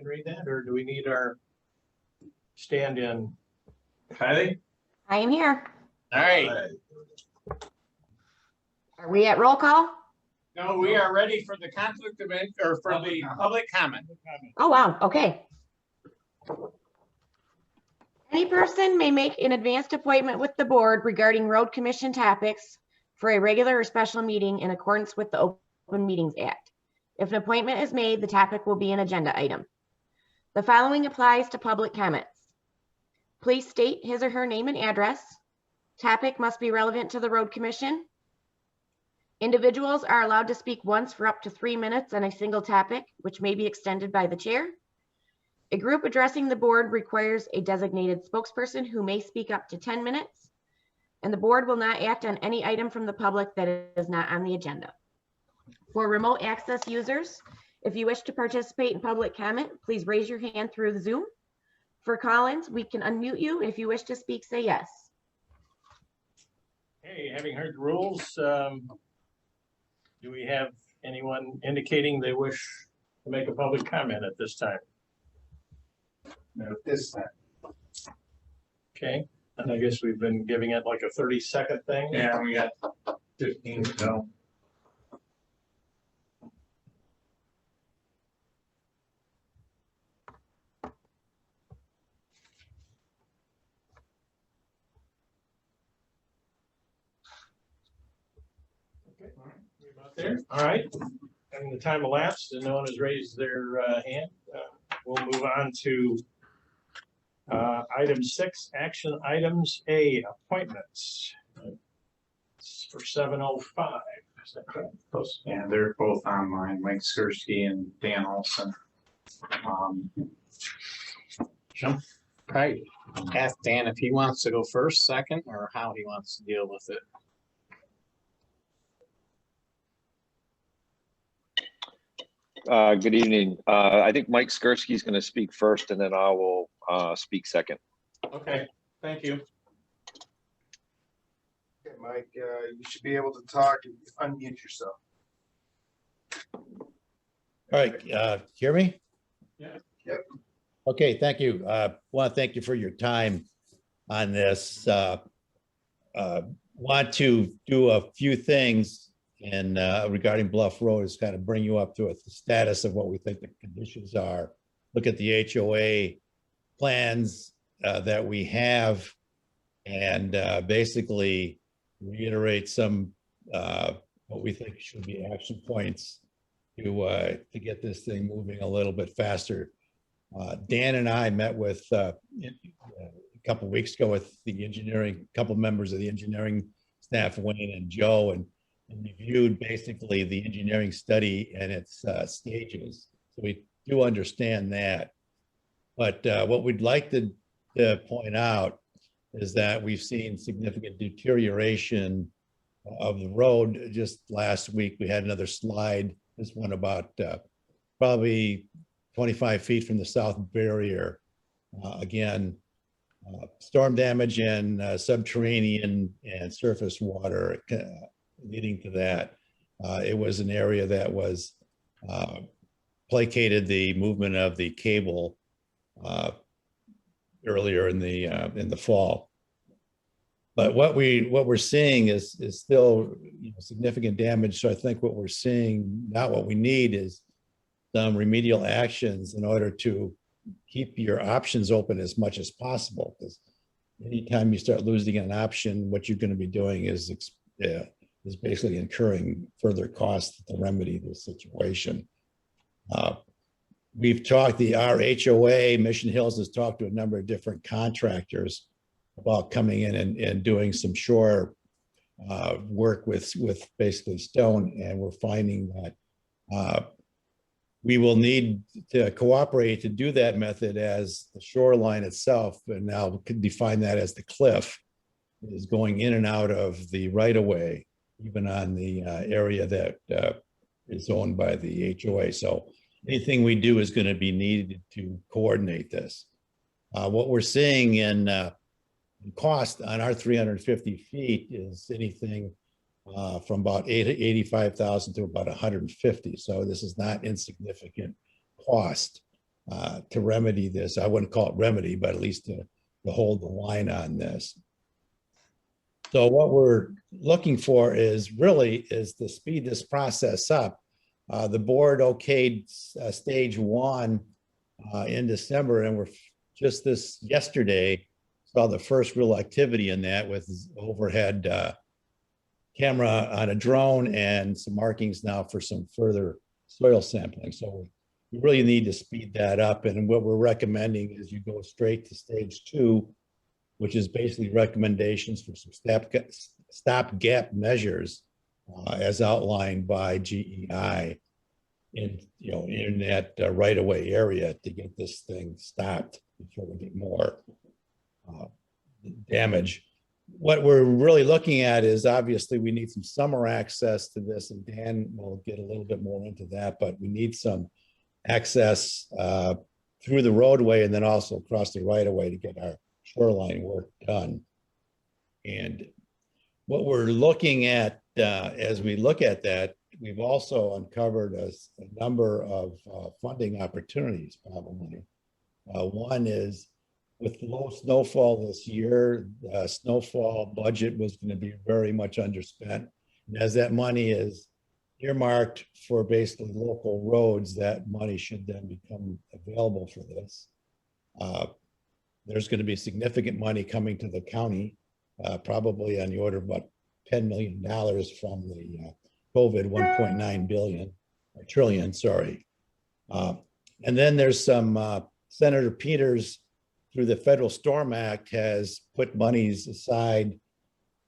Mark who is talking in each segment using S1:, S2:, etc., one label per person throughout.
S1: can read that, or do we need our stand-in?
S2: Kylie?
S3: I am here.
S2: All right.
S3: Are we at roll call?
S2: No, we are ready for the conflict of interest, or for the public comment.
S3: Oh, wow. Okay. Any person may make an advanced appointment with the board regarding road commission topics for a regular or special meeting in accordance with the Open Meetings Act. If an appointment is made, the topic will be an agenda item. The following applies to public comments. Please state his or her name and address. Topic must be relevant to the road commission. Individuals are allowed to speak once for up to 3 minutes on a single topic, which may be extended by the chair. A group addressing the board requires a designated spokesperson who may speak up to 10 minutes, and the board will not act on any item from the public that is not on the agenda. For remote access users, if you wish to participate in public comment, please raise your hand through the Zoom. For call-ins, we can unmute you. If you wish to speak, say yes.
S1: Hey, having heard the rules, do we have anyone indicating they wish to make a public comment at this time?
S2: No, this time.
S1: Okay, and I guess we've been giving it like a 30-second thing.
S2: Yeah, we got 15 to go.
S1: Okay, we about there. All right, having the time elapsed and no one has raised their hand, we'll move on to item 6, action items. A, appointments. It's for 7:05. Is that correct?
S4: Yeah, they're both online, Mike Skursky and Dan Olson.
S2: Jump. Right. Ask Dan if he wants to go first, second, or how he wants to deal with it.
S5: Good evening. I think Mike Skursky is going to speak first, and then I will speak second.
S2: Okay, thank you.
S6: Okay, Mike, you should be able to talk and unmute yourself.
S7: All right, hear me?
S2: Yeah.
S6: Yep.
S7: Okay, thank you. Want to thank you for your time on this. Want to do a few things and regarding Bluff Road is kind of bring you up to the status of what we think the conditions are. Look at the HOA plans that we have and basically reiterate some what we think should be action points to get this thing moving a little bit faster. Dan and I met with a couple of weeks ago with the engineering, couple members of the engineering staff, Wayne and Joe, and reviewed basically the engineering study and its stages. So we do understand that. But what we'd like to point out is that we've seen significant deterioration of the road. Just last week, we had another slide. This one about probably 25 feet from the south barrier. Again, storm damage and subterranean and surface water leading to that. It was an area that was placated the movement of the cable earlier in the fall. But what we're seeing is still significant damage. So I think what we're seeing, not what we need, is some remedial actions in order to keep your options open as much as possible. Because anytime you start losing an option, what you're going to be doing is basically incurring further costs to remedy the situation. We've talked, our HOA, Mission Hills, has talked to a number of different contractors about coming in and doing some shore work with basically stone. And we're finding that we will need to cooperate to do that method as the shoreline itself, and now we can define that as the cliff, is going in and out of the right-of-way, even on the area that is owned by the HOA. So anything we do is going to be needed to coordinate this. What we're seeing in cost on our 350 feet is anything from about 85,000 to about 150. So this is not insignificant cost. to remedy this. I wouldn't call it remedy, but at least to hold the line on this. So what we're looking for is to speed this process up. The board okayed stage 1 in December, and we're just yesterday saw the first real activity in that with overhead camera on a drone and some markings now for some further soil sampling. So we really need to speed that up. And what we're recommending is you go straight to stage 2, which is basically recommendations for some stopgap measures as outlined by GEI in that right-of-way area to get this thing stopped before we get more damage. What we're really looking at is obviously we need some summer access to this, and Dan will get a little bit more into that, but we need some access through the roadway and then also across the right-of-way to get our shoreline work done. And what we're looking at as we look at that, we've also uncovered a number of funding opportunities probably. One is with low snowfall this year, the snowfall budget was going to be very much underspent. And as that money is earmarked for basically local roads, that money should then become available for this. There's going to be significant money coming to the county, probably on the order of about $10 million from the COVID 1.9 trillion, sorry. And then there's some, Senator Peters, through the Federal Storm Act, has put monies aside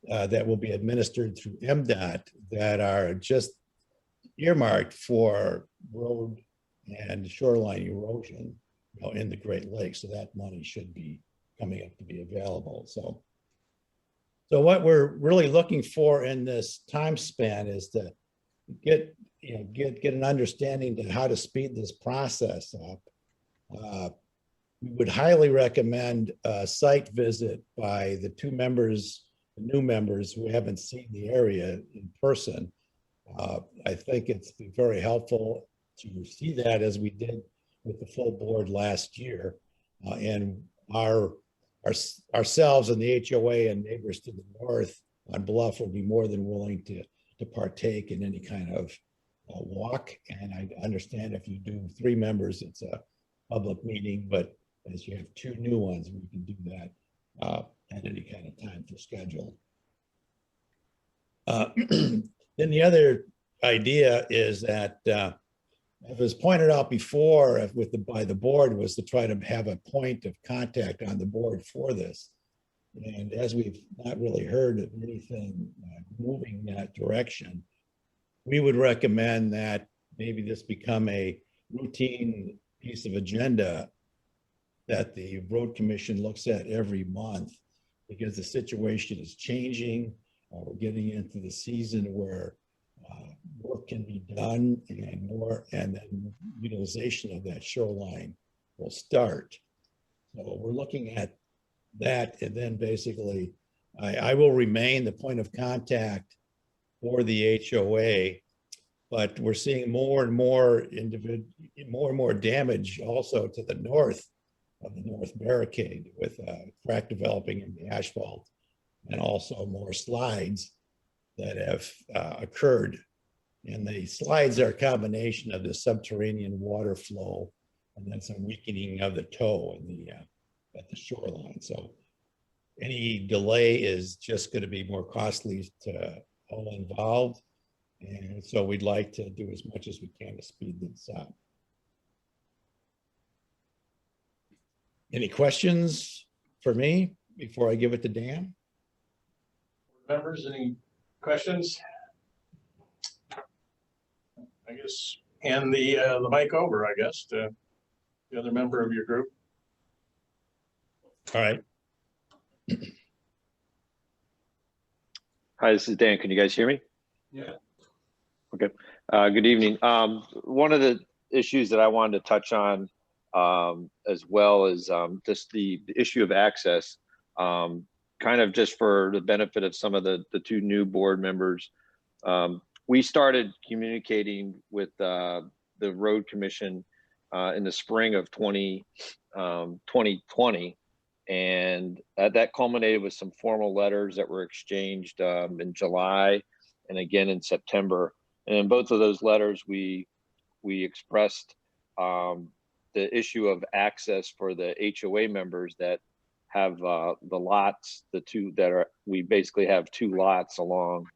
S7: that will be administered through MDOT that are just earmarked for road and shoreline erosion in the Great Lakes. So that money should be coming up to be available. So what we're really looking for in this time span is to get an understanding to how to speed this process up. We would highly recommend a site visit by the new members who haven't seen the area in person. I think it's been very helpful to see that, as we did with the full board last year. And ourselves and the HOA and neighbors to the north on Bluff would be more than willing to partake in any kind of walk. And I understand if you do 3 members, it's a public meeting, but as you have 2 new ones, we can do that at any kind of time for schedule. Then the other idea is that, as was pointed out before by the board, was to try to have a point of contact on the board for this. And as we've not really heard of anything moving in that direction, we would recommend that maybe this become a routine piece of agenda that the road commission looks at every month, because the situation is changing. We're getting into the season where work can be done and then utilization of that shoreline will start. So we're looking at that, and then basically I will remain the point of contact for the HOA, but we're seeing more and more damage also to the north of the North Barricade, with crack developing in the asphalt, and also more slides that have occurred. And the slides are a combination of the subterranean water flow and then some weakening of the toe in at the shoreline. So any delay is just going to be more costly to all involved. And so we'd like to do as much as we can to speed this up. Any questions for me before I give it to Dan?
S1: Members, any questions? I guess hand the mic over, I guess, to the other member of your group.
S7: All right.
S5: Hi, this is Dan. Can you guys hear me?
S1: Yeah.
S5: Okay. Good evening. One of the issues that I wanted to touch on as well as just the issue of access, kind of just for the benefit of some of the 2 new board members. We started communicating with the road commission in the spring of 2020. And that culminated with some formal letters that were exchanged in July and again in September. And in both of those letters, we expressed the issue of access for the HOA members that have the lots, we basically have 2 lots along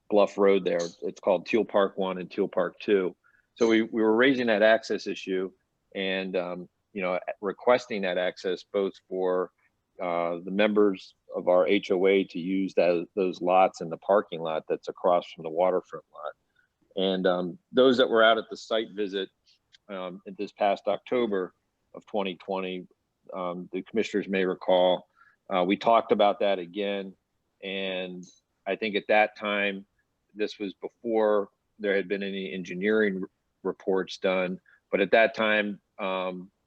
S5: Bluff Road there. It's called Teal Park 1 and Teal Park 2. So we were raising that access issue and requesting that access both for the members of our HOA to use those lots in the parking lot that's across from the waterfront lot. And those that were out at the site visit at this past October of 2020, the commissioners may recall, we talked about that again. And I think at that time, this was before there had been any engineering reports done. But at that time,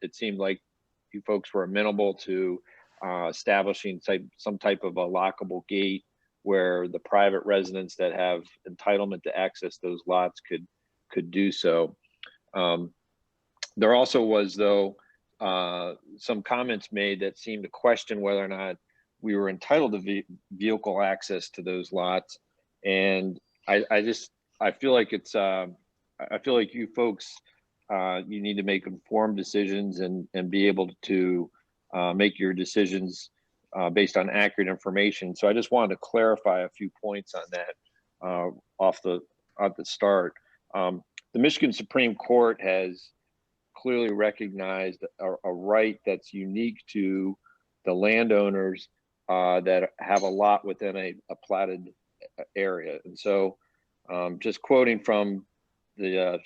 S5: it seemed like you folks were amenable to establishing some type of a lockable gate where the private residents that have entitlement to access those lots could do so. There also was, though, some comments made that seemed to question whether or not we were entitled to vehicle access to those lots. And I feel like I feel like you folks, you need to make informed decisions and be able to make your decisions based on accurate information. So I just wanted to clarify a few points on that off the start. The Michigan Supreme Court has clearly recognized a right that's unique to the landowners that have a lot within a platted area. And so just quoting from the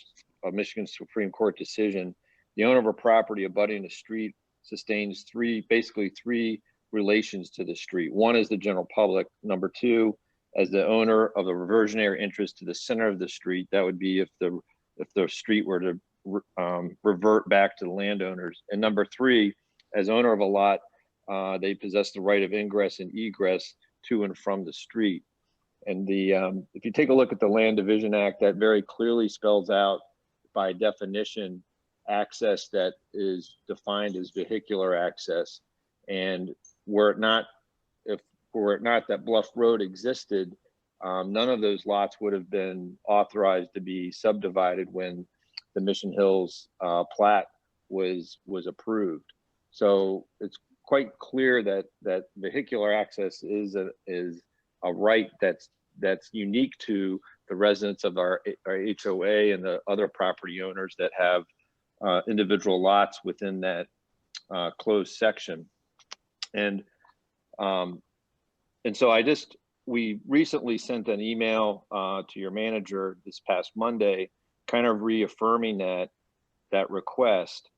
S5: Michigan Supreme Court decision, the owner of a property abutting a street sustains basically three relations to the street. One is the general public. Number two, as the owner of the reversionary interest to the center of the street. That would be if the street were to revert back to the landowners. And number three, as owner of a lot, they possess the right of ingress and egress to and from the street. And if you take a look at the Land Division Act, that very clearly spells out by definition access that is defined as vehicular access. And were it not that Bluff Road existed, none of those lots would have been authorized to be subdivided when the Mission Hills plat was approved. So it's quite clear that vehicular access is a right that's unique to the residents of our HOA and the other property owners that have individual lots within that closed section. And so we recently sent an email to your manager this past Monday, kind of reaffirming that request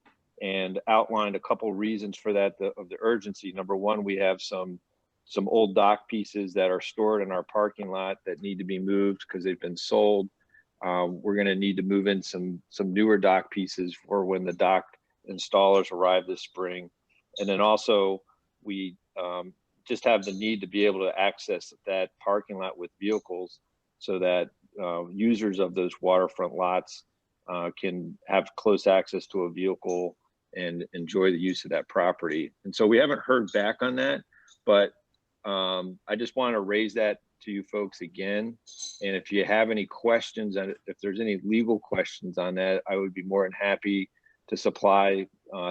S5: and outlined a couple reasons for that of the urgency. Number one, we have some old dock pieces that are stored in our parking lot that need to be moved because they've been sold. We're going to need to move in some newer dock pieces for when the dock installers arrive this spring. And then also we just have the need to be able to access that parking lot with vehicles so that users of those waterfront lots can have close access to a vehicle and enjoy the use of that property. And so we haven't heard back on that, but I just want to raise that to you folks again. And if you have any questions, and if there's any legal questions on that, I would be more than happy to supply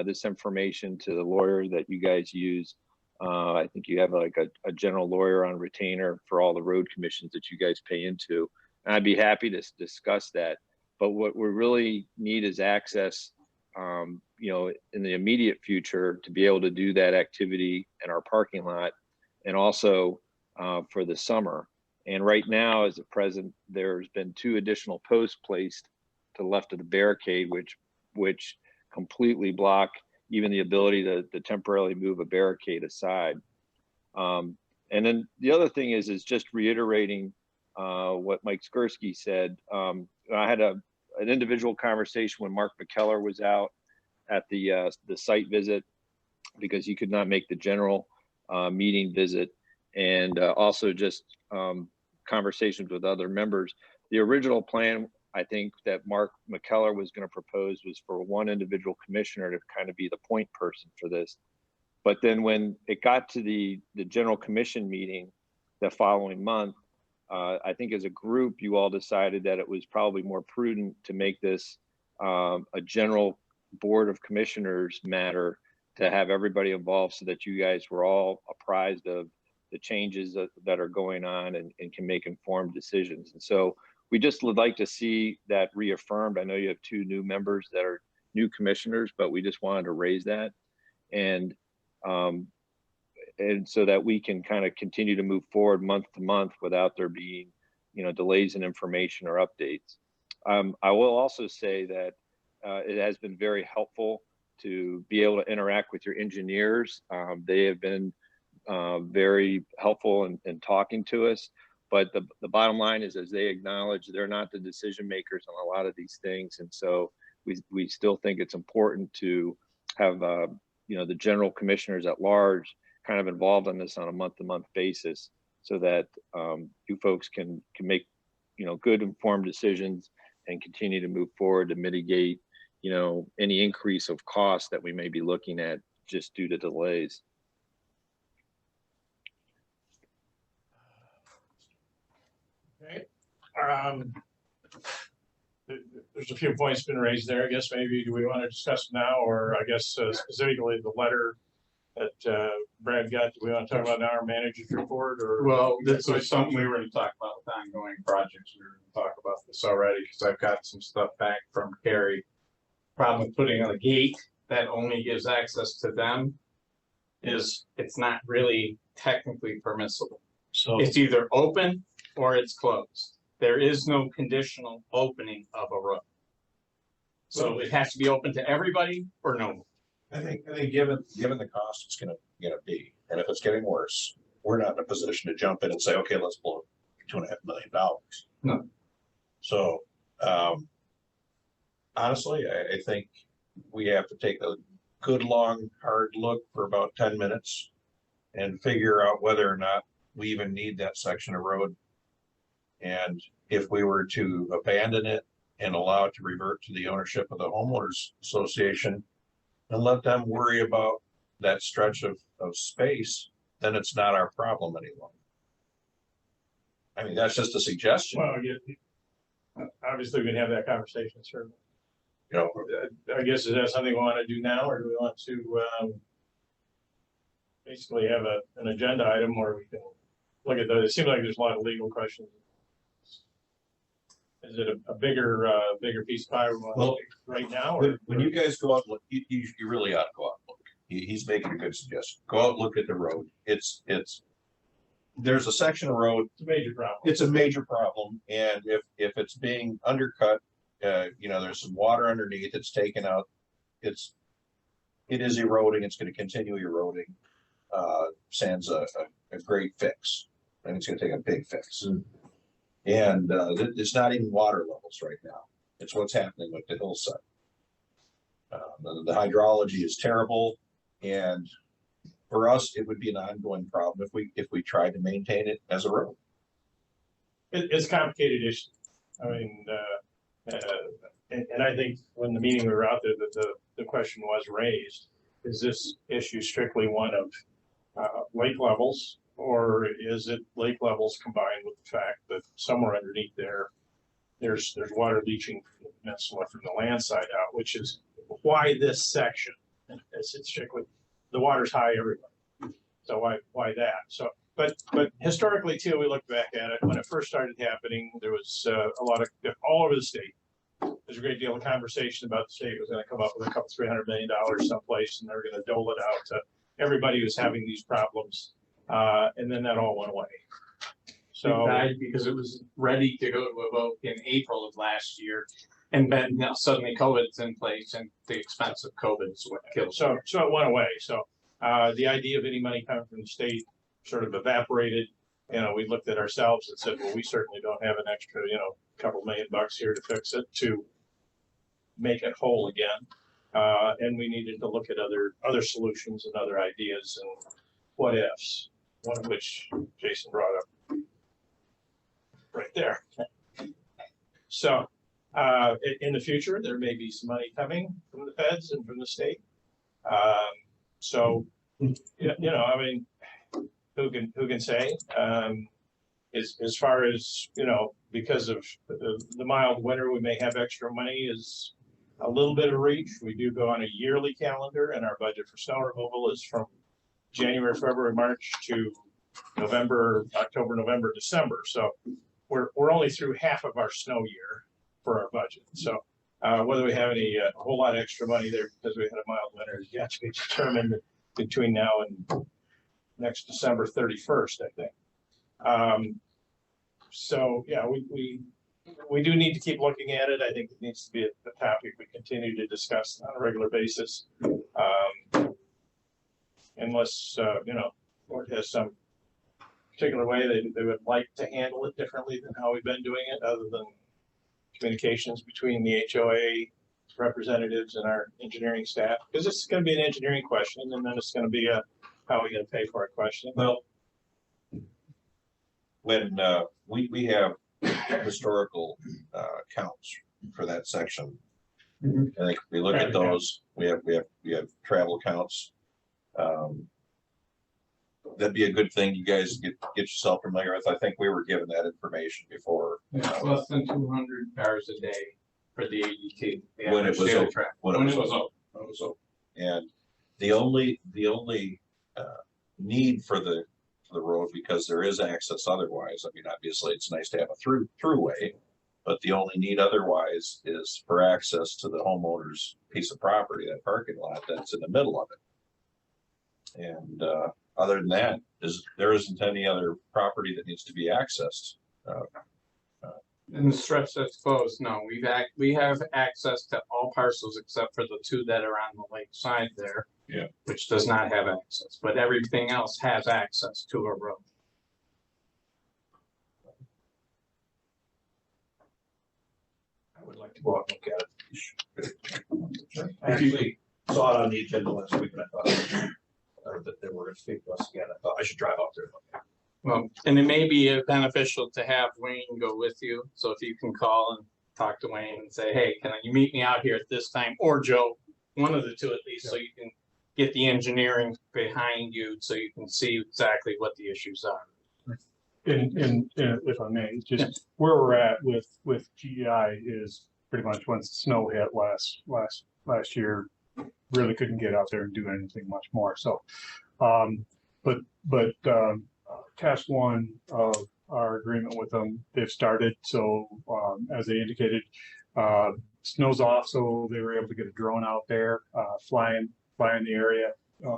S5: this information to the lawyer that you guys use. I think you have like a general lawyer on retainer for all the road commissions that you guys pay into. And I'd be happy to discuss that. But what we really need is access, in the immediate future to be able to do that activity in our parking lot, and also for the summer. And right now, as at present, there's been 2 additional posts placed to the left of the barricade, which completely block even the ability to temporarily move a barricade aside. And then the other thing is just reiterating what Mike Skursky said. I had an individual conversation when Mark McKellar was out at the site visit because he could not make the general meeting visit, and also just conversations with other members. The original plan I think that Mark McKellar was going to propose was for one individual commissioner to kind of be the point person for this. But then when it got to the general commission meeting the following month, I think as a group, you all decided that it was probably more prudent to make this a general board of commissioners matter, to have everybody involved so that you guys were all apprised of the changes that are going on and can make informed decisions. And so we just would like to see that reaffirmed. I know you have 2 new members that are new commissioners, but we just wanted to raise that. And so that we can kind of continue to move forward month to month without there being, delays in information or updates. I will also say that it has been very helpful to be able to interact with your engineers. They have been very helpful in talking to us. But the bottom line is, as they acknowledge, they're not the decision makers on a lot of these things. And so we still think it's important to have, the general commissioners at large kind of involved on this on a month-to-month basis, so that you folks can make, good informed decisions and continue to move forward to mitigate, any increase of cost that we may be looking at just due to delays.
S1: Okay. There's a few points been raised there. I guess maybe do we want to discuss them now, or I guess specifically the letter that Brad got? Do we want to talk about now our manager's report, or?
S4: Well, this was something we were going to talk about with ongoing projects. We were going to talk about this already because I've got some stuff back from Carrie. Problem with putting on a gate that only gives access to them is it's not really technically permissible.
S1: So
S4: It's either open or it's closed. There is no conditional opening of a road. So it has to be open to everybody or no one.
S8: I think given the cost it's gonna be, and if it's getting worse, we're not in a position to jump in and say, okay, let's blow $2.5 million.
S4: No.
S8: So, honestly, I think we have to take a good, long, hard look for about 10 minutes and figure out whether or not we even need that section of road. And if we were to abandon it and allow it to revert to the ownership of the homeowners association and let them worry about that stretch of space, then it's not our problem anymore. I mean, that's just a suggestion.
S1: well, yeah, obviously we can have that conversation, certainly.
S8: You know,
S1: I guess, is that something we want to do now, or do we want to basically have an agenda item where we can look at those? It seems like there's a lot of legal questions. Is it a bigger piece of pie we want to
S8: Well,
S1: look at right now? Or
S8: when you guys go out, and look, you really ought to go out and look. He's making a good suggestion. Go out and look at the road. There's a section of road.
S1: it's a major problem.
S8: It's a major problem, and if it's being undercut, there's some water underneath. It's taken out. It is eroding. It's going to continue eroding. Sans a great fix, and it's going to take a big fix. And it's not even water levels right now. It's what's happening with the hillside. The hydrology is terrible, and for us, it would be an ongoing problem if we tried to maintain it as a road.
S1: It's a complicated issue. I mean, and I think when the meeting we were out there, that the question was raised: is this issue strictly one of lake levels, or is it lake levels combined with the fact that somewhere underneath there's water leaching from the peninsula from the land side out, which is why this section, it's strictly, the water's high everywhere. So why that? So, but historically too, we look back at it, when it first started happening, there was a lot of, all over the state, there's a great deal of conversation about the state was going to come up with a couple $300 million someplace, and they're going to dole it out to everybody who's having these problems. And then that all went away. So
S4: It died because it was ready to go to a vote in April of last year. And then now suddenly COVID's in place, and the expense of COVID is what killed it.
S1: so it went away. So the idea of any money coming from the state sort of evaporated. We looked at ourselves and said, well, we certainly don't have an extra, couple $1 million here to fix it, to make it whole again. And we needed to look at other solutions and other ideas and what ifs, one of which Jason brought up right there. So In the future, there may be some money coming from the feds and from the state. So, I mean, who can say? As far as, because of the mild winter, we may have extra money is a little bit of reach. We do go on a yearly calendar, and our budget for snow removal is from January, February, March to November, October, November, December. So we're only through half of our snow year for our budget. So whether we have a whole lot of extra money there because we had a mild winter is yet to be determined between now and next December 31st, I think. So yeah, we do need to keep looking at it. I think it needs to be a topic we continue to discuss on a regular basis. Unless, Ford has some particular way they would like to handle it differently than how we've been doing it, other than communications between the HOA representatives and our engineering staff, because it's going to be an engineering question, and then it's going to be a how are we going to pay for it question.
S8: Well, when we have historical counts for that section, I think we look at those. We have travel counts. That'd be a good thing. You guys get yourself familiar with. I think we were given that information before.
S4: It's less than 200 cars a day for the ADT.
S8: When it was open.
S4: When it was open.
S8: And the only need for the road, because there is access otherwise. I mean, obviously it's nice to have a throughway, but the only need otherwise is for access to the homeowner's piece of property, that parking lot that's in the middle of it. And other than that, there isn't any other property that needs to be accessed.
S4: In the stretch that's closed, no, we have access to all parcels except for the two that are on the lake side there.
S8: Yeah.
S4: Which does not have access, but everything else has access to a road.
S1: I would like to go out and look at it.
S9: I actually saw it on the agenda last week, and I thought that they were going to speak to us again. I thought I should drive out there and look at it.
S4: Well, and it may be beneficial to have Wayne go with you. So if you can call and talk to Wayne and say, hey, can you meet me out here at this time? Or Joe, one of the two at least, so you can get the engineering behind you so you can see exactly what the issues are.
S10: And if I may, just where we're at with GEI is pretty much once the snow hit last year, really couldn't get out there and do anything much more. So, but task one of our agreement with them, they've started. So as they indicated, snow's off, so they were able to get a drone out there, flying the area,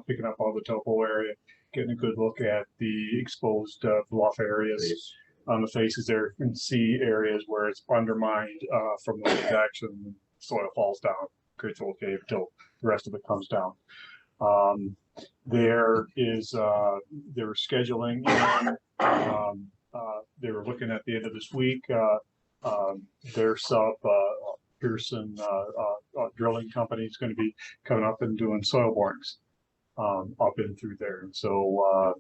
S10: picking up all the topo area, getting a good look at the exposed bluff areas on the faces there, and see areas where it's undermined from the action. Soil falls down, creates a little cave until the rest of it comes down. There is they were scheduling, they were looking at the end of this week. Their sub Pearson drilling company is going to be coming up and doing soil borings up in through there, and so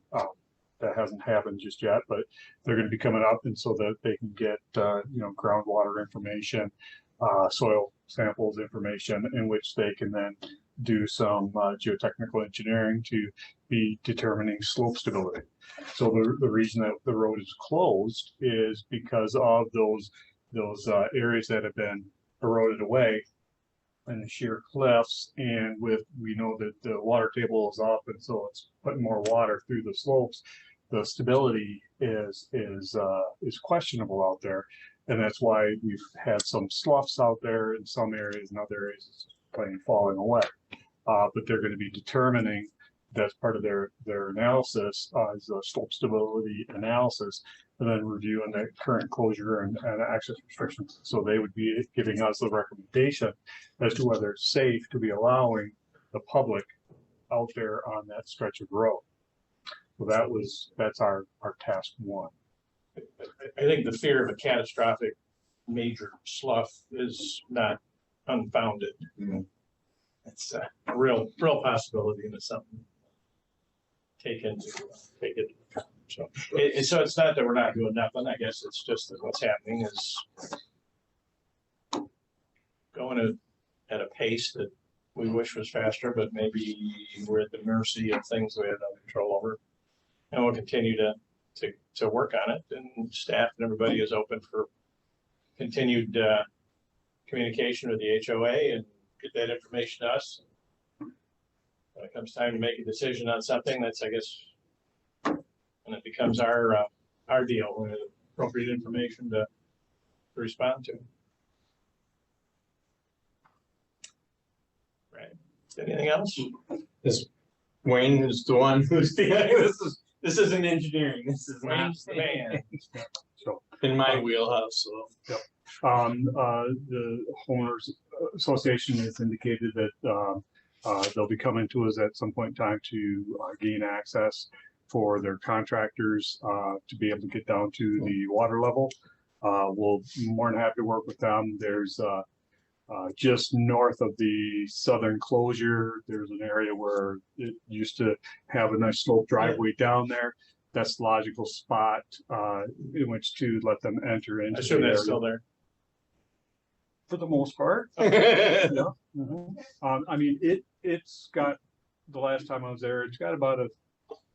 S10: that hasn't happened just yet, but they're going to be coming up, and so that they can get groundwater information, soil samples information, in which they can then do some geotechnical engineering to be determining slope stability. So the reason that the road is closed is because of those areas that have been eroded away and the sheer cliffs, and we know that the water table is up, and so it's putting more water through the slopes. The stability is questionable out there, and that's why we've had some sloughs out there in some areas, and other areas it's plain falling away. But they're going to be determining, that's part of their analysis, is a slope stability analysis, and then reviewing the current closure and access restrictions. So they would be giving us the recommendation as to whether it's safe to be allowing the public out there on that stretch of road. So that's our task one.
S1: I think the fear of a catastrophic major slough is not unfounded.
S8: Mm-hmm.
S1: It's a real possibility, and it's something take into account. So it's not that we're not doing nothing. I guess it's just that what's happening is going at a pace that we wish was faster, but maybe we're at the mercy of things we have no control over. And we'll continue to work on it, and staff and everybody is open for continued communication with the HOA and get that information to us. When it comes time to make a decision on something, that's, I guess, when it becomes our deal, with appropriate information to respond to. Right. Anything else?
S4: This Wayne is the one who's dealing. This isn't engineering. This is not
S1: Wayne's the man.
S10: So,
S4: in my wheelhouse. So.
S10: the homeowners association has indicated that, they'll be coming to us at some point in time to gain access for their contractors to be able to get down to the water level. We'll be more than happy to work with them. There's just north of the southern closure, there's an area where it used to have a nice slope driveway down there. That's the logical spot in which to let them enter into.
S1: I assume
S10: the
S1: that's
S10: area.
S1: still there.
S10: For the most part.
S4: Yeah.
S10: I mean, it's got, the last time I was there, it's got about a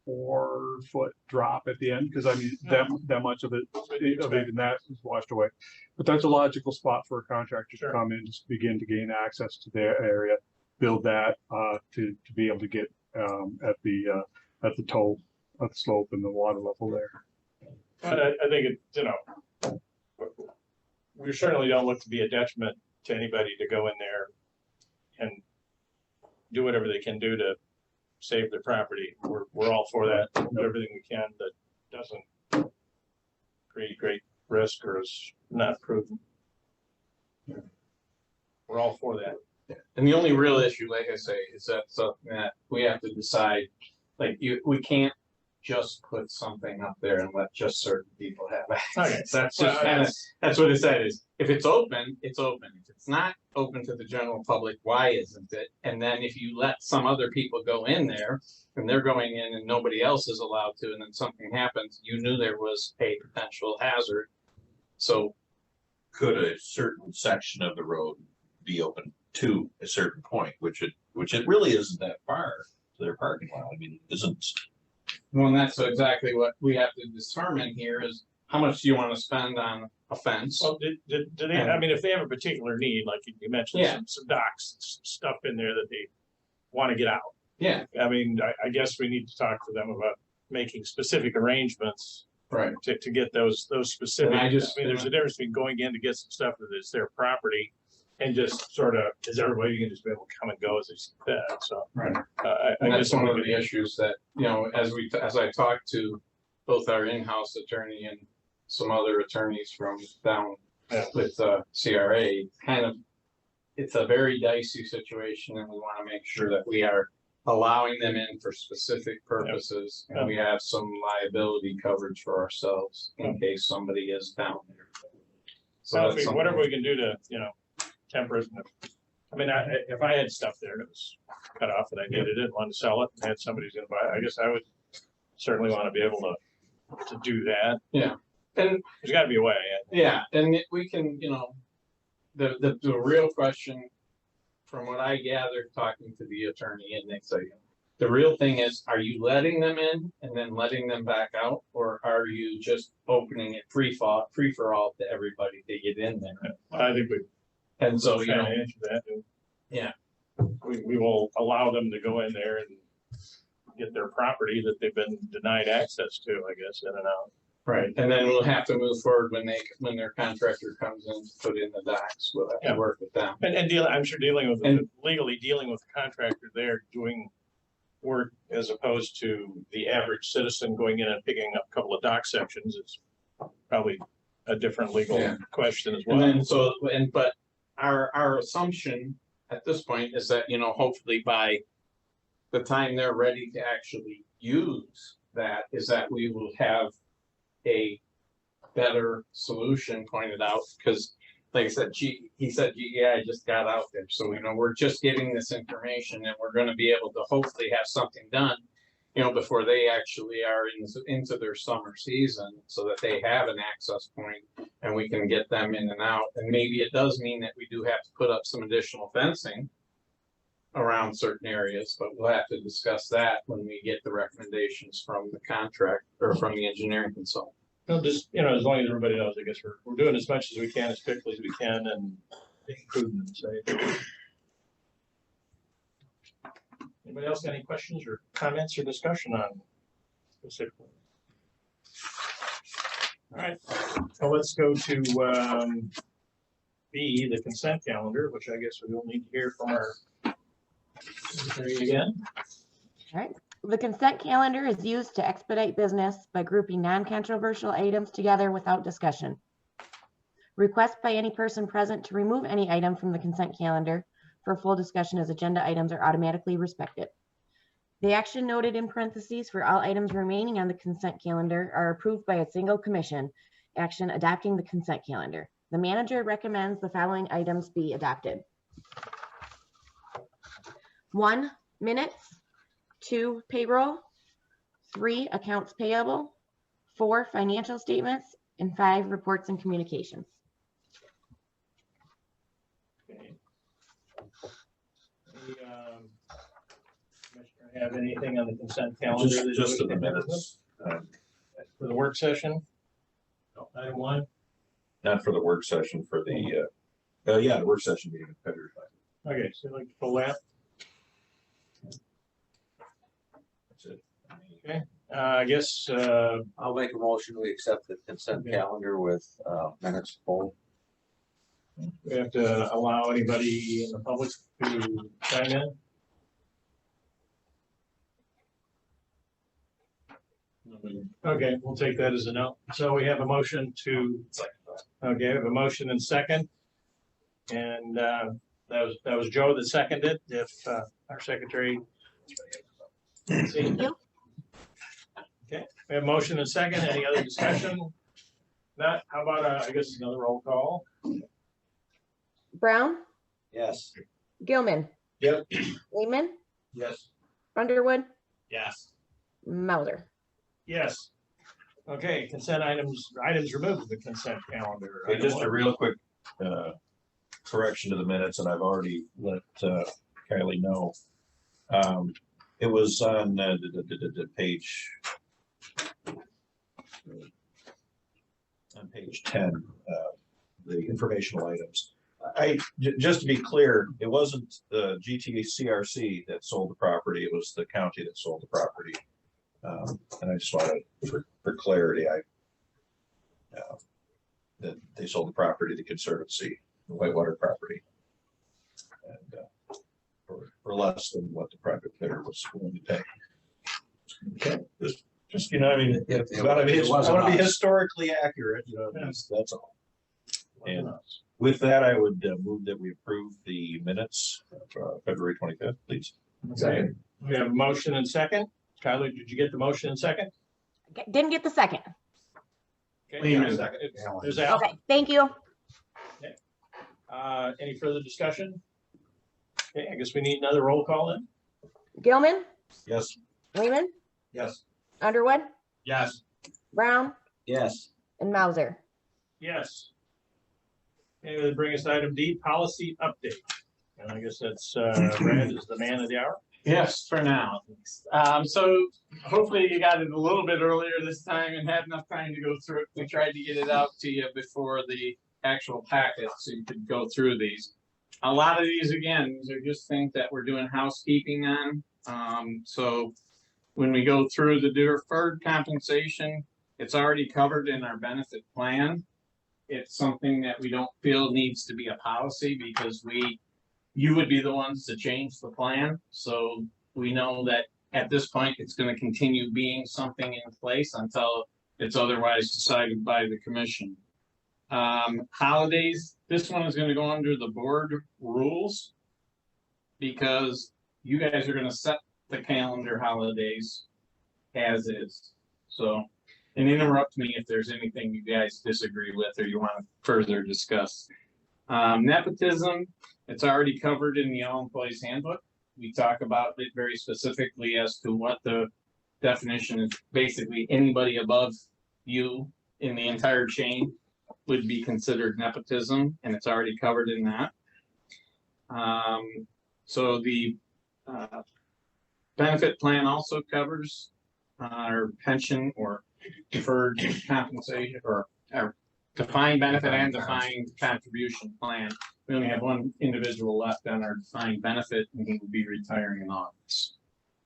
S10: 4-foot drop at the end, because I mean, that much of it, even that is washed away. But that's a logical spot for a contractor to come in, just begin to gain access to their area, build that to be able to get at the toe of the slope and the water level there.
S1: But I think it, you know, we certainly don't look to be a detriment to anybody to go in there and do whatever they can do to save their property. We're all for that. Do everything we can that doesn't create great risk or is not proven. We're all for that.
S4: And the only real issue, like I say, is that something that we have to decide. Like we can't just put something up there and let just certain people have access. That's just that's what it said is, if it's open, it's open. If it's not open to the general public, why isn't it? And then if you let some other people go in there and they're going in and nobody else is allowed to, and then something happens, you knew there was a potential hazard. So
S8: Could a certain section of the road be open to a certain point, which it really isn't that far to their parking lot? I mean, it isn't.
S4: well, and that's exactly what we have to determine here is how much do you want to spend on a fence?
S1: Well, do they, I mean, if they have a particular need, like you mentioned,
S4: Yeah.
S1: some docks, stuff in there that they want to get out.
S4: Yeah,
S1: I mean, I guess we need to talk to them about making specific arrangements
S4: right.
S1: to get those specific.
S4: And
S1: I
S4: I just-
S1: mean, there's a difference between going in to get some stuff that is their property and just sort of, is everybody can just be able to come and go as they see fit. So
S4: Right.
S1: I
S4: And
S1: guess
S4: that's one of the issues that, you know, as I talked to both our in-house attorney and some other attorneys from down with CRA, kind of, it's a very dicey situation, and we want to make sure that we are allowing them in for specific purposes, and we have some liability coverage for ourselves in case somebody is down there. So that's something-
S1: whatever we can do to, you know, temper it. I mean, if I had stuff there that was cut off and I needed it, wanted to sell it, and had somebody who's gonna buy it, I guess I would certainly want to be able to do that.
S4: Yeah, and
S1: There's gotta be a way.
S4: yeah, and we can, you know, the real question, from what I gathered talking to the attorney and Nick, so the real thing is, are you letting them in and then letting them back out, or are you just opening it free for all to everybody to get in there?
S1: I think we
S4: And so, you
S1: try to
S4: know,
S1: answer that.
S4: Yeah.
S1: We will allow them to go in there and get their property that they've been denied access to, I guess, in and out.
S4: right, and then we'll have to move forward when their contractor comes in to put in the docks, we'll have to work with them.
S1: And I'm sure
S4: And-
S1: legally dealing with the contractor there doing work as opposed to the average citizen going in and picking up a couple of dock sections is probably a different legal
S4: Yeah.
S1: question as
S4: And
S1: well.
S4: then but our assumption at this point is that, you know, hopefully by the time they're ready to actually use that, is that we will have a better solution pointed out, because like I said, he said GEI just got out there, so you know, we're just getting this information and we're gonna be able to hopefully have something done. you know, before they actually are into their summer season, so that they have an access point and we can get them in and out. And maybe it does mean that we do have to put up some additional fencing around certain areas, but we'll have to discuss that when we get the recommendations from the contract or from the engineering consultant.
S1: Well, just, you know, as long as everybody knows, I guess we're doing as much as we can, as quickly as we can, and being prudent, so. Anybody else got any questions or comments or discussion on specifically? All right, so let's go to B, the consent calendar, which I guess we will need to hear from our secretary again.
S3: All right. The consent calendar is used to expedite business by grouping non-controversial items together without discussion. Requests by any person present to remove any item from the consent calendar for full discussion as agenda items are automatically respected. The action noted in parentheses for all items remaining on the consent calendar are approved by a single commission action adopting the consent calendar. The manager recommends the following items be adopted. 1, minutes. 2, payroll. 3, accounts payable. 4, financial statements. And 5, reports and communications.
S1: Okay. Any, Commissioner have anything on the consent calendar?
S8: Just for the minutes.
S1: For the work session? No, item 1.
S8: Not for the work session, for the, yeah, the work session meeting in February.
S1: Okay, so like to pull that.
S8: That's it.
S1: Okay, I guess,
S11: I'll make a motion, we accept the consent calendar with minutes full.
S1: we have to allow anybody in the public to chime in. Okay, we'll take that as a no. So we have a motion to, okay, we have a motion and second. And that was Joe that seconded, if our secretary.
S3: Thank you.
S1: Okay, we have motion and second. Any other discussion? Not, how about, I guess another roll call?
S3: Brown,
S11: Yes.
S3: Gilman.
S8: Yep.
S3: Lehman,
S8: Yes.
S3: Underwood,
S4: Yes.
S3: Mauser.
S1: Yes. Okay, consent items removed from the consent calendar.
S8: Okay, just a real quick correction to the minutes, and I've already let Kylie know. It was on page 10, the informational items. Just to be clear, it wasn't the GTCRC that sold the property, it was the county that sold the property. And I just wanted, for clarity, that they sold the property to the Conservancy, the Whitewater property. And for less than what the private bidder was willing to pay. Okay, just you know, I mean, I want to be historically accurate, you know, that's all. And with that, I would move that we approve the minutes of February 25th, please.
S1: Okay, we have a motion and second. Kylie, did you get the motion and second?
S3: Didn't get the second.
S1: Okay, yeah, second. There's Al.
S3: Okay, thank you.
S1: Any further discussion? Okay, I guess we need another roll call then.
S3: Gilman,
S8: Yes.
S3: Lehman,
S8: Yes.
S3: Underwood,
S4: Yes.
S3: Brown,
S11: Yes.
S3: and Mauser.
S1: Yes. Okay, that brings us to item D, policy update. And I guess that's Brad is the man of the hour.
S4: Yes, for now. So hopefully you got it a little bit earlier this time and had enough time to go through it. We tried to get it out to you before the actual packet so you could go through these. A lot of these, again, these are just things that we're doing housekeeping on. So when we go through the deferred compensation, it's already covered in our benefit plan. It's something that we don't feel needs to be a policy because you would be the ones to change the plan. So we know that at this point, it's going to continue being something in place until it's otherwise decided by the commission. Holidays, this one is going to go under the board rules because you guys are going to set the calendar holidays as is. So, and interrupt me if there's anything you guys disagree with or you want to further discuss. Nepotism, it's already covered in the All Employees Handbook. We talk about it very specifically as to what the definition is basically anybody above you in the entire chain would be considered nepotism, and it's already covered in that. So the benefit plan also covers our pension or deferred compensation or defined benefit and defined contribution plan. We only have one individual left on our defined benefit, and he will be retiring in August.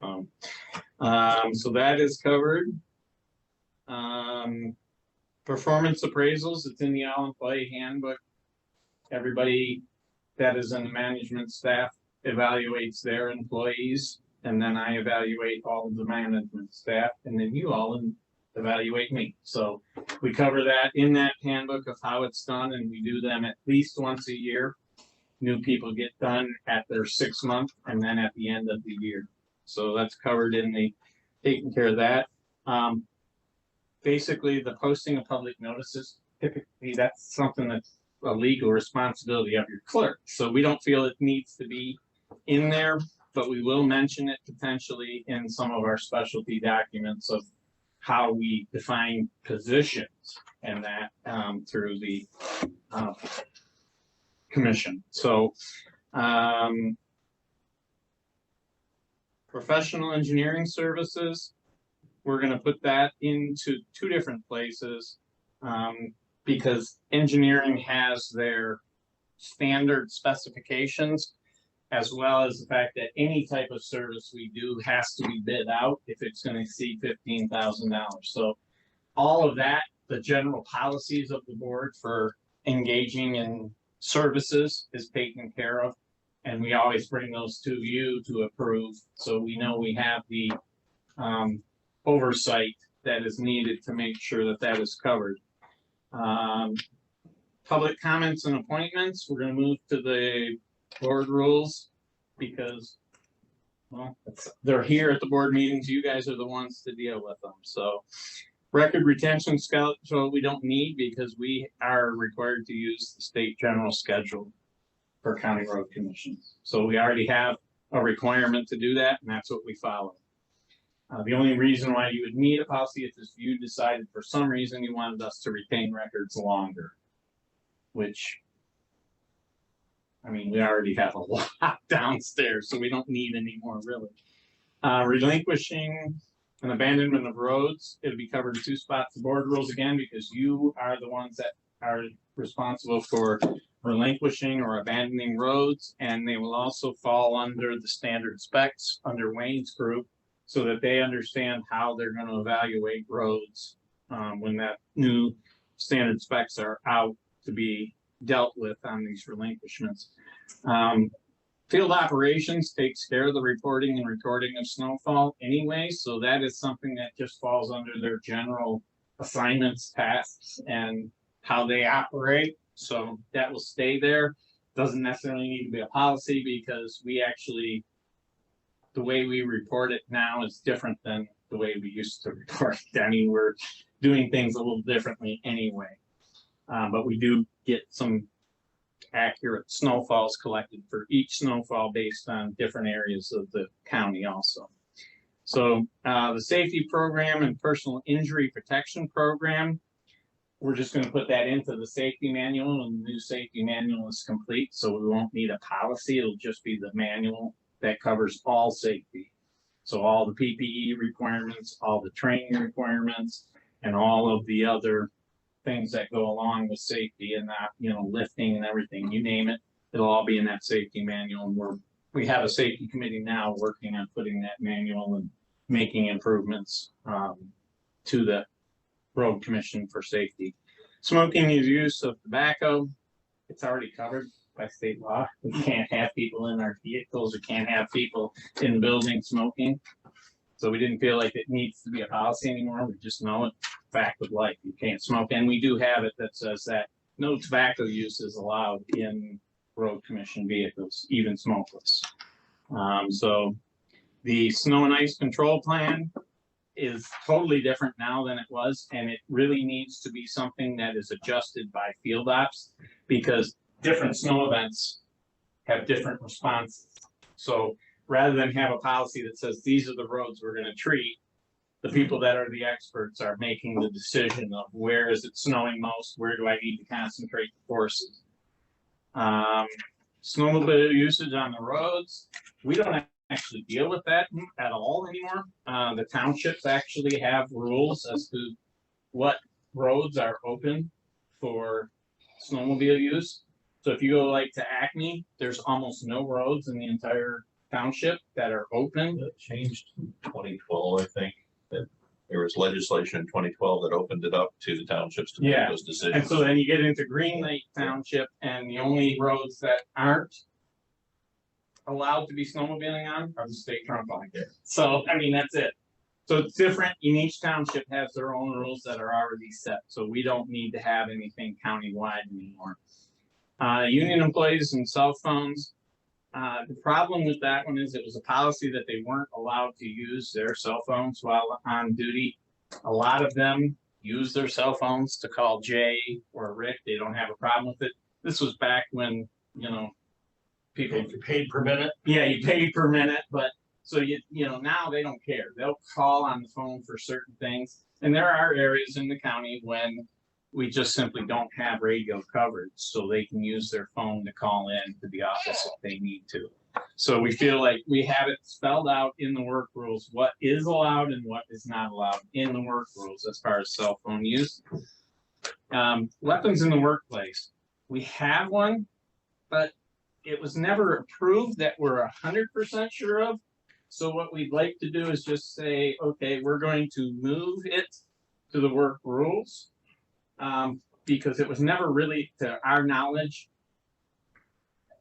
S4: So that is covered. Performance appraisals, it's in the all-employee handbook. Everybody that is in the management staff evaluates their employees, and then I evaluate all of the management staff, and then you all evaluate me. So we cover that in that handbook of how it's done, and we do them at least once a year. New people get done at their 6th month and then at the end of the year. So that's covered in the taking care of that. Basically, the posting of public notices, typically that's something that's a legal responsibility of your clerk. So we don't feel it needs to be in there, but we will mention it potentially in some of our specialty documents of how we define positions and that through the commission. So professional engineering services, we're going to put that into 2 different places because engineering has their standard specifications, as well as the fact that any type of service we do has to be bid out if it's going to exceed $15,000. So all of that, the general policies of the board for engaging in services is taken care of. And we always bring those to you to approve. So we know we have the oversight that is needed to make sure that that is covered. Public comments and appointments, we're going to move to the board rules because, well, they're here at the board meetings. You guys are the ones to deal with them. So record retention schedule we don't need because we are required to use the state general schedule for county road commissions. So we already have a requirement to do that, and that's what we follow. The only reason why you would need a policy is if you decided for some reason you wanted us to retain records longer, which, I mean, we already have a lot downstairs, so we don't need any more really. Relinquishing and abandonment of roads, it'll be covered in 2 spots. The board rules again, because you are the ones that are responsible for relinquishing or abandoning roads, and they will also fall under the standard specs under Wayne's group, so that they understand how they're going to evaluate roads when that new standard specs are out to be dealt with on these relinquishments. Field operations takes care of the reporting and recording of snowfall anyway, so that is something that just falls under their general assignments, tasks, and how they operate. So that will stay there. Doesn't necessarily need to be a policy because we actually, the way we report it now is different than the way we used to report it. I mean, we're doing things a little differently anyway. But we do get some accurate snowfalls collected for each snowfall based on different areas of the county also. So the safety program and personal injury protection program, we're just going to put that into the safety manual, and the new safety manual is complete. So we won't need a policy. It'll just be the manual that covers all safety. So all the PPE requirements, all the training requirements, and all of the other things that go along with safety and that, you know, lifting and everything, you name it, it'll all be in that safety manual. And we have a safety committee now working on putting that manual and making improvements to the road commission for safety. Smoking is use of tobacco. It's already covered by state law. We can't have people in our vehicles, or can't have people in the building smoking. So we didn't feel like it needs to be a policy anymore. We just know it, fact of life. You can't smoke. And we do have it that says that no tobacco use is allowed in road commission vehicles, even smokeless. So the snow and ice control plan is totally different now than it was. And it really needs to be something that is adjusted by field ops, because different snow events have different responses. So rather than have a policy that says these are the roads we're going to treat, the people that are the experts are making the decision of where is it snowing most, where do I need to concentrate the forces. Snowmobile usage on the roads, we don't actually deal with that at all anymore. The townships actually have rules as to what roads are open for snowmobile use. So if you go like to Acme, there's almost no roads in the entire township that are open.
S8: It changed in 2012, I think, that there was legislation in 2012 that opened it up to the townships to make those decisions.
S4: And so then you get into Green Lake Township, and the only roads that aren't allowed to be snowmobiling on are the state trunk line. So, I mean, that's it. So it's different, and each township has their own rules that are already set, so we don't need to have anything countywide anymore. Union employees and cell phones. The problem with that one is it was a policy that they weren't allowed to use their cell phones while on duty. A lot of them use their cell phones to call Jay or Rick. They don't have a problem with it. This was back when, you know, people
S1: paid per minute.
S4: Yeah, you paid per minute, but so you know, now they don't care. They'll call on the phone for certain things. And there are areas in the county when we just simply don't have radio coverage, so they can use their phone to call in to the office if they need to. So we feel like we have it spelled out in the work rules, what is allowed and what is not allowed in the work rules as far as cell phone use. Weapons in the workplace. We have one, but it was never approved that we're 100% sure of. So what we'd like to do is just say, okay, we're going to move it to the work rules. Because it was never really, to our knowledge,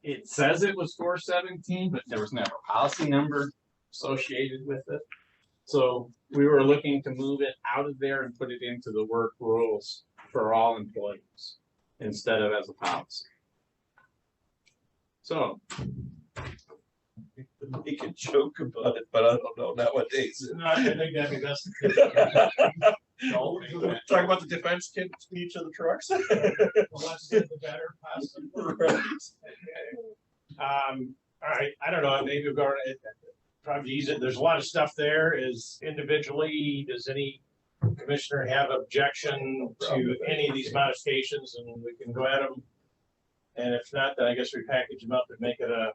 S4: it says it was 417, but there was never a policy number associated with it. So we were looking to move it out of there and put it into the work rules for all employees instead of as a policy. So
S8: We can joke about it, but I don't know nowadays.
S1: No, I think that'd be best.
S8: Talk about the defense kit in each of the trucks.
S1: The less said, the better, possibly. All right, I don't know, maybe we'll go, probably easy. There's a lot of stuff there. Is individually, does any commissioner have objection to any of these modifications, and we can go at them? And if not, then I guess we package them up and make it a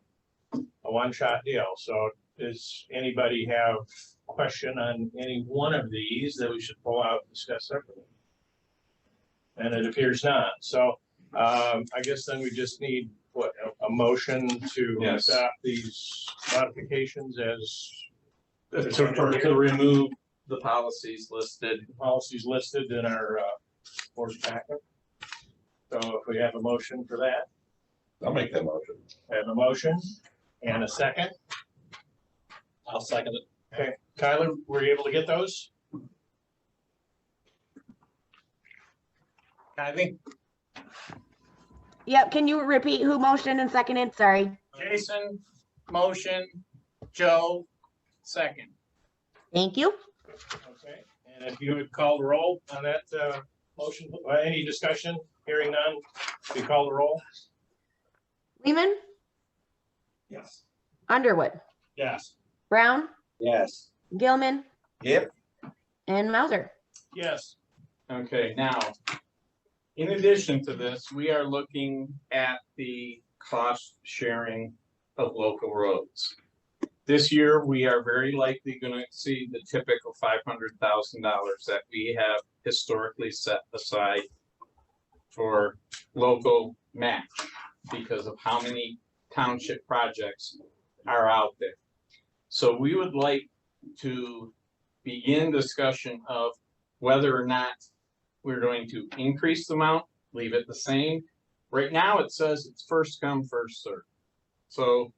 S1: one-shot deal. So does anybody have question on any one of these that we should pull out and discuss separately? And it appears not. So I guess then we just need what, a motion to adopt these modifications as
S4: to remove the policies listed.
S1: In our board packet. So if we have a motion for that.
S8: I'll make that motion.
S1: I have a motion and a second.
S2: I'll second it.
S1: Okay, Tyler, were you able to get those?
S4: Kathy?
S3: Yep, can you repeat who motioned and seconded? Sorry.
S4: Jason, motion, Joe, second.
S3: Thank you.
S1: Okay, and if you would call the roll on that motion, any discussion? Hearing none, we call the roll?
S3: Lehman,
S9: Yes.
S3: Underwood,
S1: Yes.
S3: Brown,
S11: Yes.
S3: Gilman,
S8: Yep.
S3: and Mauser.
S1: Yes.
S4: Okay, now, in addition to this, we are looking at the cost sharing of local roads. This year, we are very likely going to exceed the typical $500,000 that we have historically set aside for local match because of how many township projects are out there. So we would like to begin discussion of whether or not we're going to increase the amount, leave it the same. Right now, it says it's first come, first served. So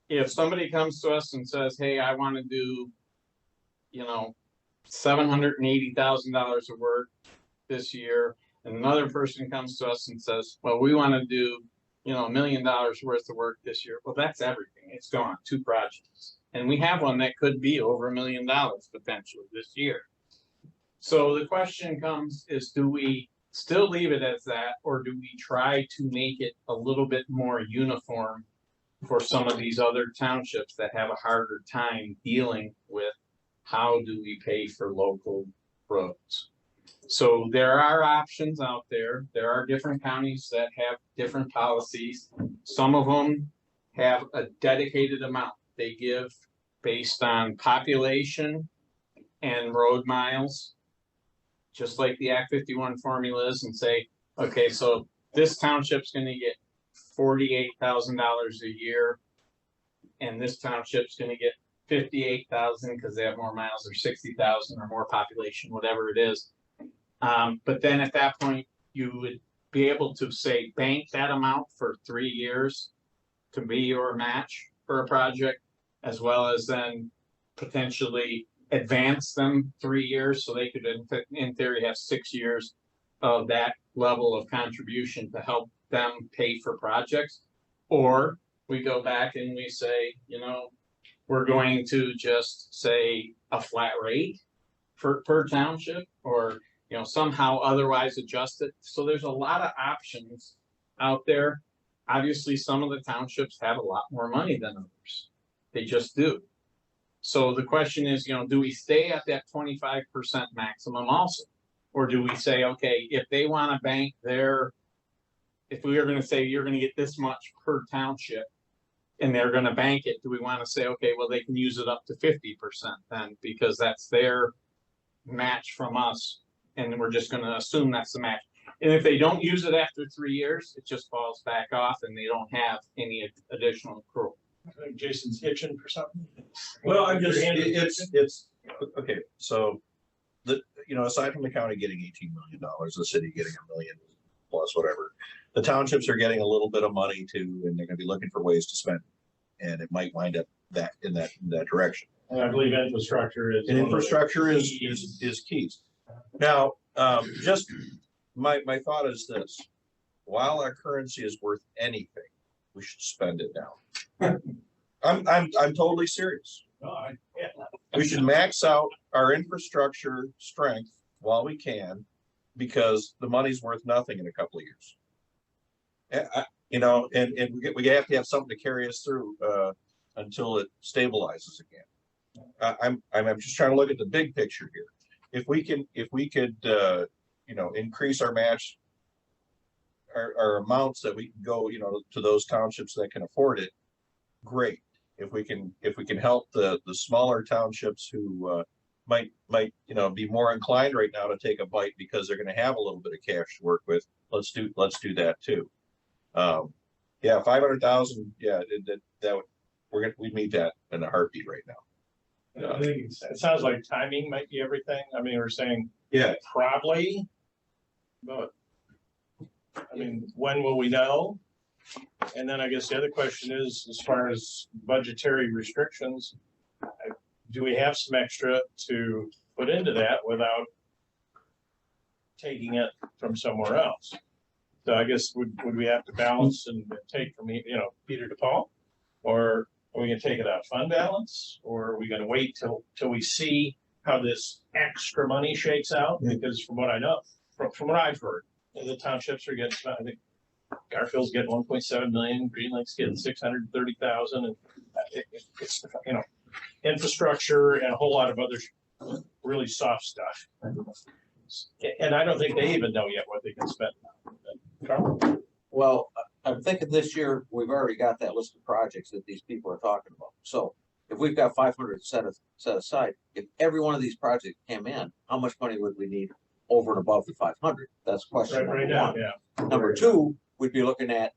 S4: if somebody comes to us and says, hey, I want to do, you know, $780,000 of work this year, and another person comes to us and says, well, we want to do, you know, $1 million worth of work this year. Well, that's everything. It's gone, 2 projects. And we have one that could be over $1 million potentially this year. So the question comes is, do we still leave it as that, or do we try to make it a little bit more uniform for some of these other townships that have a harder time dealing with how do we pay for local roads? So there are options out there. There are different counties that have different policies. Some of them have a dedicated amount they give based on population and road miles, just like the Act 51 formula is, and say, okay, so this township's gonna get $48,000 a year, and this township's gonna get 58,000 because they have more miles, or 60,000 or more population, whatever it is. But then at that point, you would be able to say, bank that amount for 3 years to be your match for a project, as well as then potentially advance them 3 years, so they could in theory have 6 years of that level of contribution to help them pay for projects. Or we go back and we say, you know, we're going to just say a flat rate for per township, or you know, somehow otherwise adjust it. So there's a lot of options out there. Obviously, some of the townships have a lot more money than others. They just do. So the question is, you know, do we stay at that 25% maximum also? Or do we say, okay, if they want to bank their, if we are going to say you're going to get this much per township and they're going to bank it, do we want to say, okay, well, they can use it up to 50% then, because that's their match from us, and we're just going to assume that's the match. And if they don't use it after 3 years, it just falls back off and they don't have any additional accrual.
S1: I think Jason's itching for something.
S8: Well, I'm just, it's, okay, so aside from the county getting $18 million, the city getting $1 million plus whatever, the townships are getting a little bit of money too, and they're gonna be looking for ways to spend it. And it might wind up in that direction.
S1: And I believe infrastructure is.
S8: And infrastructure is keys. Now, just my thought is this: while our currency is worth anything, we should spend it now. I'm totally serious. We should max out our infrastructure strength while we can, because the money's worth nothing in a couple of years. And we have to have something to carry us through until it stabilizes again. I'm just trying to look at the big picture here. If we could increase our match, our amounts that we can go, to those townships that can afford it, great. If we can help the smaller townships who might be more inclined right now to take a bite because they're going to have a little bit of cash to work with, let's do that too. Yeah, 500,000. Yeah, we'd meet that in a heartbeat right now.
S1: I think it sounds like timing might be everything. I mean, we're saying,
S8: yeah, probably,
S1: but I mean, when will we know? And then I guess the other question is, as far as budgetary restrictions, do we have some extra to put into that without taking it from somewhere else? So I guess would we have to balance and take from Peter to Paul, or are we going to take it out of fund balance, or are we going to wait till we see how this extra money shakes out? Because from what I know, from what I've heard, the townships are getting, I think Garfield's getting 1.7 million, Green Lake's getting 630,000, and it's infrastructure and a whole lot of other really soft stuff. And I don't think they even know yet what they can spend. Carl?
S11: Well, I'm thinking this year, we've already got that list of projects that these people are talking about. So if we've got 500 set aside, if every one of these projects came in, how much money would we need over and above the 500? That's question number one.
S1: Yeah.
S11: Number two, we'd be looking at,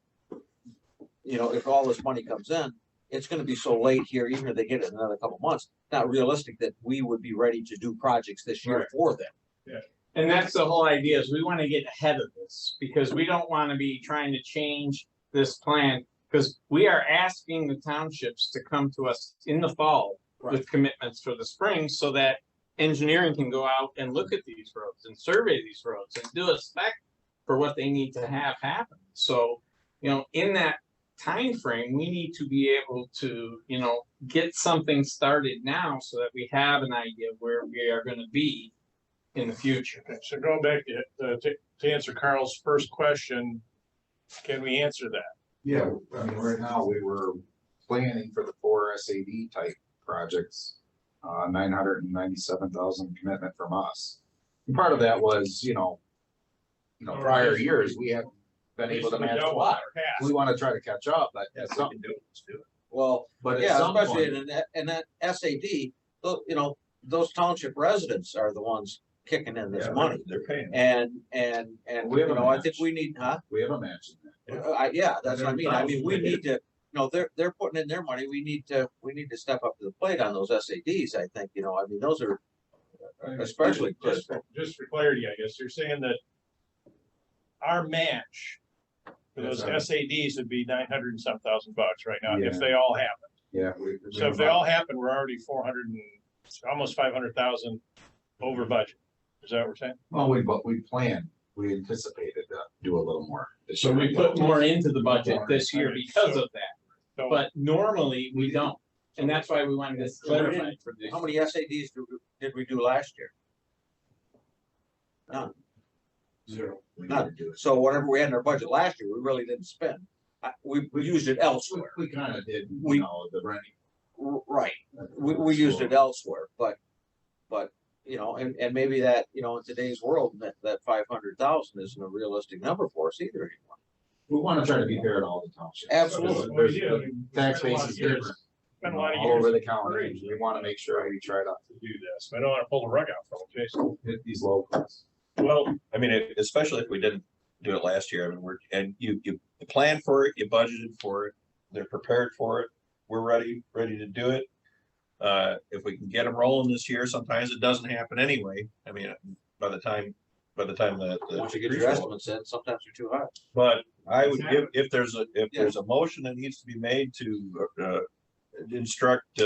S11: if all this money comes in, it's going to be so late here, even if they get it in another couple months, not realistic that we would be ready to do projects this year for them.
S1: Yeah.
S4: And that's the whole idea, is we want to get ahead of this, because we don't want to be trying to change this plan, because we are asking the townships to come to us in the fall with commitments for the spring, so that engineering can go out and look at these roads and survey these roads and do a spec for what they need to have happen. So, in that time frame, we need to be able to, get something started now so that we have an idea of where we are going to be in the future.
S1: Okay, so going back to answer Carl's first question, can we answer that?
S12: Yeah, I mean, right now we were planning for the 4 SAD type projects
S4: $997,000 commitment from us. And part of that was, prior years, we haven't been able to match the water. We want to try to catch up, but
S9: Yes,
S4: at
S9: we
S4: some,
S9: can do it, let's do it.
S11: Well,
S4: but at
S11: yeah,
S4: some
S11: especially
S4: point,
S11: in that SAD, those township residents are the ones kicking in this
S9: Yeah,
S11: money.
S9: They're paying.
S11: And,
S4: We have a
S11: I think
S4: match.
S11: we need, huh?
S4: we have a match in that.
S11: Yeah, that's what I mean. I mean, we
S9: Yeah.
S11: need to, they're putting in their money. We need to step up to the plate on those SADs, I think, I mean, those are especially critical.
S1: Just for clarity, I guess, you're saying that our match for those
S4: That's right.
S1: SADs would be 900 and some thousand bucks right now, if
S4: Yeah.
S1: they all happen.
S4: Yeah.
S1: So if they all happen, we're already 400 and almost 500,000 over budget. Is that what we're saying?
S4: Well, we planned, we anticipated to do a little more. this
S2: So
S4: year.
S2: we put more into the budget
S4: More.
S2: this year because of that,
S1: So
S2: but normally we don't. And that's why we wanted this clarified for this.
S11: How many SADs did we do last year? None.
S4: Zero. We need
S11: None.
S4: to do it.
S11: So whatever we had in our budget last year, we really didn't spend. We used it elsewhere.
S4: We kind of did,
S11: We-
S4: the renting.
S11: Right. We used it elsewhere, but, and maybe that, in today's world, that 500,000 isn't a realistic number for us either anymore.
S4: We want to try to be fair to all the townships.
S11: Absolutely.
S1: Well, we do. I
S4: There's,
S1: mean, we
S4: tax
S1: spent a lot
S4: base
S1: of
S4: is
S1: years-
S4: different.
S1: spent a lot of
S4: All over
S1: years
S4: the county. We want to make sure we try to
S1: to do this. I don't want to pull the rug out from it, Jason.
S4: hit these locals.
S1: Well,
S8: I mean, especially if we didn't do it last year, I mean, you planned for it, you budgeted for it, they're prepared for it, we're ready to do it. If we can get them rolling this year, sometimes it doesn't happen anyway. I mean, by the time the
S11: Once you get your estimates in, sometimes they're too high.
S8: But I would give, if there's a motion that needs to be made to instruct,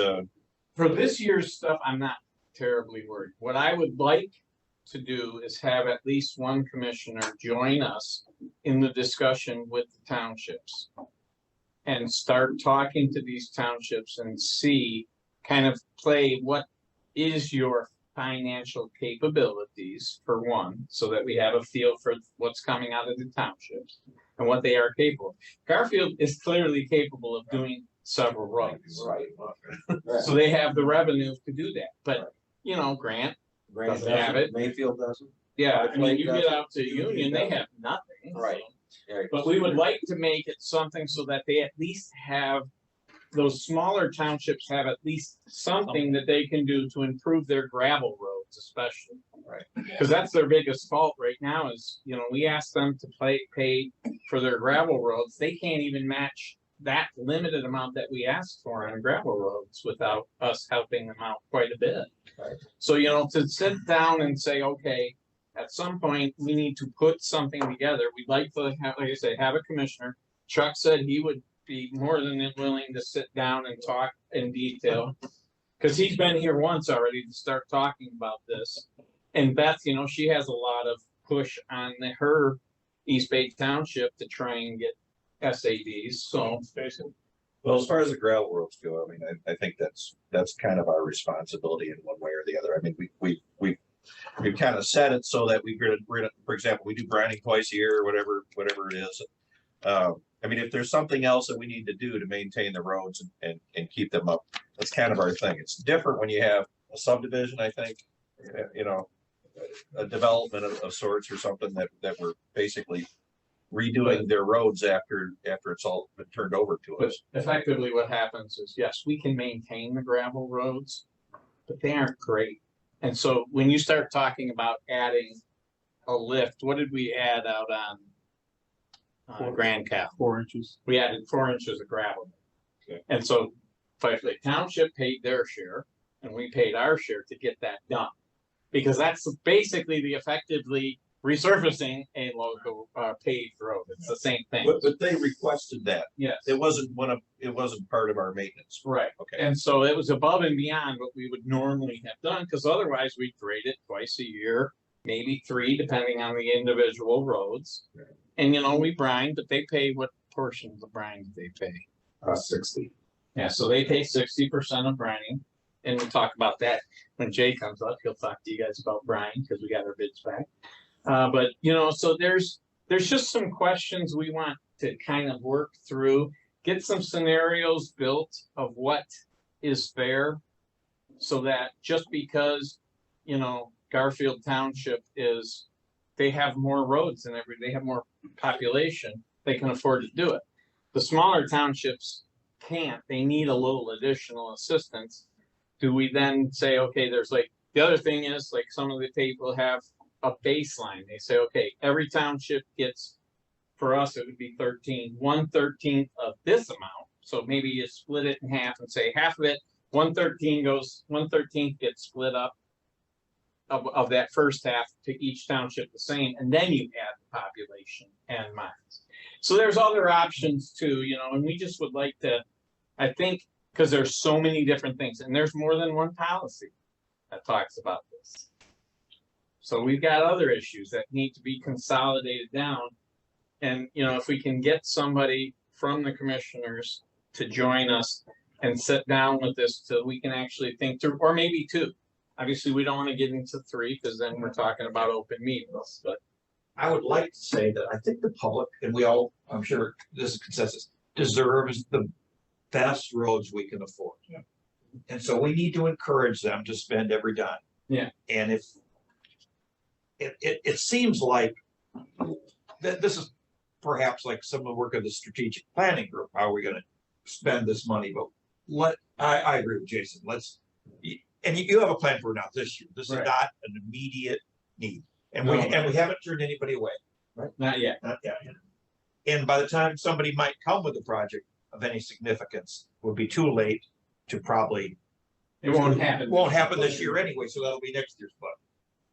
S2: For this year's stuff, I'm not terribly worried. What I would like to do is have at least one commissioner join us in the discussion with the townships. And start talking to these townships and see, kind of play what is your financial capabilities for one, so that we have a feel for what's coming out of the townships and what they are capable of. Garfield is clearly capable of doing several roads.
S11: Right.
S2: So they have the revenue to do that, but, Grant,
S11: Grant
S2: Doesn't have
S11: doesn't,
S2: it.
S11: Mayfield doesn't.
S2: yeah, I mean, you
S11: Like,
S2: get out to Union, they have nothing.
S11: Right.
S2: so.
S11: Yeah,
S2: But we would like to make it something so that they at least have, those smaller townships have at least something that they can do to improve their gravel roads especially.
S11: Right.
S2: Because that's their biggest fault right now is, we ask them to pay for their gravel roads, they can't even match that limited amount that we asked for on gravel roads without us helping them out quite a bit.
S11: Right.
S2: So, to sit down and say, okay, at some point, we need to put something together. We'd like to have, like I say, have a commissioner. Chuck said he would be more than willing to sit down and talk in detail. Cause he's been here once already to start talking about this. And Beth, she has a lot of push on her East Bay Township to try and get SADs, so.
S1: Jason,
S8: well, as far as the gravel roads go, I mean, I think that's kind of our responsibility in one way or the other. I mean, we've kind of set it so that we're gonna, for example, we do grinding twice a year or whatever it is. I mean, if there's something else that we need to do to maintain the roads and keep them up, that's kind of our thing. It's different when you have a subdivision, I think, a development of sorts or something that we're basically redoing their roads after it's all been turned over to
S2: But
S8: us.
S2: effectively what happens is, yes, we can maintain the gravel roads, but they aren't great. And so when you start talking about adding a lift, what did we add out on Grand Cap?
S10: 4 inches.
S2: We added 4 inches of gravel.
S8: Okay.
S2: And so Firefly Township paid their share and we paid our share to get that done. Because that's basically the effectively resurfacing a local paved road. It's the same thing.
S8: But they requested that.
S2: Yes.
S8: It wasn't part of our maintenance.
S2: Right.
S8: Okay.
S2: And so it was above and beyond what we would normally have done, because otherwise we'd grade it twice a year, maybe 3, depending on the individual roads. And we brine, but they pay, what portion of the brine do they pay?
S4: 60.
S2: Yeah, so they pay 60% of brining. And we'll talk about that when Jay comes up. He'll talk to you guys about brining because we got our bids back. But so there's just some questions we want to kind of work through, get some scenarios built of what is fair so that just because, you know, Garfield Township is, they have more roads than they have more population, they can afford to do it. The smaller townships can't, they need a little additional assistance. Do we then say, okay, there's like, the other thing is like some of the people have a baseline. They say, okay, every township gets, for us, it would be 1/13 of this amount. So maybe you split it in half and say half of it, 1/13 gets split up of that first half to each township the same, and then you add the population and miles. So there's other options too, you know, and we just would like to, I think, because there's so many different things, and there's more than one policy that talks about this. So we've got other issues that need to be consolidated down. And, you know, if we can get somebody from the commissioners to join us and sit down with this so we can actually think through, or maybe two. Obviously, we don't want to get into three because then we're talking about open meetings, but.
S9: I would like to say that I think the public, and we all, I'm sure this is consensus, deserves the best roads we can afford.
S2: Yeah.
S9: And so we need to encourage them to spend every dime.
S2: Yeah.
S9: And if it seems like that this is perhaps like some of the work of the strategic planning group, how are we gonna spend this money? But I agree with Jason. And you have a plan for now this year. This is
S2: Right.
S9: not an immediate need. And
S2: No.
S9: we haven't turned anybody away, right?
S2: Not yet.
S9: Not yet. And by the time somebody might come with a project of any significance, it would be too late to probably.
S2: It won't happen.
S9: Won't happen this year anyway, so that'll be next year's budget.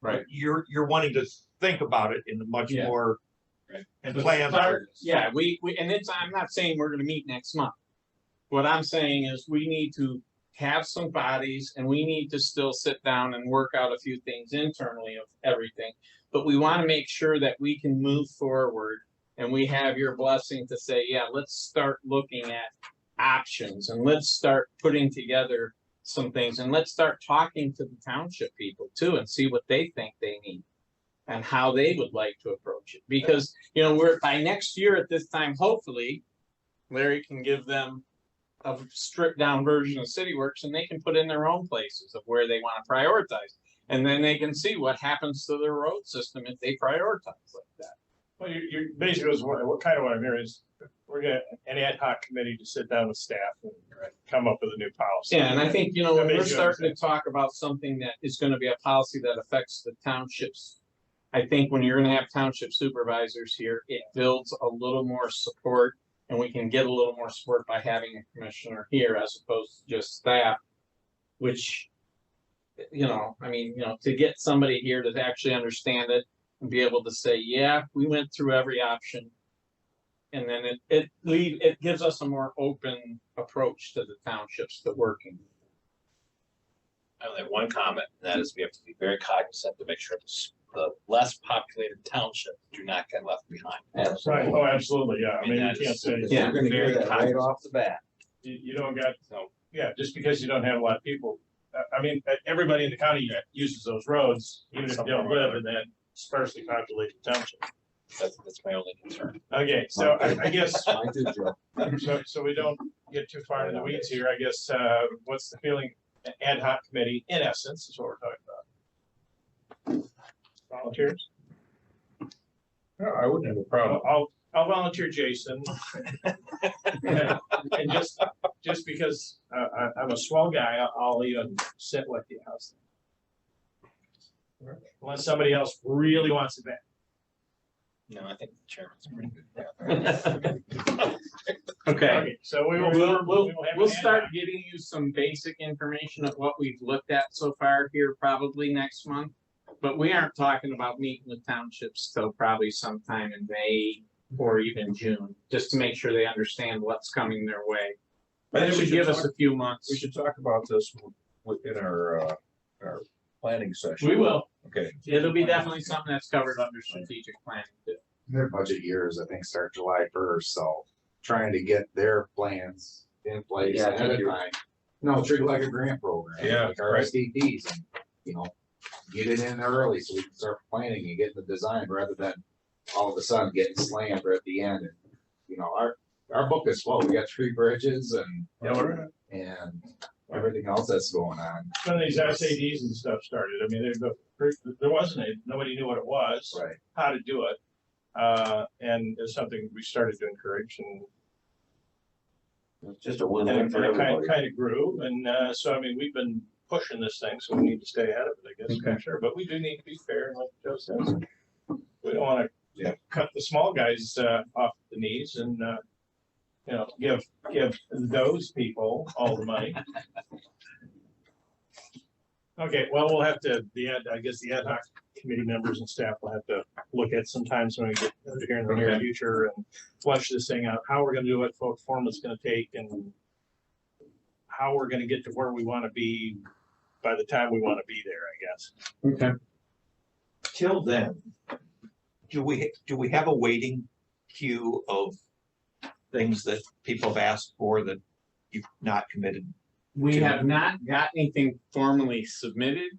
S2: Right.
S9: But you're wanting to think about it in a much
S2: Yeah.
S9: more.
S2: Right.
S9: And
S2: But
S9: plan.
S2: Yeah, we, and it's, I'm not saying we're gonna meet next month. What I'm saying is we need to have some bodies and we need to still sit down and work out a few things internally of everything. But we wanna make sure that we can move forward and we have your blessing to say, yeah, let's start looking at options and let's start putting together some things and let's start talking to the township people too and see what they think they need and how they would like to approach it. Because, you know, we're by next year at this time, hopefully, Larry can give them a stripped down version of CityWorks and they can put in their own places of where they want to prioritize. And then they can see what happens to their road system if they prioritize like that.
S1: Well, you're basically what kind of what I'm hearing is we're gonna an ad hoc committee to sit down with staff and come up with a new policy.
S2: Yeah, and I think, you know, when
S1: That
S2: we're
S1: makes
S2: starting to
S1: sense.
S2: talk about something that is gonna be a policy that affects the townships. I think when you're gonna have township supervisors here, it builds a little more support. And we can get a little more support by having a commissioner here as opposed to just staff. Which, you know, I mean, you know, to get somebody here to actually understand it and be able to say, yeah, we went through every option. And then it gives us a more open approach to the townships that working.
S12: I only have one comment, and that is we have to be very cognizant to make sure the less populated townships do not get left behind.
S1: Right, oh, absolutely, yeah, I mean,
S12: that
S1: you can't
S12: is-
S1: say.
S2: Yeah.
S11: We're gonna
S12: Very
S11: get that right
S12: cognizant.
S11: off the bat.
S1: You don't got, yeah, just because you don't have a lot of people, I mean, everybody in the county uses those roads, even if you don't live in that sparsely populated township.
S12: That's my only concern.
S1: Okay, so I guess,
S11: Mine too, Joe.
S1: so we don't get too far into the weeds here, I guess, what's the feeling? Ad hoc committee, in essence, is what we're talking about. Volunteers?
S4: No, I wouldn't have a problem.
S1: I'll volunteer Jason. And just because I'm a swell guy, I'll even sit with you. How's that? Unless somebody else really wants it back.
S12: No, I think the chairman's pretty good.
S2: Okay.
S1: So we will have
S2: We'll
S1: an
S2: start
S1: ad
S2: getting you some basic information of what we've looked at so far here probably next month. But we aren't talking about meeting with townships till probably sometime in May or even June, just to make sure they understand what's coming their way. But it
S8: We
S2: should
S8: should
S2: give us
S8: talk-
S2: a few months.
S8: We should talk about this within our planning session.
S2: We will.
S8: Okay.
S2: It'll be definitely something that's covered under strategic planning too.
S13: Their budget years, I think, start July 1st, so trying to get their plans in place
S11: Yeah,
S13: ahead of
S11: thank you.
S13: time. No, treat it like a grant program.
S8: Yeah,
S13: Like our
S8: right.
S13: SDPs, and, you know, get it in early so we can start planning and getting the design rather than all of a sudden getting slammed right at the end. And, you know, our book is slow. We got 3 bridges and everything else that's going on.
S1: When these SADs and stuff started, I mean, there wasn't nobody knew what it was,
S13: Right.
S1: how to do it. And it's something we started to encourage, and
S11: It's just a
S1: and
S11: win-win
S1: it
S11: for everybody.
S1: kind of grew. And so, I mean, we've been pushing this thing, so we need to stay ahead of it, I guess, for sure. But we do need to be fair, and like Joe says, we don't want to cut the small guys off the knees and you know, give those people all the money. Okay, well, we'll have to, I guess the ad hoc committee members and staff will have to look at sometimes when we get here in the near future and flush this thing out, how we're gonna do it, what form it's gonna take, and how we're gonna get to where we wanna be by the time we wanna be there, I guess.
S2: Okay.
S9: Till then, do we have a waiting queue of things that people have asked for that you've not committed?
S2: We have not got anything formally submitted,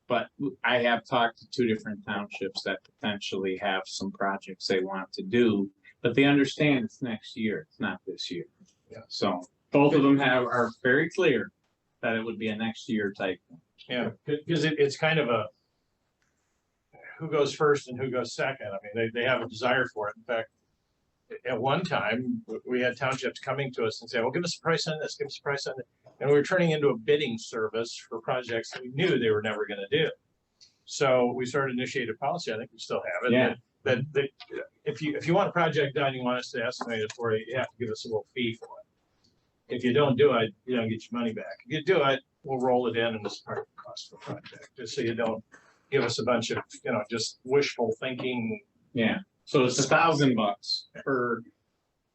S2: but I have talked to 2 different townships that potentially have some projects they want to do, but they understand it's next year, it's not this year.
S1: Yeah.
S2: So both of them are very clear that it would be a next year type thing.
S1: Yeah, because it's kind of a who goes first and who goes second. I mean, they have a desire for it. In fact, at one time, we had townships coming to us and say, well, give us a price on this, give us a price on it. And we were turning into a bidding service for projects that we knew they were never going to do. So we started initiating a policy, I think we still have it.
S2: Yeah.
S1: That if you want a project done, you want us to estimate it for you, you have to give us a little fee for it. If you don't do it, you don't get your money back. If you do it, we'll roll it in and it's part of the cost of the project, just so you don't give us a bunch of, you know, just wishful thinking.
S2: Yeah, so it's $1,000 per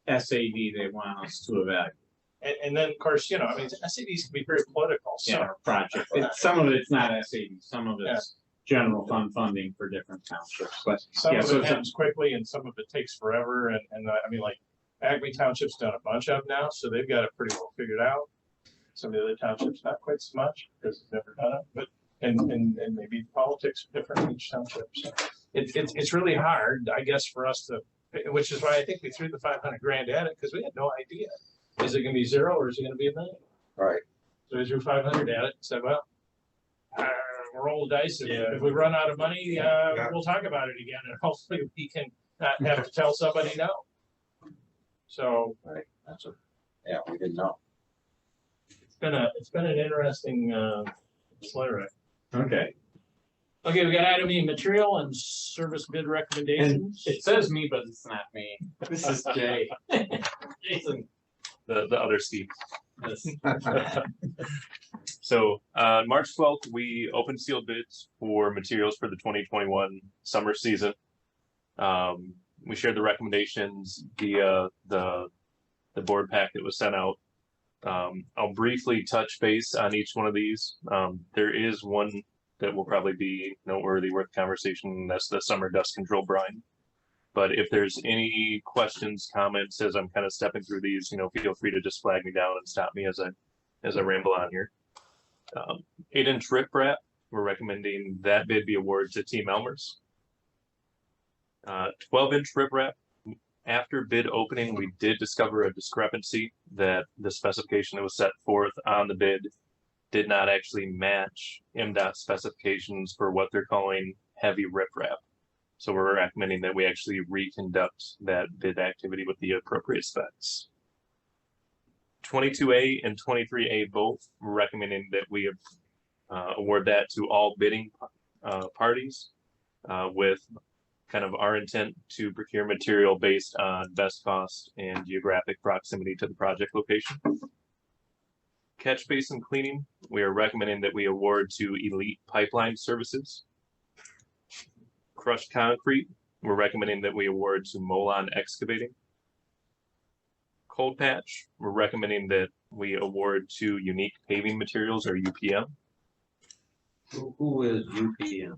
S2: SAD they want us to evaluate.
S1: And then, of course, you know, I mean, SADs can be very political. So
S2: Yeah, project. Some of it's not SAD, some of it's general fund funding for different townships, but
S1: some
S2: yeah,
S1: of
S2: so
S1: it happens quickly and some of it takes forever. And I mean, like Acme Township's done a bunch of now, so they've got it pretty well figured out. Some of the other townships, not quite so much because they've never done it, but and maybe politics are different in each township. So it's really hard, I guess, for us to, which is why I think we threw the 500 grand at it, because we had no idea. Is it gonna be 0 or is it gonna be $1 million?
S11: Right.
S1: So we threw 500 at it and said, well, we'll roll the dice. If we run out of money, we'll talk about it again, and hopefully we can not have to tell somebody no. So
S11: Right, yeah, we didn't know.
S1: it's been an interesting sleigh ride.
S2: okay.
S1: Okay, we got item E, material and service bid
S2: And
S1: recommendations.
S2: it says me, but it's not me. This is Jay. Jason.
S14: The other Steve. So March 12th, we opened sealed bids for materials for the 2021 summer season. We shared the recommendations via the board pack that was sent out. I'll briefly touch base on each one of these. There is one that will probably be noteworthy, worth conversation, and that's the summer dust control brine. But if there's any questions, comments as I'm kind of stepping through these, feel free to just flag me down and stop me as I ramble on here. 8-inch riprap, we're recommending that bid be awarded to Team Elmers. 12-inch riprap, after bid opening, we did discover a discrepancy that the specification that was set forth on the bid did not actually match MDOT specifications for what they're calling heavy riprap. So we're recommending that we actually reconduct that bid activity with the appropriate specs. 22A and 23A both, we're recommending that we award that to all bidding parties with kind of our intent to procure material based on best cost and geographic proximity to the project location. Catch basin cleaning, we are recommending that we award to Elite Pipeline Services. Crushed concrete, we're recommending that we award to Molon Excavating. Cold patch, we're recommending that we award to Unique Paving Materials, or UPM.
S11: Who is UPM?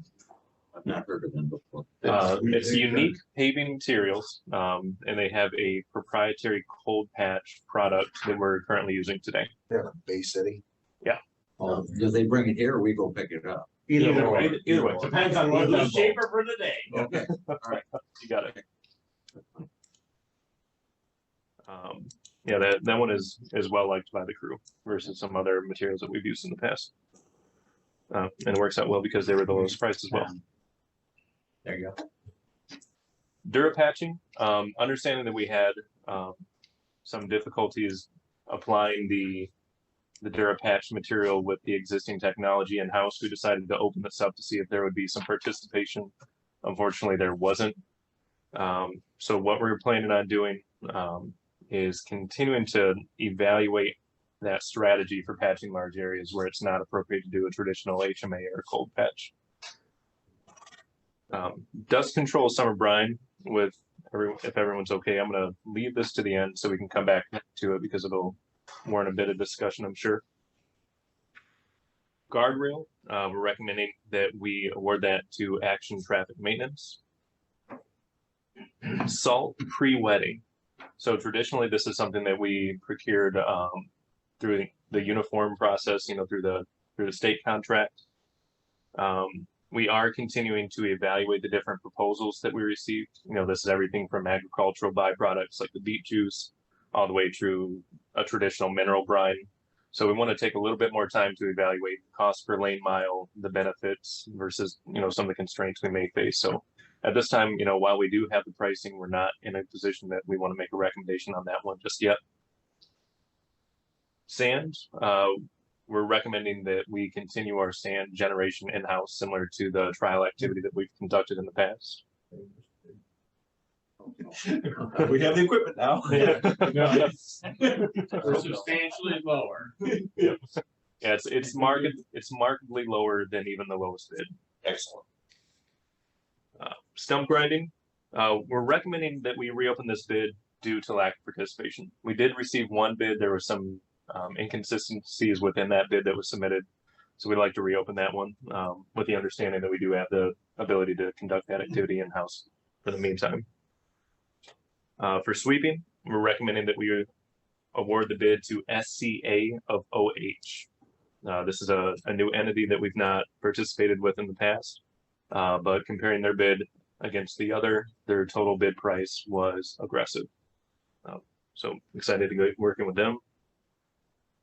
S11: I've not heard of them before.
S14: It's Unique Paving Materials, and they have a proprietary cold patch product that we're currently using today.
S6: Yeah, Bay City.
S14: Yeah.
S11: Do they bring it here or we go pick it up?
S2: Either way. Depends on what's cheaper for the day.
S11: Okay, all right.
S14: You got it. yeah, that one is well liked by the crew versus some other materials that we've used in the past. And it works out well because they were the lowest price as well.
S9: There you go.
S14: Dura Patching, understanding that we had some difficulties applying the Dura Patch material with the existing technology in-house, we decided to open this up to see if there would be some participation. Unfortunately, there wasn't. So what we're planning on doing is continuing to evaluate that strategy for patching large areas where it's not appropriate to do a traditional HMA or cold patch. Dust control summer brine with if everyone's okay, I'm going to leave this to the end so we can come back to it because it'll warrant a bit of discussion, I'm sure. Guardrail, we're recommending that we award that to Action Traffic Maintenance. Salt pre-wetting. So traditionally, this is something that we procured through the uniform process, through the state contract. We are continuing to evaluate the different proposals that we received. This is everything from agricultural byproducts like the beet juice, all the way through a traditional mineral brine. So we want to take a little bit more time to evaluate cost per lane mile, the benefits versus, some of the constraints we may face. So at this time, while we do have the pricing, we're not in a position that we want to make a recommendation on that one just yet. Sand, we're recommending that we continue our sand generation in-house, similar to the trial activity that we've conducted in the past.
S9: We have the equipment now.
S2: We're substantially lower.
S14: Yep. Yeah, it's markedly lower than even the lowest bid.
S9: Excellent.
S14: Stump grinding, we're recommending that we reopen this bid due to lack of participation. We did receive one bid. There were some inconsistencies within that bid that was submitted. So we'd like to reopen that one with the understanding that we do have the ability to conduct that activity in-house for the meantime. For sweeping, we're recommending that we award the bid to SCA of OH. This is a new entity that we've not participated with in the past, but comparing their bid against the other, their total bid price was aggressive. So excited to go working with them.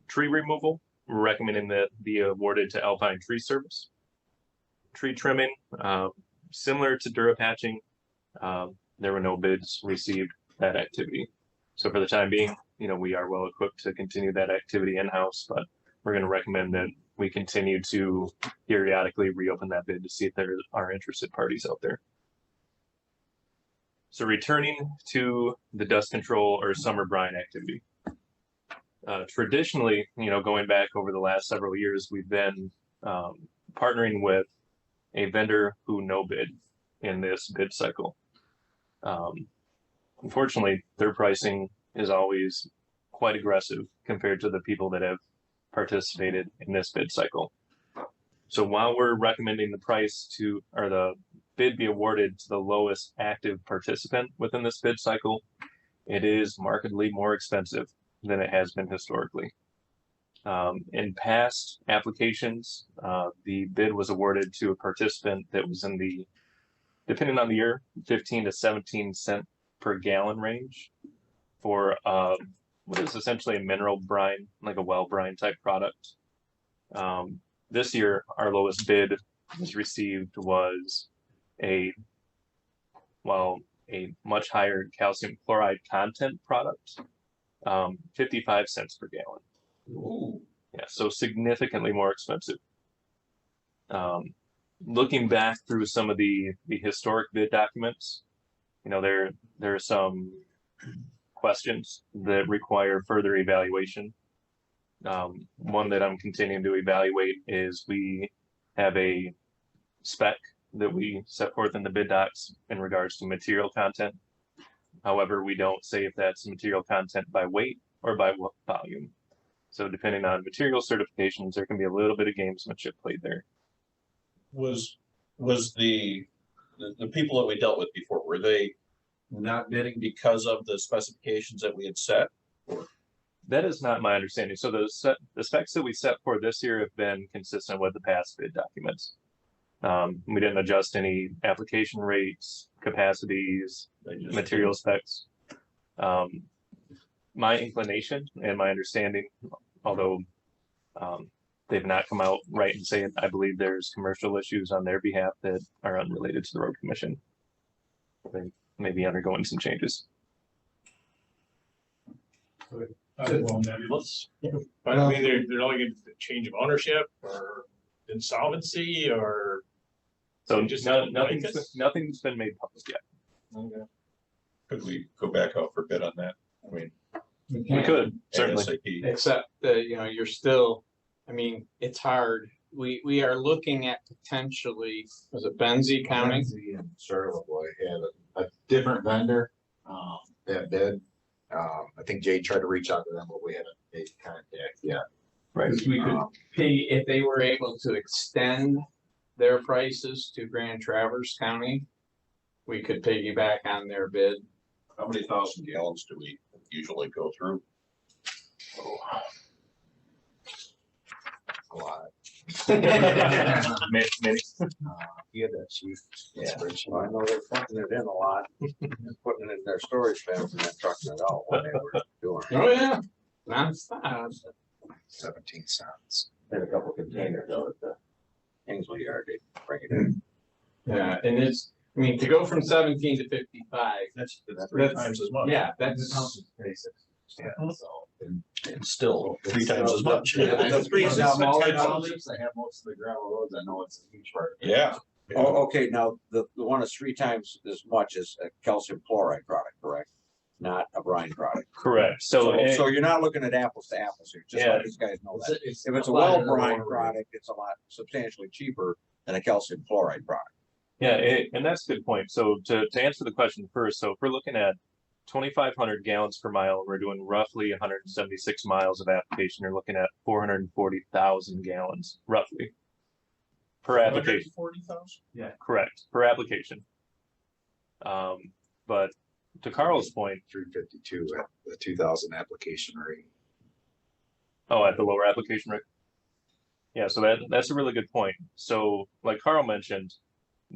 S14: Tree removal, we're recommending that be awarded to Alpine Tree Service. Tree trimming, similar to Dura Patching, there were no bids received that activity. So for the time being, we are well equipped to continue that activity in-house, but we're going to recommend that we continue to periodically reopen that bid to see if there are interested parties out there. So returning to the dust control or summer brine activity. Traditionally, going back over the last several years, we've been partnering with a vendor who no bid in this bid cycle. Unfortunately, their pricing is always quite aggressive compared to the people that have participated in this bid cycle. So while we're recommending the bid be awarded to the lowest active participant within this bid cycle, it is markedly more expensive than it has been historically. In past applications, the bid was awarded to a participant that was in the, depending on the year, 15 to 17 cent per gallon range for what is essentially a mineral brine, like a well brine type product. This year, our lowest bid was received was a much higher calcium chloride content product, 55 cents per gallon.
S9: Ooh.
S14: Yeah, so significantly more expensive. Looking back through some of the historic bid documents, there are some questions that require further evaluation. One that I'm continuing to evaluate is we have a spec that we set forth in the bid docs in regards to material content. However, we don't say if that's material content by weight or by volume. So depending on material certifications, there can be a little bit of gamesmanship played there.
S8: Was the people that we dealt with before, were they not bidding because of the specifications that we had set?
S14: That is not my understanding. So the specs that we set for this year have been consistent with the past bid documents. We didn't adjust any application rates, capacities, material specs. my inclination and my understanding, although they've not come out right and say it, I believe there's commercial issues on their behalf that are unrelated to the road commission. They may be undergoing some changes.
S1: Well, nebulous. But I mean, they're only going to change of ownership or insolvency or.
S14: So
S1: just
S14: nothing's been made public yet.
S1: Okay.
S8: Could we go back out for bid on that? I mean,
S14: We could, certainly.
S8: ASAP.
S2: Except that, you know, you're still, I mean, it's hard. We are looking at potentially, was it Benzie County?
S13: Benzie and Charlevoix had a different vendor, that bid. I think Jay tried to reach out to them, but we haven't made contact yet.
S14: Right.
S2: We could pay, if they were able to extend their prices to Grand Traverse County, we could piggyback on their bid.
S8: How many thousand gallons do we usually go through?
S13: A lot.
S14: Many.
S11: Yeah, that chief. Yeah, I know they're putting it in a lot, putting it in their storage bins and then trucking it out when they were doing it.
S2: Oh, yeah, nonstop.
S13: 17 cents.
S11: They had a couple containers out at the Kingsley Yard, they bring it in.
S2: Yeah, and it's, I mean, to go from 17 to 55.
S8: That's 3 times as much.
S2: Yeah, that's.
S13: Basic. Yeah, so.
S8: And still 3 times as much.
S11: The three
S13: smaller townships, they have most of the gravel roads. I know it's a huge part.
S8: Yeah.
S11: Oh, okay, now, the one is 3 times as much as a calcium chloride product, correct? Not a brine product.
S14: Correct. So
S11: you're not looking at apples to apples here, just
S14: Yeah.
S11: let these guys know that.
S13: It's
S11: If it's a well brine product, it's a lot substantially cheaper than a calcium chloride product.
S14: yeah, and that's a good point. So to answer the question first, so if we're looking at 2,500 gallons per mile, we're doing roughly 176 miles of application. You're looking at 440,000 gallons, roughly, per application.
S8: 140,000?
S14: Yeah, correct, per application. But to Carl's point,
S13: 352 at the 2,000 application rate.
S14: oh, at the lower application rate. Yeah, so that's a really good point. So, like Carl mentioned,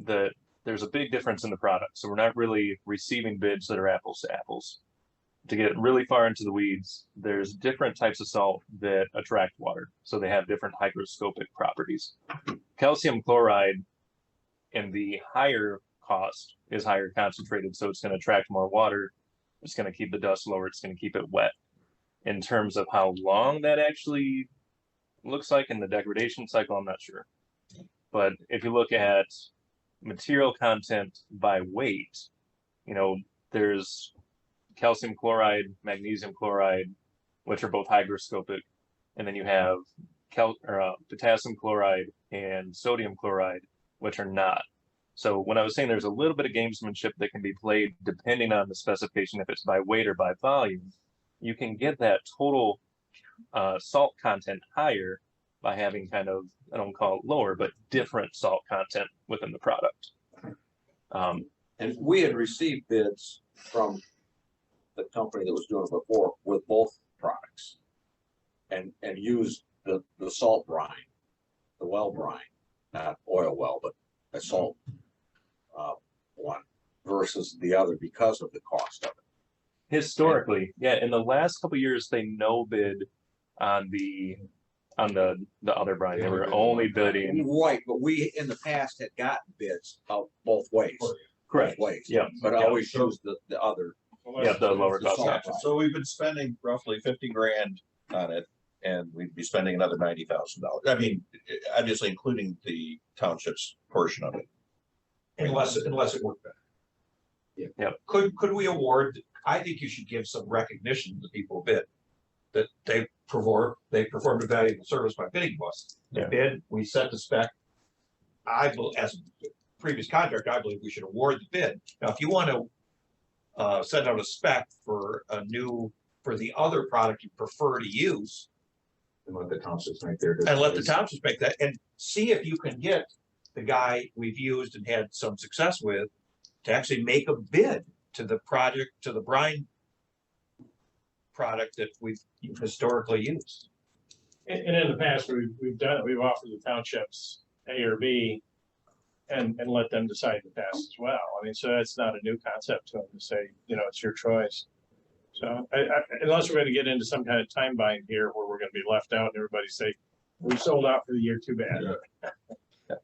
S14: that there's a big difference in the product. So we're not really receiving bids that are apples to apples. To get really far into the weeds, there's different types of salt that attract water. So they have different hygroscopic properties. Calcium chloride in the higher cost is higher concentrated, so it's going to attract more water. It's going to keep the dust lower. It's going to keep it wet. In terms of how long that actually looks like in the degradation cycle, I'm not sure. But if you look at material content by weight, you know, there's calcium chloride, magnesium chloride, which are both hygroscopic, and then you have potassium chloride and sodium chloride, which are not. So when I was saying there's a little bit of gamesmanship that can be played depending on the specification, if it's by weight or by volume, you can get that total salt content higher by having kind of, I don't call it lower, but different salt content within the product.
S11: And we had received bids from the company that was doing it before with both products. And used the salt brine, the well brine, not oil well, but a salt one versus the other because of the cost of it.
S14: Historically, yeah, in the last couple of years, they no bid on the other brine. They were only bidding.
S11: Right, but we in the past had gotten bids out both ways.
S14: Correct.
S11: Both ways.
S14: Yeah.
S11: But always chose the other.
S14: Yeah, the lower cost
S11: salt
S14: option.
S11: brine.
S8: So we've been spending roughly 50 grand on it, and we'd be spending another $90,000. I mean, obviously including the township's portion of it.
S9: Unless it worked better.
S13: Yeah.
S14: Yep.
S9: Could we award, I think you should give some recognition to the people who bid, that they performed a valuable service by bidding to us. They
S14: Yeah.
S9: bid, we set the spec. As a previous contractor, I believe we should award the bid. Now, if you want to send out a spec for the other product you prefer to use,
S13: And let the townships make their.
S9: and let the
S13: decisions.
S9: townships make that, and see if you can get the guy we've used and had some success with to actually make a bid to the project, to the brine product that we've historically used.
S1: And in the past, we've offered the townships A or B and let them decide to pass as well. I mean, so that's not a new concept to them to say, you know, it's your choice. So unless we're gonna get into some kind of time bind here where we're gonna be left out and everybody say, we sold out for the year, too bad.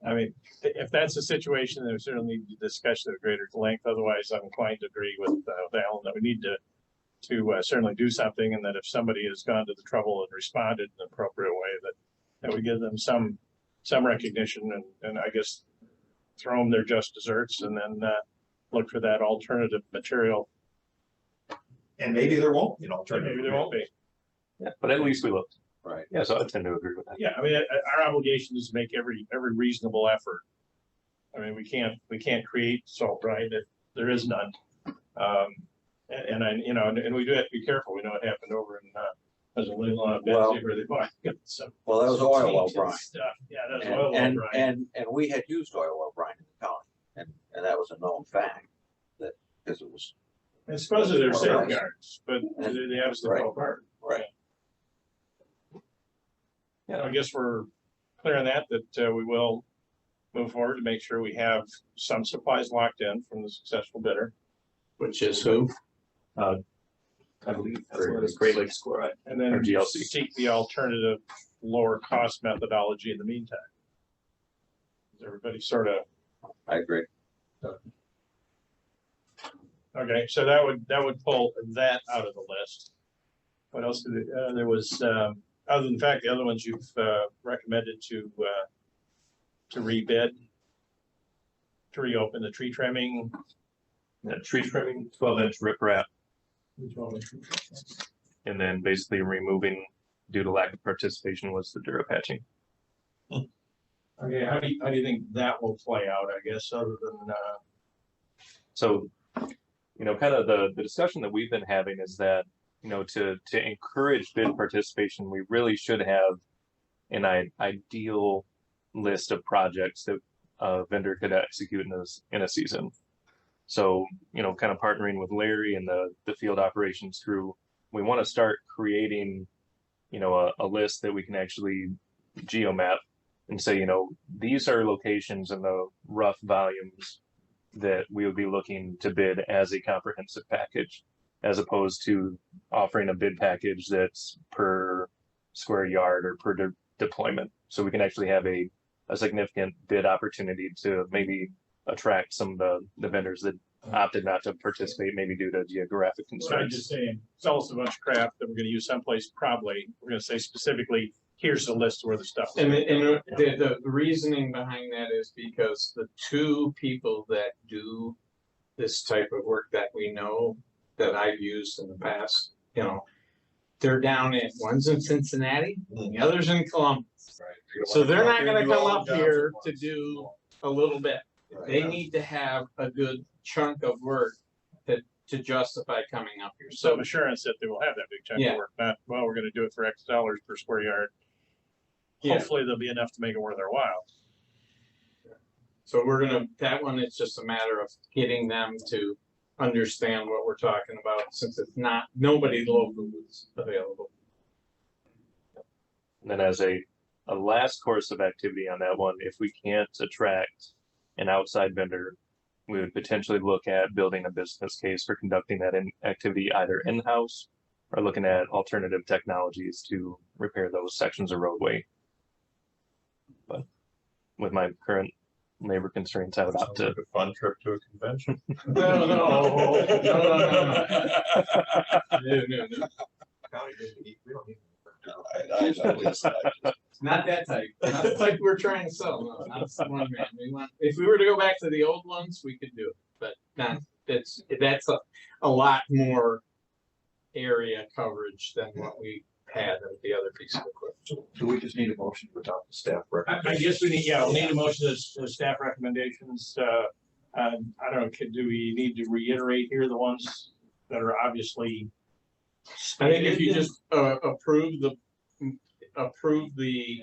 S1: I mean, if that's the situation, then we certainly need to discuss it at greater length. Otherwise, I'm inclined to agree with Alan that we need to certainly do something, and that if somebody has gone to the trouble and responded in an appropriate way, that we give them some recognition and I guess throw them their just desserts and then look for that alternative material.
S9: And maybe there won't, you know,
S1: Maybe there won't be.
S14: Yeah, but at least we looked.
S11: Right.
S14: Yeah, so I tend to agree with that.
S1: Yeah, I mean, our obligation is to make every reasonable effort. I mean, we can't create salt brine if there is none. And we do have to be careful. We know it happened over in there's a little on Betsy where they bought some.
S11: Well, that was
S1: some
S11: oil well
S1: tainted
S11: brine.
S1: stuff. Yeah, that was oil well brine.
S11: And we had used oil well brine in the county, and that was a known fact, that, because it was.
S1: And supposedly they're
S11: Well,
S1: safeguards, but they obviously fell apart.
S11: Right.
S1: Yeah, I guess we're clear on that we will move forward to make sure we have some supplies locked in from the successful bidder.
S2: Which is who?
S14: I believe that's what it is, Great Lakes Chloride.
S1: And then
S14: Or GLC.
S1: seek the alternative lower cost methodology in the meantime. Is everybody sort of,
S11: I agree.
S1: okay, so that would pull that out of the list. What else did there was, other than the fact, the other ones you've recommended to rebid, to reopen the tree trimming.
S14: Yeah, tree trimming, 12-inch riprap, and then basically removing due to lack of participation was the Dura Patching.
S1: Okay, how do you think that will play out, I guess, other than
S14: So, kind of the discussion that we've been having is that, to encourage bid participation, we really should have an ideal list of projects that a vendor could execute in a season. So, kind of partnering with Larry and the field operations crew, we want to start creating, a list that we can actually geomap and say, these are locations and the rough volumes that we would be looking to bid as a comprehensive package, as opposed to offering a bid package that's per square yard or per deployment. So we can actually have a significant bid opportunity to maybe attract some of the vendors that opted not to participate, maybe due to geographic
S1: I'm
S14: constraints.
S1: just saying, sell us a bunch of crap that we're gonna use someplace probably, we're gonna say specifically, here's the list where the stuff. is.
S2: And the reasoning behind that is because the two people that do this type of work that we know, that I've used in the past, they're down at, one's in Cincinnati, and the other's in Columbus. So they're not gonna come up here to do a little bit. They need to have a good chunk of work to justify coming up here.
S1: Some
S2: So,
S1: assurance that they will have that big chunk
S2: Yeah.
S1: of work, not, well, we're gonna do it for X dollars per square yard.
S2: yeah,
S1: Hopefully there'll be enough to make it worth their while.
S2: so that one, it's just a matter of getting them to understand what we're talking about, since it's not, nobody local is available.
S14: And then as a last course of activity on that one, if we can't attract an outside vendor, we would potentially look at building a business case for conducting that activity either in-house or looking at alternative technologies to repair those sections of roadway. But with my current labor constraints, I would opt to.
S8: A fun trip to a convention.
S2: No. It's not that type. Not the type we're trying to sell. No, not one man. If we were to go back to the old ones, we could do it, but that's a lot more area coverage than what we had with the other piece of equipment.
S9: Do we just need a motion to adopt the staff
S1: I
S9: recommendation?
S1: guess we'll need a motion to staff recommendations. I don't know, do we need to reiterate here the ones that are obviously?
S2: I think if you just approve the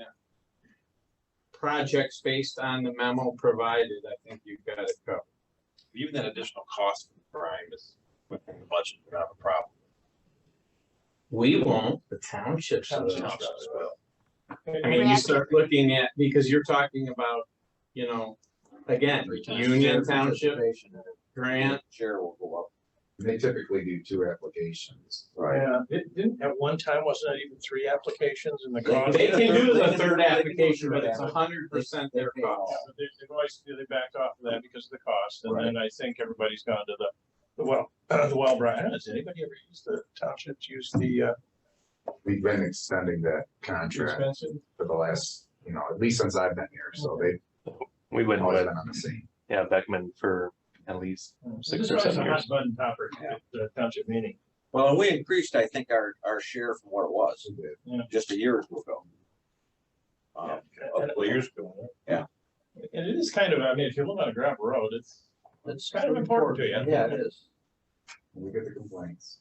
S2: projects based on the memo provided, I think you've got it covered.
S12: Even that additional cost for Brian is within the budget, we don't have a problem.
S2: We won't, the townships will.
S12: Townships will.
S2: I mean, you start looking at, because you're talking about, again, Union Township, Grant,
S11: Share will go up.
S13: They typically do 2 applications.
S1: Yeah, it didn't, at one time, wasn't that even 3 applications in the cost?
S2: They can do the third
S11: They can do
S2: application, but
S11: third
S2: it's 100% their
S11: They-
S2: cost.
S1: Yeah, but they've always, they backed off of that because of the cost, and then I think everybody's gone to the well, the well, Brian, has anybody ever used the townships, use the,
S13: We've been extending that contract
S1: expensive?
S13: for the last, at least since I've been here, so they've
S14: We went
S13: always
S14: with,
S13: been on the same.
S14: yeah, Beckman for at least 6
S1: This
S14: or
S1: was
S14: 7
S1: a
S14: years.
S1: hot button topic at the township meeting.
S11: Well, we increased, I think, our share from what it was
S1: Yeah.
S11: just a year or two ago.
S1: Yeah.
S8: A couple of years ago.
S11: Yeah.
S1: And it is kind of, I mean, if you live on a gravel road, it's kind of important to you.
S11: Yeah, it is.
S13: We get the complaints.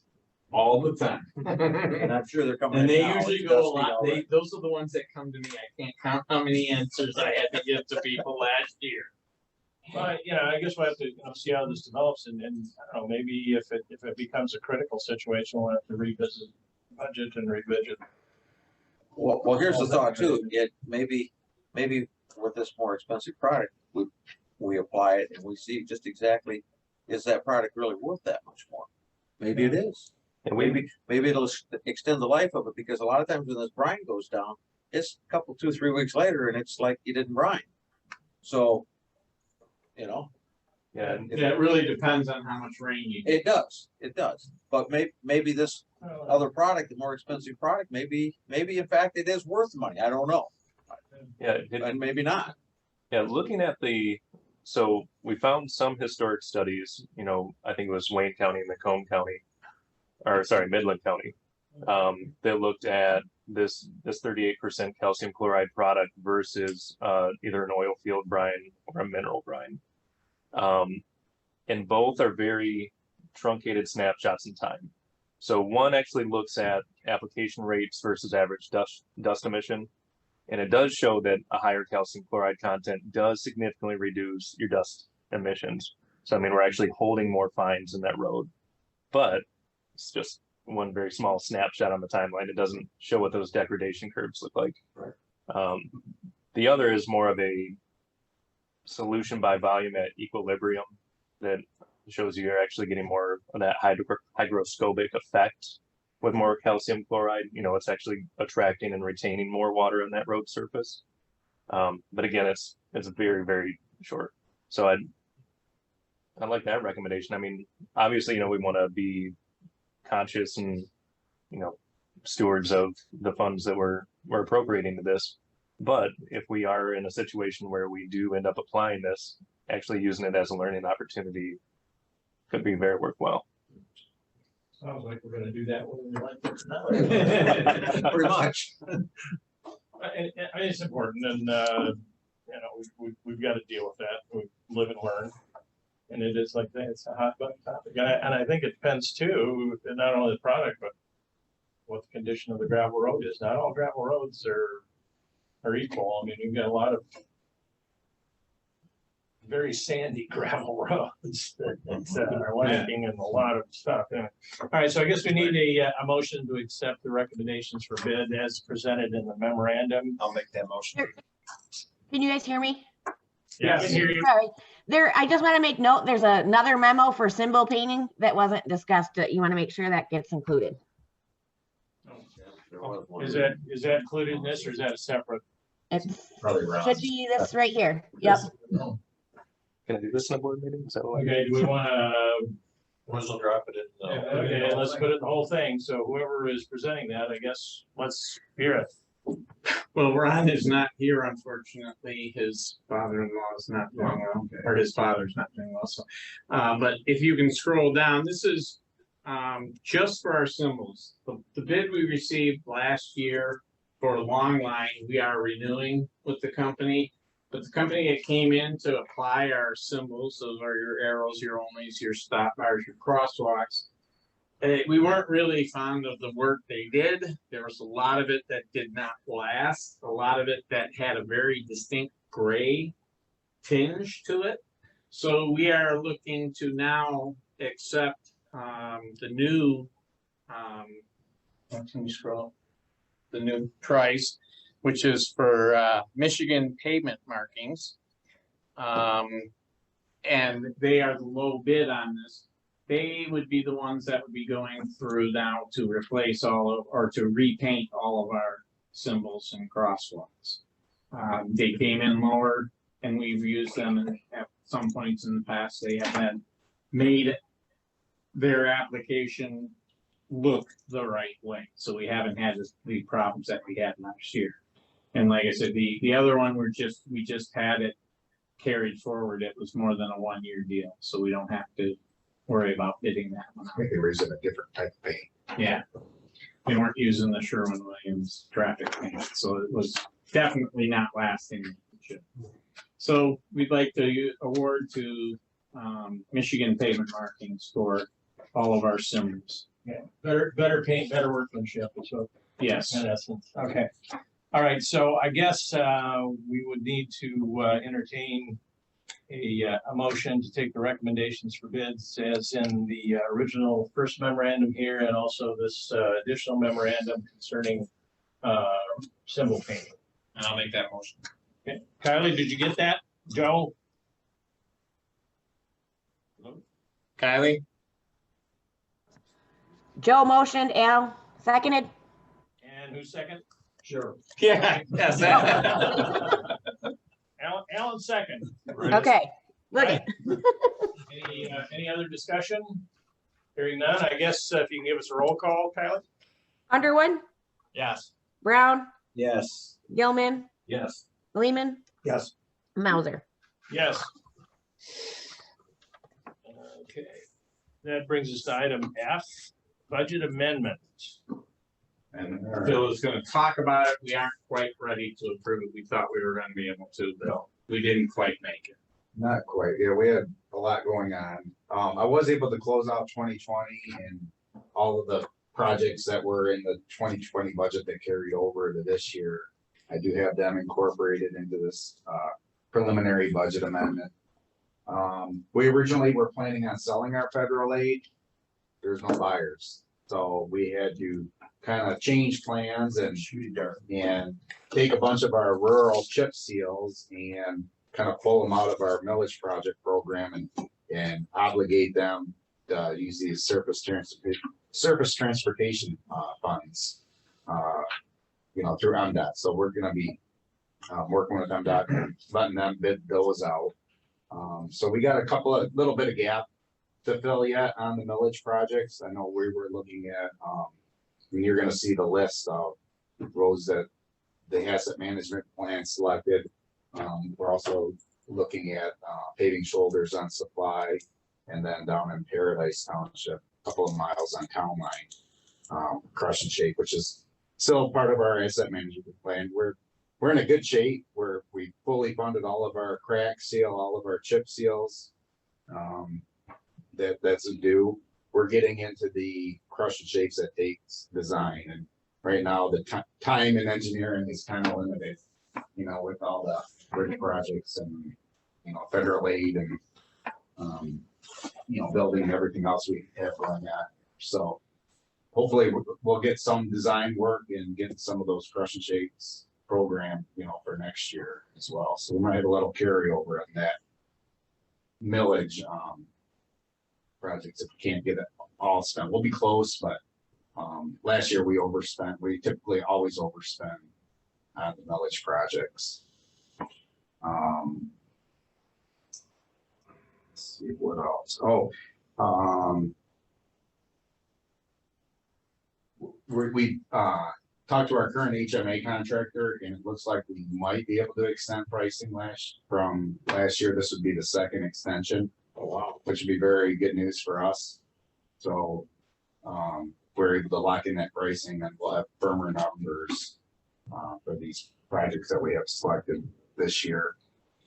S2: All the time.
S11: And I'm sure they're coming.
S2: And
S11: in
S2: they
S11: now.
S2: usually
S11: It's
S2: go a
S11: dusty
S2: lot,
S11: already.
S2: those are the ones that come to me, I can't count how many answers I had to give to people last year.
S1: But, I guess we'll have to, see how this develops and, I don't know, maybe if it becomes a critical situation, we'll have to revisit budget and revisit.
S11: Well, here's the thought too, maybe with this more expensive product, we apply it and we see just exactly, is that product really worth that much more? Maybe it is.
S14: And we,
S11: Maybe it'll extend the life of it, because a lot of times when this brine goes down, it's a couple, 2-3 weeks later and it's like you didn't brine. So,
S14: yeah, and
S2: Yeah, it really depends on how much rain you get.
S11: it does. But maybe this other product, the more expensive product, maybe in fact it is worth the money. I don't know.
S14: yeah,
S11: And maybe not.
S14: yeah, looking at so we found some historic studies, I think it was Wayne County and Macomb County, or sorry, Midland County, that looked at this 38% calcium chloride product versus either an oil field brine or a mineral brine. And both are very truncated snapshots in time. So one actually looks at application rates versus average dust emission. And it does show that a higher calcium chloride content does significantly reduce your dust emissions. So, I mean, we're actually holding more fines in that road, but it's just one very small snapshot on the timeline. It doesn't show what those degradation curves look like. The other is more of a solution by volume at equilibrium that shows you're actually getting more of that hygroscopic effect with more calcium chloride. It's actually attracting and retaining more water on that road surface. But again, it's very, very short. So I like that recommendation. I mean, obviously, we want to be conscious and, stewards of the funds that we're appropriating to this. But if we are in a situation where we do end up applying this, actually using it as a learning opportunity could be very worthwhile.
S1: Sounds like we're gonna do that when we like this.
S11: Pretty much.
S1: And I mean, it's important, and we've got to deal with that. We live and learn, and it is like that. It's a hot button topic, and I think it depends too, not only the product, but what the condition of the gravel road is. Not all gravel roads are equal. I mean, we've got a lot of very sandy gravel roads that are lacking in a lot of stuff. Yeah. All right, so I guess we need a motion to accept the recommendations for bid as presented in the memorandum.
S9: I'll make that motion.
S3: Can you guys hear me?
S1: Yeah, I can hear you.
S3: Sorry. I just want to make note, there's another memo for symbol painting that wasn't discussed. You want to make sure that gets included.
S1: Is that included in this, or is that a separate?
S3: It
S13: Probably wrong.
S3: should be this right here. Yep.
S14: Can I do this in a board meeting? Is that what?
S1: Okay, do we want to?
S8: We'll drop it in.
S1: Okay, let's put it in the whole thing. So whoever is presenting that, I guess, let's hear it.
S2: Well, Ron is not here, unfortunately. His father-in-law is not doing well, or his father's not doing well. So, but if you can scroll down, this is just for our symbols. The bid we received last year for Long Line, we are renewing with the company. But the company that came in to apply our symbols, those are your arrows, your onlys, your stop bars, your crosswalks. We weren't really fond of the work they did. There was a lot of it that did not last, a lot of it that had a very distinct gray tinge to it. So we are looking to now accept the new, can you scroll? The new price, which is for Michigan pavement markings. And they are the low bid on this. they would be the ones that would be going through now to replace or to repaint all of our symbols and crosswalks. They came in lower, and we've used them at some points in the past. They have made their application look the right way. So we haven't had the problems that we had last year. And like I said, the other one, we just had it carried forward. It was more than a 1-year deal, so we don't have to worry about bidding that one.
S13: I think they were using a different type of paint.
S2: Yeah. They weren't using the Sherwin-Williams traffic paint, so it was definitely not lasting. So we'd like to award to Michigan Pavement Markings for all of our symbols.
S1: Yeah, better paint, better workmanship is what,
S2: Yes.
S1: in essence. Okay. All right, so I guess we would need to entertain a motion to take the recommendations for bids as in the original first memorandum here, and also this additional memorandum concerning symbol painting.
S12: And I'll make that motion.
S1: Okay, Kylie, did you get that? Joe?
S2: Kylie?
S3: Joe motioned, Al seconded.
S1: And who's second?
S9: Sure.
S2: Yeah. Yes.
S1: Alan second.
S3: Okay, look it.
S1: Any other discussion? Hearing none, I guess if you can give us a roll call, Kylie?
S3: Underwood,
S12: Yes.
S3: Brown,
S11: Yes.
S3: Gilman,
S9: Yes.
S3: Lehman,
S9: Yes.
S3: Mauser.
S1: Yes. Okay, that brings us to item F, budget amendment.
S2: And Bill is gonna talk about it. We aren't quite ready to approve it. We thought we were gonna be able to, Bill. We didn't quite make it.
S13: Not quite. Yeah, we had a lot going on. I was able to close out 2020 and all of the projects that were in the 2020 budget that carried over to this year. I do have them incorporated into this preliminary budget amendment. We originally were planning on selling our federal aid. There's no buyers. So we had to kind of change plans and take a bunch of our rural chip seals and kind of pull them out of our millage project program and obligate them to use these surface transportation funds, through MDOT. So we're going to be working with MDOT and letting them bid those out. So we got a little bit of gap to fill yet on the millage projects. I know we were looking at, you're going to see the list of roads that the asset management plan selected. We're also looking at paving shoulders on Supply, and then down in Paradise Township, a couple of miles on Town Line, Crush and Shape, which is still part of our asset management plan. We're in a good shape where we fully funded all of our crack seal, all of our chip seals. That's due. We're getting into the Crush and Shapes that takes design, and right now the time and engineering is kind of limited, with all the bridge projects and federal aid and building and everything else we have going on. So hopefully we'll get some design work and get some of those Crush and Shapes program, for next year as well. So we might have a little carryover on that millage projects if we can't get it all spent. We'll be close, but last year we overspent. We typically always overspend on the millage projects. Let's see what else. We talked to our current HMA contractor, and it looks like we might be able to extend pricing from last year. This would be the second extension. Oh, wow. Which would be very good news for us. So we're able to lock in that pricing, and we'll have firmer numbers for these projects that we have selected this year.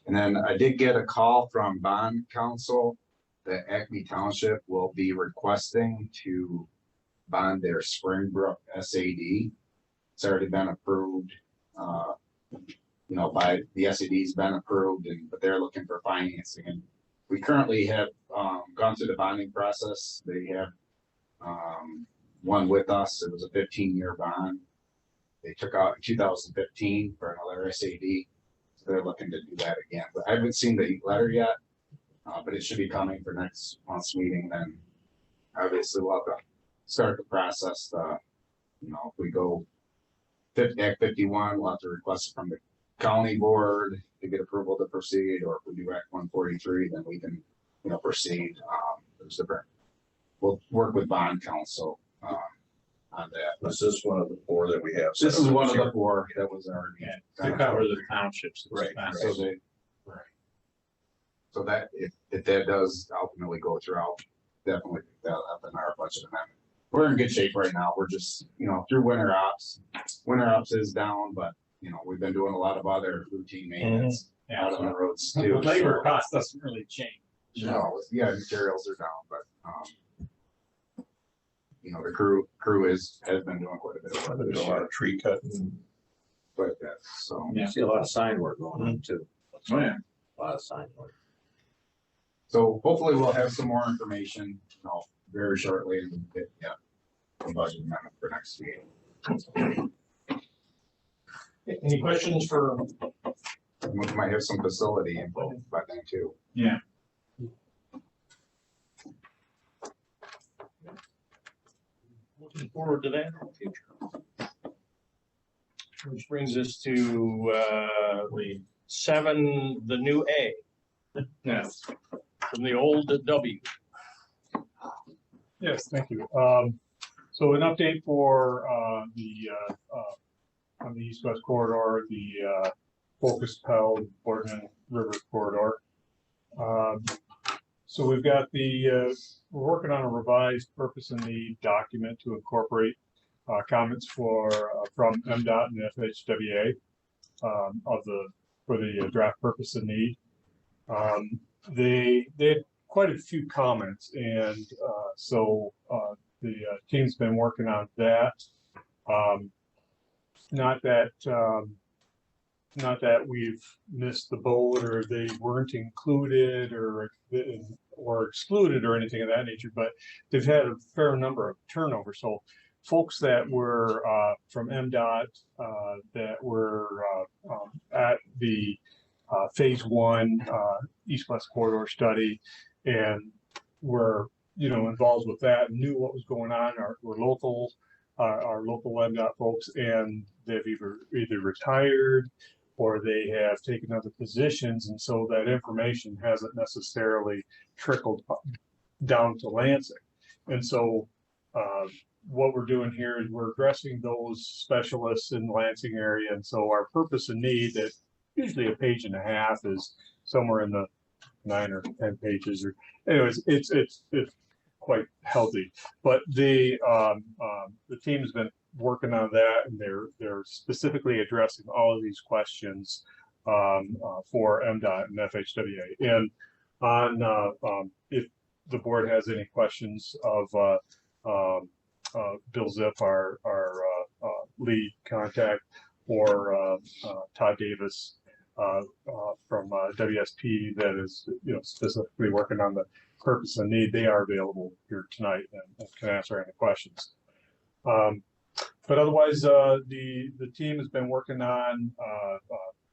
S13: And then I did get a call from Bond Council that Acme Township will be requesting to bond their Springbrook SAD. It's already been approved, by the SAD's been approved, but they're looking for financing. And we currently have gone through the bonding process. They have one with us. It was a 15-year bond. They took out in 2015 for another SAD. So they're looking to do that again. But I haven't seen the letter yet, but it should be coming for next month's meeting. Then obviously we'll have to start the process, if we go Act 51, we'll have to request it from the county board to get approval to proceed, or if we do Act 143, then we can, proceed. There's different, we'll work with bond counsel, on that.
S8: This is one of the 4 that we have.
S13: This is one of the 4 that was already.
S2: To cover the townships.
S8: Right.
S13: So they, so that if that does ultimately go through, I'll definitely pick that up in our budget amendment. We're in good shape right now. We're just, through winter ops. Winter ops is down, but we've been doing a lot of other routine maintenance out on the roads too.
S2: Labor cost doesn't really change.
S13: No, yeah, materials are down, but the crew has been doing quite a bit of work.
S8: There's a lot of tree cutting.
S13: Like that, so.
S11: You see a lot of sign work going on too.
S2: Oh, yeah.
S11: A lot of sign work.
S13: So hopefully we'll have some more information, very shortly, and get, a budget amendment for next meeting.
S1: Any questions for?
S13: We might have some facility info by then too.
S2: Yeah.
S1: Looking forward to that in the future. Which brings us to the 7, the new A.
S10: Yes.
S1: From the old W.
S10: Yes, thank you. So an update for on the east-west corridor, the Focus Pell Boardman River corridor. So we've got we're working on a revised purpose and need document to incorporate comments from MDOT and FHWA for the draft purpose and need. They had quite a few comments, and so the team's been working on that. Not that we've missed the boat or they weren't included or excluded or anything of that nature, but they've had a fair number of turnover. So folks that were from MDOT that were at the phase 1 east-west corridor study and were involved with that and knew what was going on, were local MDOT folks, and they've either retired or they have taken other positions, and so that information hasn't necessarily trickled down to Lansing. And so what we're doing here is we're addressing those specialists in the Lansing area, and so our purpose and need, that usually a page and a half, is somewhere in the 9 or 10 pages, or anyways, it's quite healthy. But the team has been working on that, and they're specifically addressing all of these questions for MDOT and FHWA. And on if the board has any questions of Bill Zip, our lead contact, or Todd Davis from WSP, that is specifically working on the purpose and need, they are available here tonight and can answer any questions. But otherwise, the team has been working on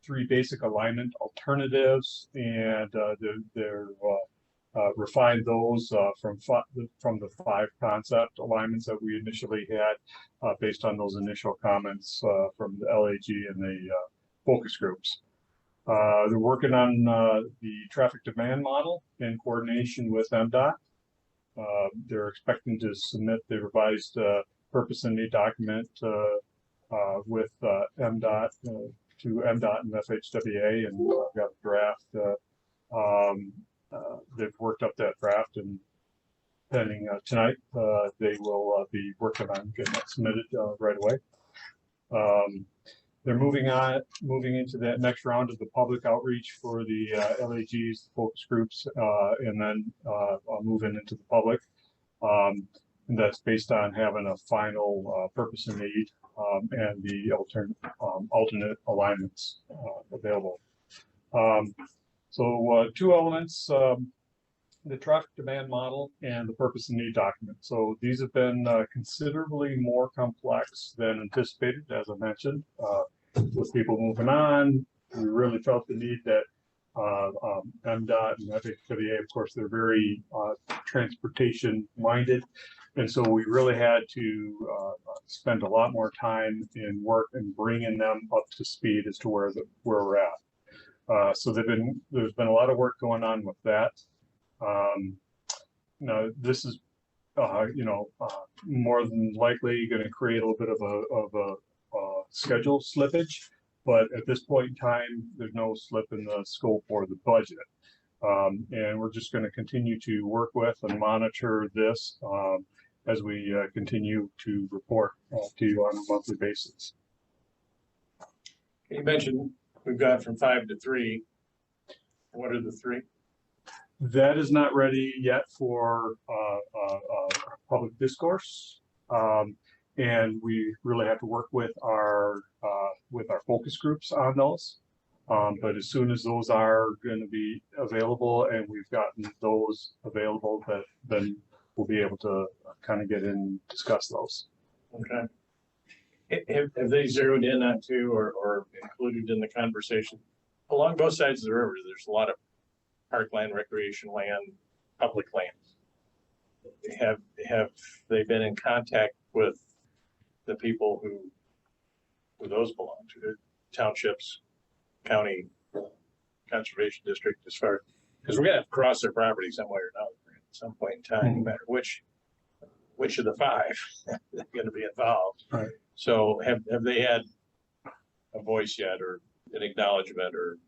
S10: 3 basic alignment alternatives, and they're refined those from the 5 concept alignments that we initially had based on those initial comments from the LAG and the focus groups. They're working on the traffic demand model in coordination with MDOT. They're expecting to submit the revised purpose and need document with MDOT to MDOT and FHWA, and I've got a draft. They've worked up that draft, and pending tonight, they will be working on getting that submitted right away. They're moving into that next round of the public outreach for the LAGs, the focus groups, and then moving into the public. And that's based on having a final purpose and need and the alternate alignments available. So 2 elements, the traffic demand model and the purpose and need document. So these have been considerably more complex than anticipated, as I mentioned. With people moving on, we really felt the need that MDOT and FHWA, of course, they're very transportation minded. And so we really had to spend a lot more time in work and bringing them up to speed as to where we're at. So there's been a lot of work going on with that. Now this is more than likely going to create a little bit of a schedule slippage, but at this point in time, there's no slip in the scope or the budget. And we're just going to continue to work with and monitor this as we continue to report to you on a monthly basis.
S1: You mentioned we've gone from 5 to 3. What are the 3?
S10: That is not ready yet for public discourse, and we really have to work with our focus groups on those. But as soon as those are going to be available, and we've gotten those available, then we'll be able to kind of get in and discuss those.
S1: Okay. Have they zeroed in on to or included in the conversation along both sides of the river? There's a lot of parkland, recreation land, public land. Have they been in contact with the people who those belong to, the townships, county, conservation district, as far, because we're gonna have to cross their property some way or another at some point in time, no matter which of the 5 are going to be involved.
S10: Right.
S1: So have they had a voice yet, or an acknowledgement, or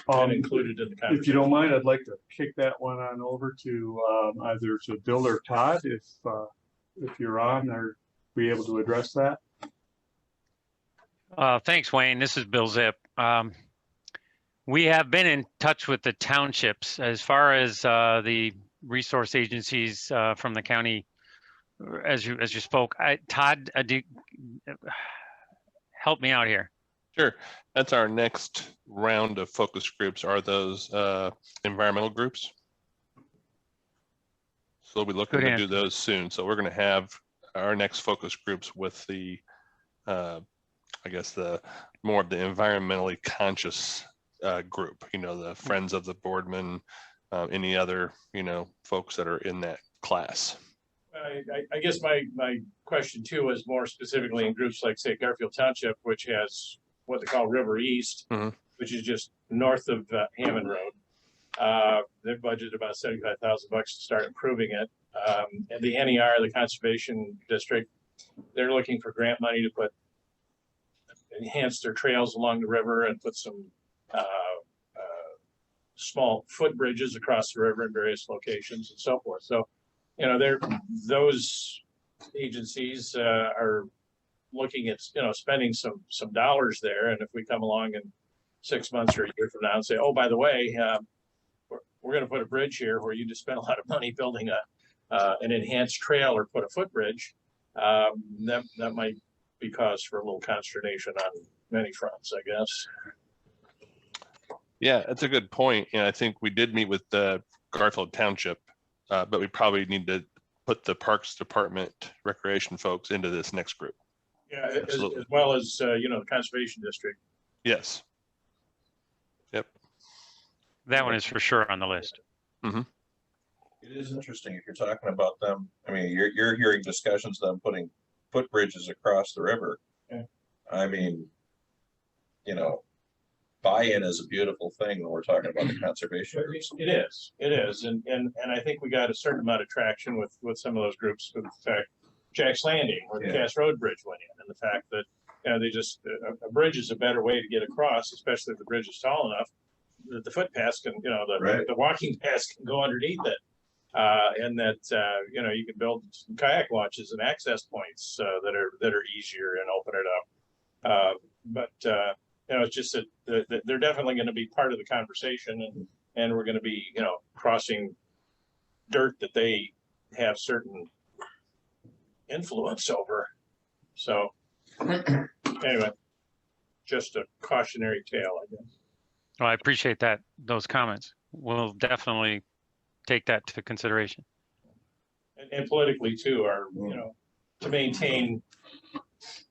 S1: been included in the conversation?
S10: If you don't mind, I'd like to kick that one on over to either to Bill or Todd, if you're on, or be able to address that.
S15: Thanks, Wayne. This is Bill Zip. We have been in touch with the townships as far as the resource agencies from the county. As you spoke, Todd, help me out here.
S14: Sure. That's our next round of focus groups, are those environmental groups. So we'll be looking to do those soon. So we're going to have our next focus groups with the, I guess, the more of the environmentally conscious group, the Friends of the Boardman, any other, folks that are in that class.
S1: I guess my question too was more specifically in groups like, say, Garfield Township, which has what they call River East, which is just north of Hammond Road. They've budgeted about $75,000 to start improving it. And the NER, the Conservation District, they're looking for grant money to enhance their trails along the river and put some small footbridges across the river in various locations and so forth. So, those agencies are looking at, spending some dollars there. And if we come along in 6 months or a year from now and say, oh, by the way, we're going to put a bridge here where you just spent a lot of money building an enhanced trail or put a footbridge, that might be cause for a little consternation on many fronts, I guess.
S14: Yeah, that's a good point. I think we did meet with the Garfield Township, but we probably need to put the Parks Department recreation folks into this next group.
S1: Yeah, as well as, the Conservation District.
S14: Yes. Yep.
S15: That one is for sure on the list.
S8: It is interesting if you're talking about them. I mean, you're hearing discussions of them putting footbridges across the river.
S1: Yeah.
S8: I mean, buy-in is a beautiful thing when we're talking about the conservation groups.
S1: It is. And I think we got a certain amount of traction with some of those groups, with the fact Jack's Landing, where the Cass Road Bridge went in, and the fact that, they just, a bridge is a better way to get across, especially if the bridge is tall enough that the footpaths can, the walking paths can go underneath it. And that, you can build some kayak launches and access points that are easier and open it up. But it's just that they're definitely going to be part of the conversation, and we're going to be, crossing dirt that they have certain influence over. So anyway, just a cautionary tale, I guess.
S15: Well, I appreciate those comments. We'll definitely take that to consideration.
S1: And politically too, to maintain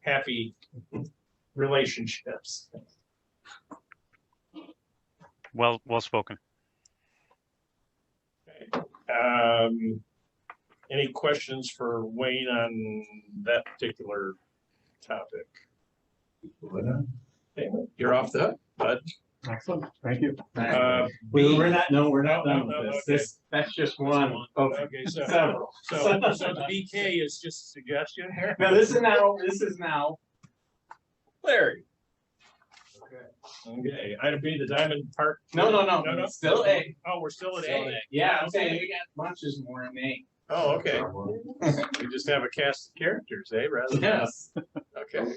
S1: happy relationships.
S15: well spoken.
S1: Any questions for Wayne on that particular topic? Okay, you're off the hook, bud.
S10: Excellent, thank you.
S2: We're not done with
S1: okay.
S2: this. That's just one of
S1: Okay, so
S2: several.
S1: so the BK is just a suggestion here.
S2: No, this is now Larry.
S1: Okay, item B, the Diamond Park.
S2: No, still A.
S1: Oh, we're still at A.
S2: Yeah, I'm saying we got bunches more in A.
S1: Oh, okay. We just have a cast of characters, eh, rather than.
S2: Yes.
S1: Okay.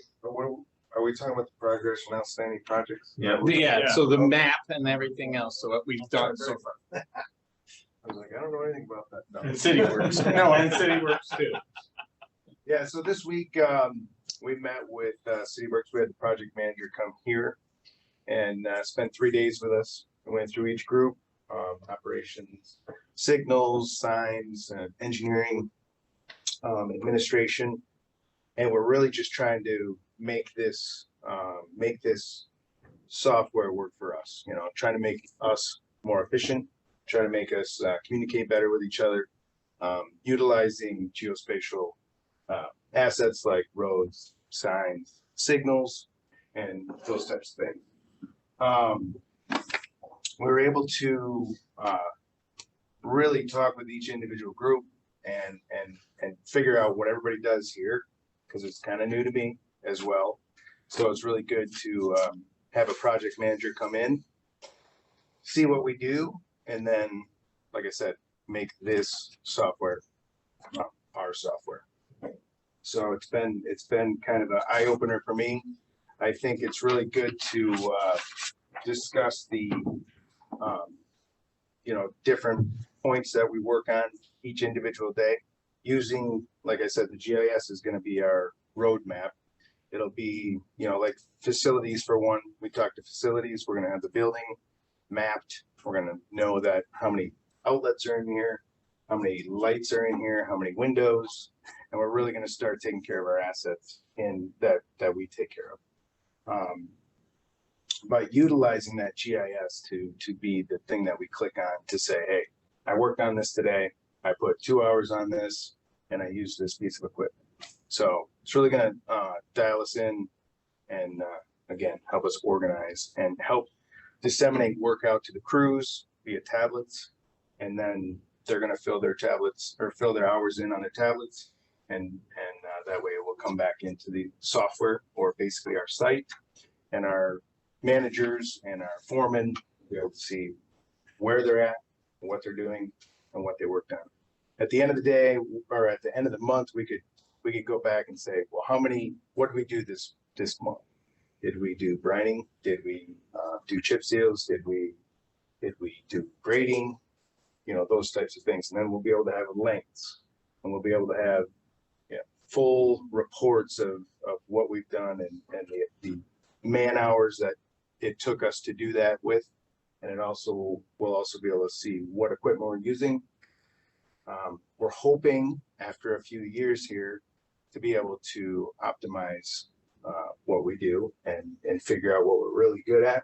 S6: Are we talking about the progress and outstanding projects?
S2: Yeah, so the map and everything else, so what we've done so far.
S6: I was like, I don't know anything about that. No.
S2: And City Works, no, and City Works too.
S6: Yeah, so this week, we met with City Works. We had the project manager come here and spent 3 days with us. We went through each group, operations, signals, signs, engineering, administration. And we're really just trying to make this software work for us, you know, trying to make us more efficient, trying to make us communicate better with each other, utilizing geospatial assets like roads, signs, signals, and those types of things. We were able to really talk with each individual group and figure out what everybody does here, because it's kind of new to me as well. So it's really good to have a project manager come in, see what we do, and then, like I said, make this software our software. So it's been kind of an eye opener for me. I think it's really good to discuss the different points that we work on each individual day. Using, like I said, the GIS is going to be our roadmap. It'll be, like facilities for one. We talked to facilities. We're going to have the building mapped. We're going to know that how many outlets are in here, how many lights are in here, how many windows, and we're really going to start taking care of our assets in that we take care of. By utilizing that GIS to be the thing that we click on to say, hey, I worked on this today. I put 2 hours on this and I used this piece of equipment. So it's really going to dial us in and again, help us organize and help disseminate work out to the crews via tablets. And then they're going to fill their tablets or fill their hours in on their tablets. And that way it will come back into the software or basically our site, and our managers and our foremen will be able to see where they're at, what they're doing, and what they worked on. At the end of the day, or at the end of the month, we could go back and say, well, what did we do this month? Did we do brining? Did we do chip seals? Did we do grading? Those types of things. And then we'll be able to have lengths, and we'll be able to have full reports of what we've done and the man hours that it took us to do that with. And we'll also be able to see what equipment we're using. We're hoping after a few years here to be able to optimize what we do and figure out what we're really good at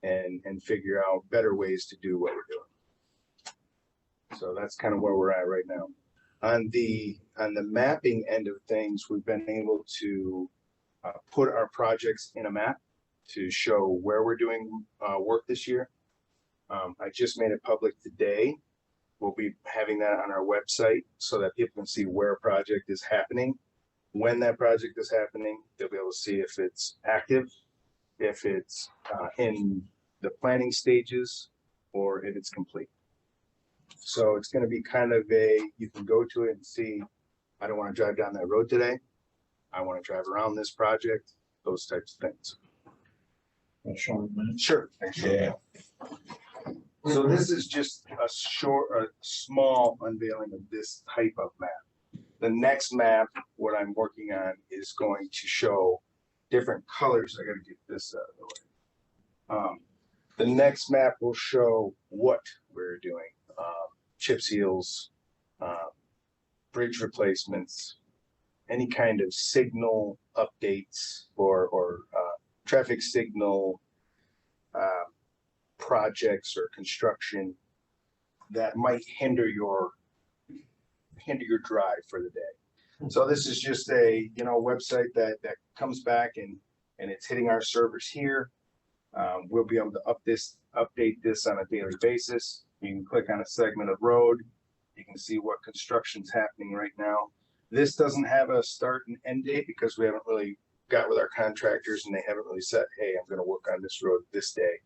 S6: and figure out better ways to do what we're doing. So that's kind of where we're at right now. On the mapping end of things, we've been able to put our projects in a map to show where we're doing work this year. I just made it public today. We'll be having that on our website so that people can see where a project is happening. When that project is happening, they'll be able to see if it's active, if it's in the planning stages, or if it's complete. So it's going to be kind of you can go to it and see, I don't want to drive down that road today. I want to drive around this project, those types of things. Sure. Yeah. So this is just a small unveiling of this type of map. The next map, what I'm working on, is going to show different colors. I got to get this out of the way. The next map will show what we're doing. Chip seals, bridge replacements, any kind of signal updates or traffic signal projects or construction that might hinder your drive for the day. So this is just a, website that comes back and it's hitting our servers here. We'll be able to update this on a daily basis. You can click on a segment of road. You can see what construction's happening right now. This doesn't have a start and end date because we haven't really got with our contractors and they haven't really said, hey, I'm going to work on this road this day.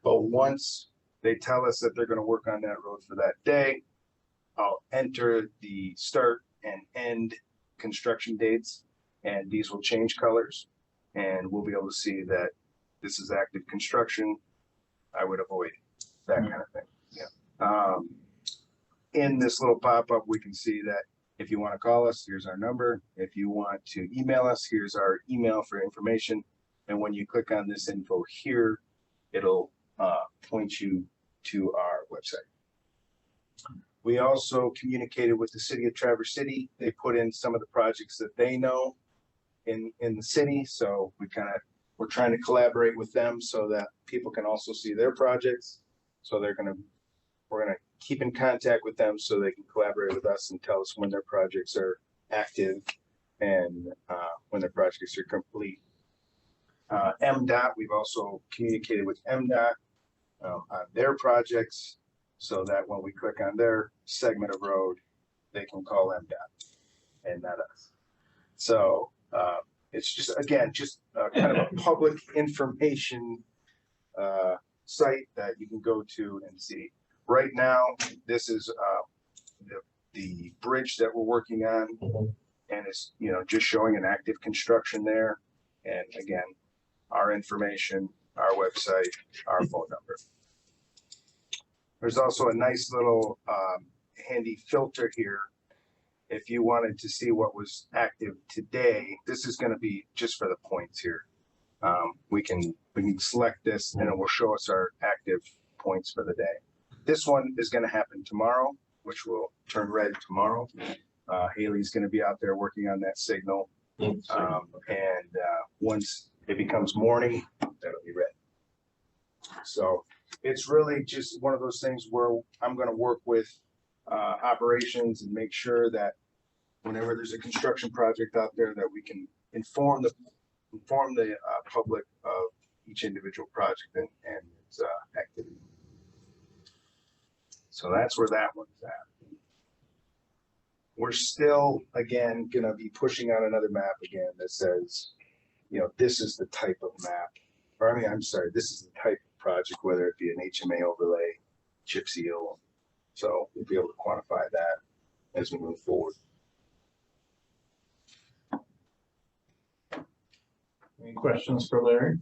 S6: But once they tell us that they're going to work on that road for that day, I'll enter the start and end construction dates, and these will change colors, and we'll be able to see that this is active construction. I would avoid that kind of thing. Yeah. In this little pop-up, we can see that if you want to call us, here's our number. If you want to email us, here's our email for information. And when you click on this info here, it'll point you to our website. We also communicated with the city of Traverse City. They put in some of the projects that they know in the city. So we're trying to collaborate with them so that people can also see their projects. So we're gonna keep in contact with them so they can collaborate with us and tell us when their projects are active and when their projects are complete. MDOT, we've also communicated with MDOT on their projects so that when we click on their segment of road, they can call MDOT and not us. So it's just, again, kind of a public information site that you can go to and see. Right now, this is the bridge that we're working on, and it's just showing an active construction there. And again, our information, our website, our phone number. There's also a nice little handy filter here. If you wanted to see what was active today, this is going to be just for the points here. We can select this and it will show us our active points for the day. This one is going to happen tomorrow, which will turn red tomorrow. Haley's going to be out there working on that signal. And once it becomes morning, that'll be red. So it's really just one of those things where I'm going to work with operations and make sure that whenever there's a construction project out there that we can inform the public of each individual project and its activity. So that's where that one's at. We're still, again, going to be pushing out another map again that says, this is the type of map, or this is the type of project, whether it be an HMA overlay, chip seal. So we'll be able to quantify that as we move forward.
S2: Any questions for Larry?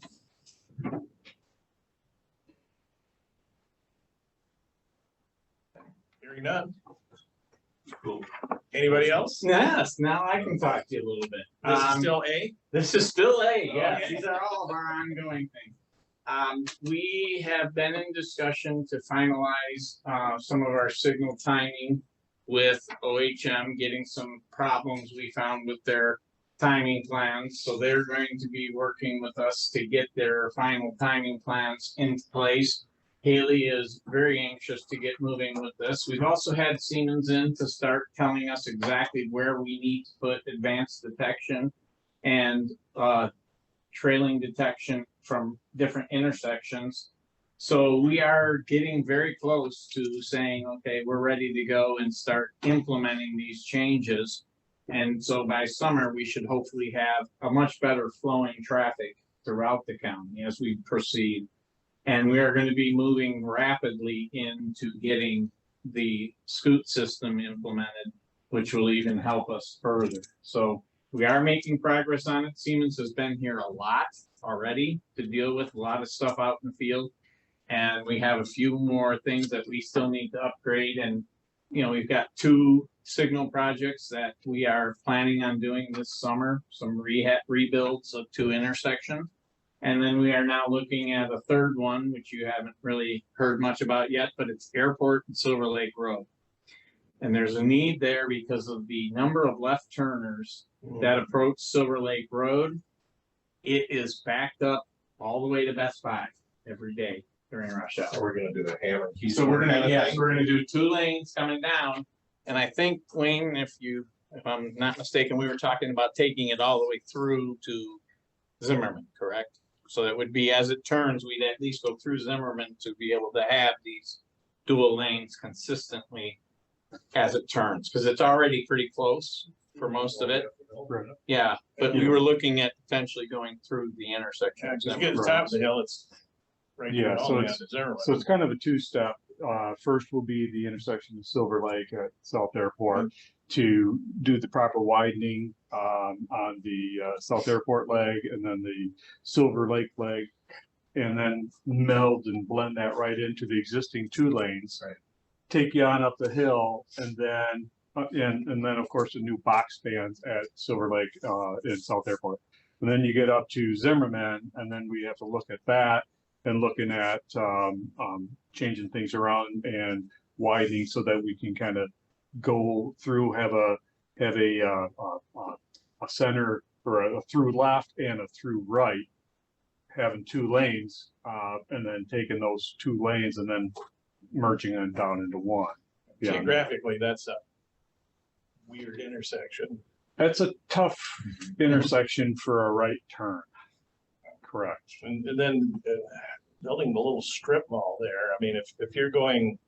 S1: Hearing none. Cool. Anybody else?
S2: Yes, now I can talk to you a little bit.
S1: This is still A?
S2: This is still A, yes.
S1: Okay.
S2: These are all of our ongoing things. We have been in discussion to finalize some of our signal timing with OHM, getting some problems we found with their timing plans. So they're going to be working with us to get their final timing plans into place. Haley is very anxious to get moving with this. We've also had Siemens in to start telling us exactly where we need to put advanced detection and trailing detection from different intersections. So we are getting very close to saying, okay, we're ready to go and start implementing these changes. And so by summer, we should hopefully have a much better flowing traffic throughout the county as we proceed. And we are going to be moving rapidly into getting the scoot system implemented, which will even help us further. So we are making progress on it. Siemens has been here a lot already to deal with a lot of stuff out in the field. And we have a few more things that we still need to upgrade. And, we've got 2 signal projects that we are planning on doing this summer, some rebuilds of 2 intersections. And then we are now looking at a 3rd one, which you haven't really heard much about yet, but it's Airport and Silver Lake Road. And there's a need there because of the number of left turners that approach Silver Lake Road. It is backed up all the way to Best Buy every day. during rush hour.
S8: So we're gonna do the hammer and key.
S2: So we're
S8: kind
S2: gonna,
S8: of
S2: yes,
S8: thing.
S2: we're gonna do 2 lanes coming down. And I think, Wayne, if I'm not mistaken, we were talking about taking it all the way through to Zimmerman, correct? So it would be as it turns, we'd at least go through Zimmerman to be able to have these dual lanes consistently as it turns, because it's already pretty close for most of it. Yeah, but we were looking at potentially going through the intersection.
S1: Yeah,
S2: of
S1: just get to the
S2: Zimmerman.
S1: top of the hill, it's right.
S10: Yeah, so
S1: only
S10: it's-
S1: on the Zimmerman.
S10: So it's kind of a two-step. First will be the intersection of Silver Lake at South Airport to do the proper widening on the South Airport leg and then the Silver Lake leg, and then meld and blend that right into the existing 2 lanes.
S8: Right.
S10: Take you on up the hill, and then and then of course the new box spans at Silver Lake in South Airport. And then you get up to Zimmerman, and then we have to look at that and looking at changing things around and widening so that we can kind of go through, have a center or a through left and a through right, having 2 lanes, and then taking those 2 lanes and then merging them down into one. Yeah,
S1: Geographically, that's a weird intersection.
S10: that's a tough intersection for a right turn. Correct.
S1: And then building the little strip mall there, I mean, if you're going,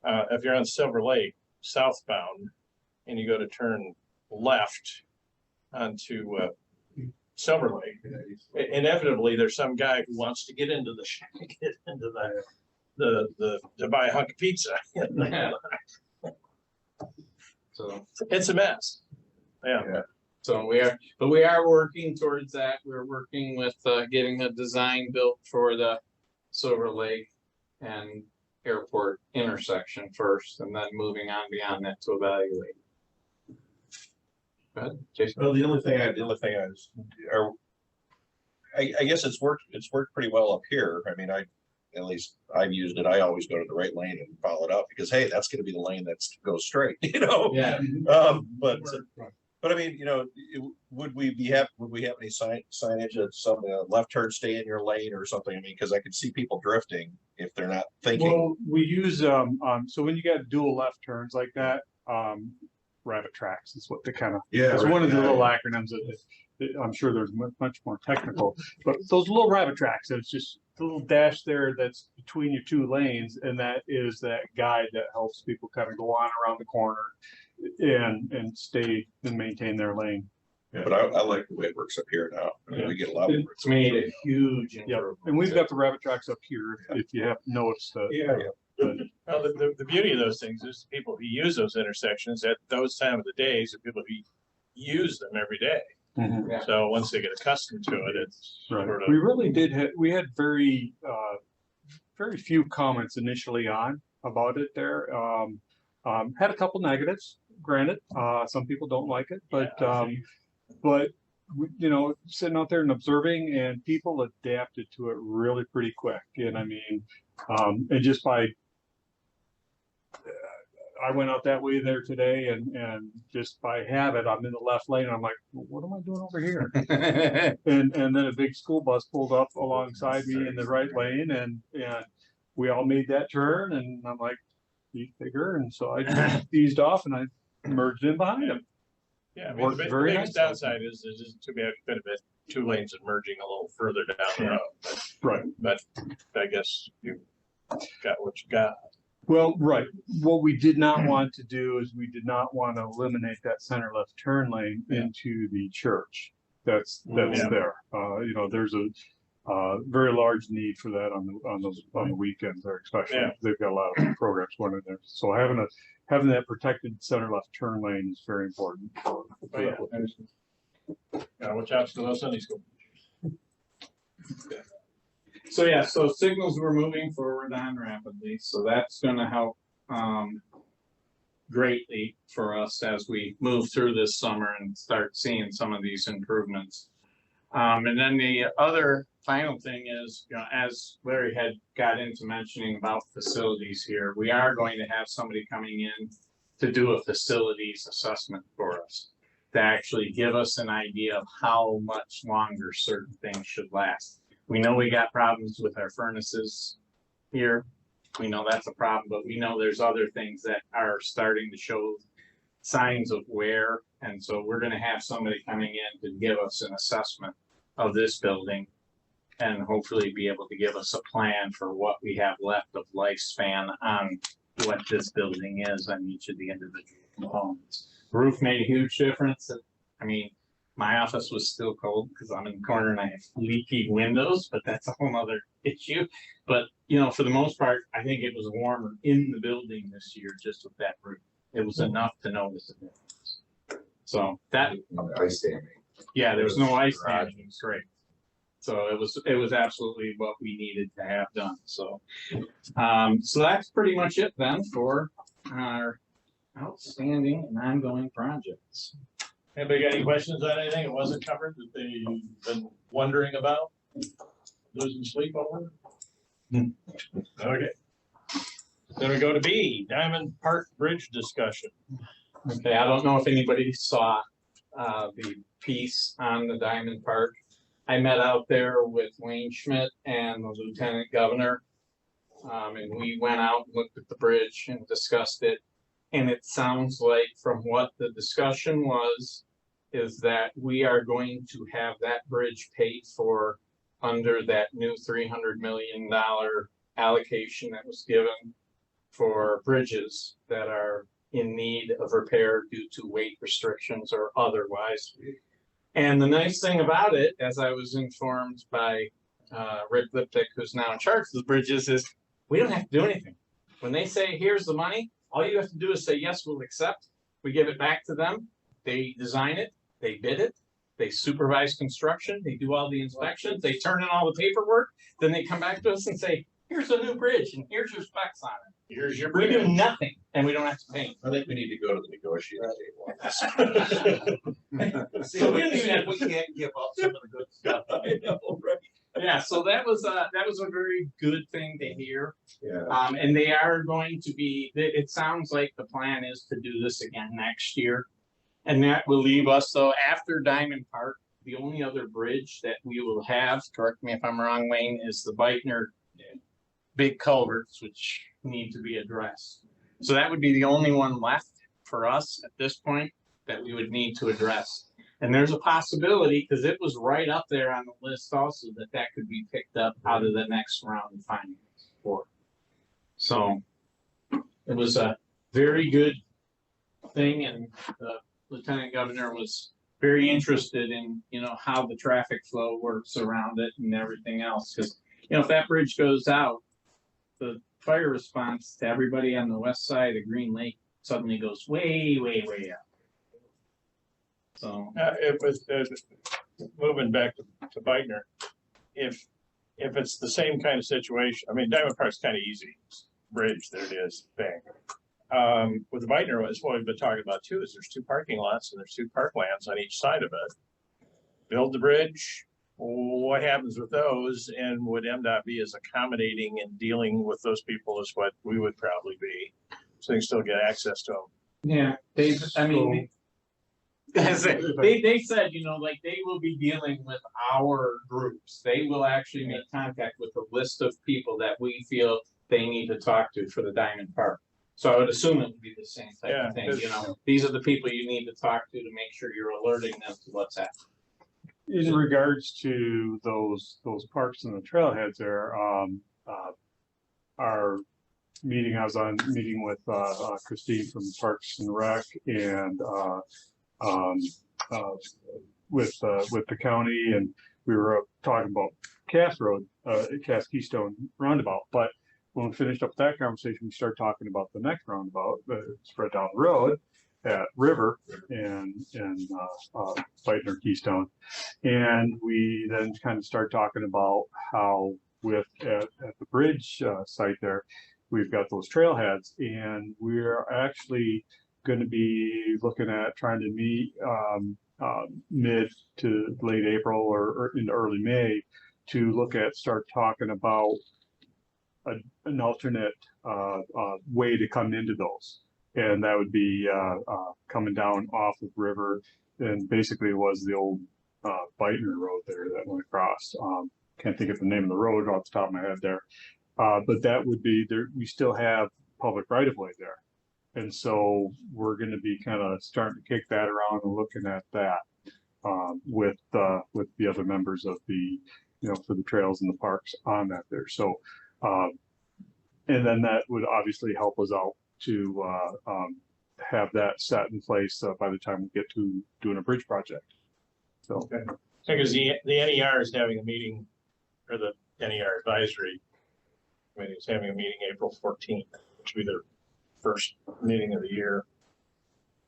S1: if you're on Silver Lake southbound and you go to turn left onto Silver Lake, inevitably there's some guy who wants to get into the to buy a hunk of pizza.
S2: So
S1: It's a mess. Yeah.
S2: So we are working towards that. We're working with getting a design built for the Silver Lake and Airport intersection first, and then moving on beyond that to evaluate. Go ahead, Jason.
S8: Well, the only thing I was, I guess it's worked pretty well up here. I mean, at least I've used it. I always go to the right lane and follow it up because, hey, that's gonna be the lane that goes straight, you know?
S2: Yeah.
S8: But I mean, you know, would we have any signage that some left turn stay in your lane or something? I mean, because I could see people drifting if they're not thinking.
S10: Well, we use so when you got dual left turns like that, rabbit tracks is what they kind of, it's one of the little acronyms that I'm sure there's much more technical, but those little rabbit tracks, it's just a little dash there that's between your 2 lanes, and that is that guide that helps people kind of go on around the corner and stay and maintain their lane.
S8: Yeah, but I like the way it works up here now. I mean, we get a lot of.
S2: It's made a huge improvement.
S10: And we've got the rabbit tracks up here if you have noticed that.
S1: Well, the beauty of those things is people who use those intersections at those time of the days are people who use them every day.
S10: Mhm.
S2: Yeah.
S1: So once they get accustomed to it, it's
S10: Right.
S1: sort of.
S10: We really did we had very few comments initially about it there. Had a couple negatives, granted. Some people don't like it, but you know, sitting out there and observing, and people adapted to it really pretty quick. And I mean, and just by I went out that way there today, and just by habit, I'm in the left lane. I'm like, well, what am I doing over here? and then a big school bus pulled up alongside me in the right lane, and we all made that turn, and I'm like, he's bigger, and so I just eased off and I merged in behind him.
S1: Yeah, I mean,
S10: Worked
S1: the
S10: very
S1: biggest
S10: nicely.
S1: downside is just too bad bit of it 2 lanes and merging a little further down the road.
S10: Right.
S1: But I guess you got what you got.
S10: Well, right. What we did not want to do is we did not want to eliminate that center left turn lane into the church. That's
S1: Yeah.
S10: there. You know, there's a very large need for that on the weekends there, especially.
S1: Yeah.
S10: They've got a lot of programs going in there. So having that protected center left turn lane is very important.
S1: Oh, yeah. Gotta watch out for those Sunday school.
S2: So yeah, so signals were moving forward on rapidly, so that's gonna help greatly for us as we move through this summer and start seeing some of these improvements. And then the other final thing is, you know, as Larry had got into mentioning about facilities here, we are going to have somebody coming in to do a facilities assessment for us, to actually give us an idea of how much longer certain things should last. We know we got problems with our furnaces here. We know that's a problem, but we know there's other things that are starting to show signs of wear. And so we're gonna have somebody coming in to give us an assessment of this building and hopefully be able to give us a plan for what we have left of lifespan on what this building is on each of the individual components. Roof made a huge difference. I mean, my office was still cold because I'm in the corner and I have leaky windows, but that's a whole other issue. But, you know, for the most part, I think it was warmer in the building this year just with that roof. It was enough to notice a difference. So that,
S13: Ice damming.
S2: yeah, there was no ice damage. It was great. So it was absolutely what we needed to have done. So, so that's pretty much it then for our outstanding and ongoing projects.
S1: Anybody got any questions on anything that wasn't covered that they've been wondering about? Losing sleep over? Okay. Then we go to B, Diamond Park Bridge discussion.
S2: Okay, I don't know if anybody saw the piece on the Diamond Park. I met out there with Wayne Schmidt and the Lieutenant Governor. And we went out and looked at the bridge and discussed it. And it sounds like from what the discussion was, is that we are going to have that bridge paid for under that new $300 million allocation that was given for bridges that are in need of repair due to weight restrictions or otherwise. And the nice thing about it, as I was informed by Rick Lippick, who's now in charge of the bridges, is we don't have to do anything. When they say, here's the money, all you have to do is say, yes, we'll accept. We give it back to them. They design it, they bid it, they supervise construction, they do all the inspections, they turn in all the paperwork, then they come back to us and say, here's a new bridge and here's your specs on it.
S1: Here's your
S2: We
S1: bridge.
S2: do nothing and we don't have to pay.
S8: I think we need to go to the negotiating table.
S9: See, we can't give up some of the good stuff. I know, right?
S2: Yeah, so that was a very good thing to hear.
S13: Yeah.
S2: And they are going to be, it sounds like the plan is to do this again next year. And that will leave us, though, after Diamond Park, the only other bridge that we will have, correct me if I'm wrong, Wayne, is the Beitner big culverts, which need to be addressed. So that would be the only one left for us at this point that we would need to address. And there's a possibility, because it was right up there on the list also, that that could be picked up out of the next round of finance for. So it was a very good thing, and the Lieutenant Governor was very interested in, you know, how the traffic flow works around it and everything else. Because, you know, if that bridge goes out, the fire response to everybody on the west side of Green Lake suddenly goes way, way, way up. So
S1: It was, moving back to Beitner, if it's the same kind of situation, I mean, Diamond Park's kind of easy, bridge, there it is, bang. With the Beitner, it's what we've been talking about too, is there's two parking lots and there's two parklands on each side of it. Build the bridge, what happens with those, and would MDOT be as accommodating in dealing with those people as what we would probably be, so they can still get access to them?
S2: yeah, they said, you know, like they will be dealing with our groups. They will actually make contact with a list of people that we feel they need to talk to for the Diamond Park. So I would assume it would be the same type of thing, you know, these are the people you need to talk to make sure you're alerting them to what's happening.
S10: In regards to those parks and the trailheads there, our meeting, I was on meeting with Christine from Parks and Rec and with the county, and we were talking about Cass Road, Cass Keystone Roundabout. But when we finished up that conversation, we started talking about the next roundabout, spread down the road at River and Beitner Keystone. And we then kind of started talking about how at the bridge site there, we've got those trailheads, and we're actually going to be looking at trying to meet mid to late April or into early May to look at, start talking about an alternate way to come into those. And that would be coming down off of River, and basically it was the old Beitner Road there that went across. Can't think of the name of the road off the top of my head there. But that would be there, we still have public right of way there. And so we're gonna be kind of starting to kick that around and looking at that with the other members of the, for the trails and the parks on that there. So, and then that would obviously help us out to have that set in place by the time we get to doing a bridge project. So,
S1: okay. Because the NER is having a meeting, or the NER advisory committee is having a meeting April 14th, which will be their first meeting of the year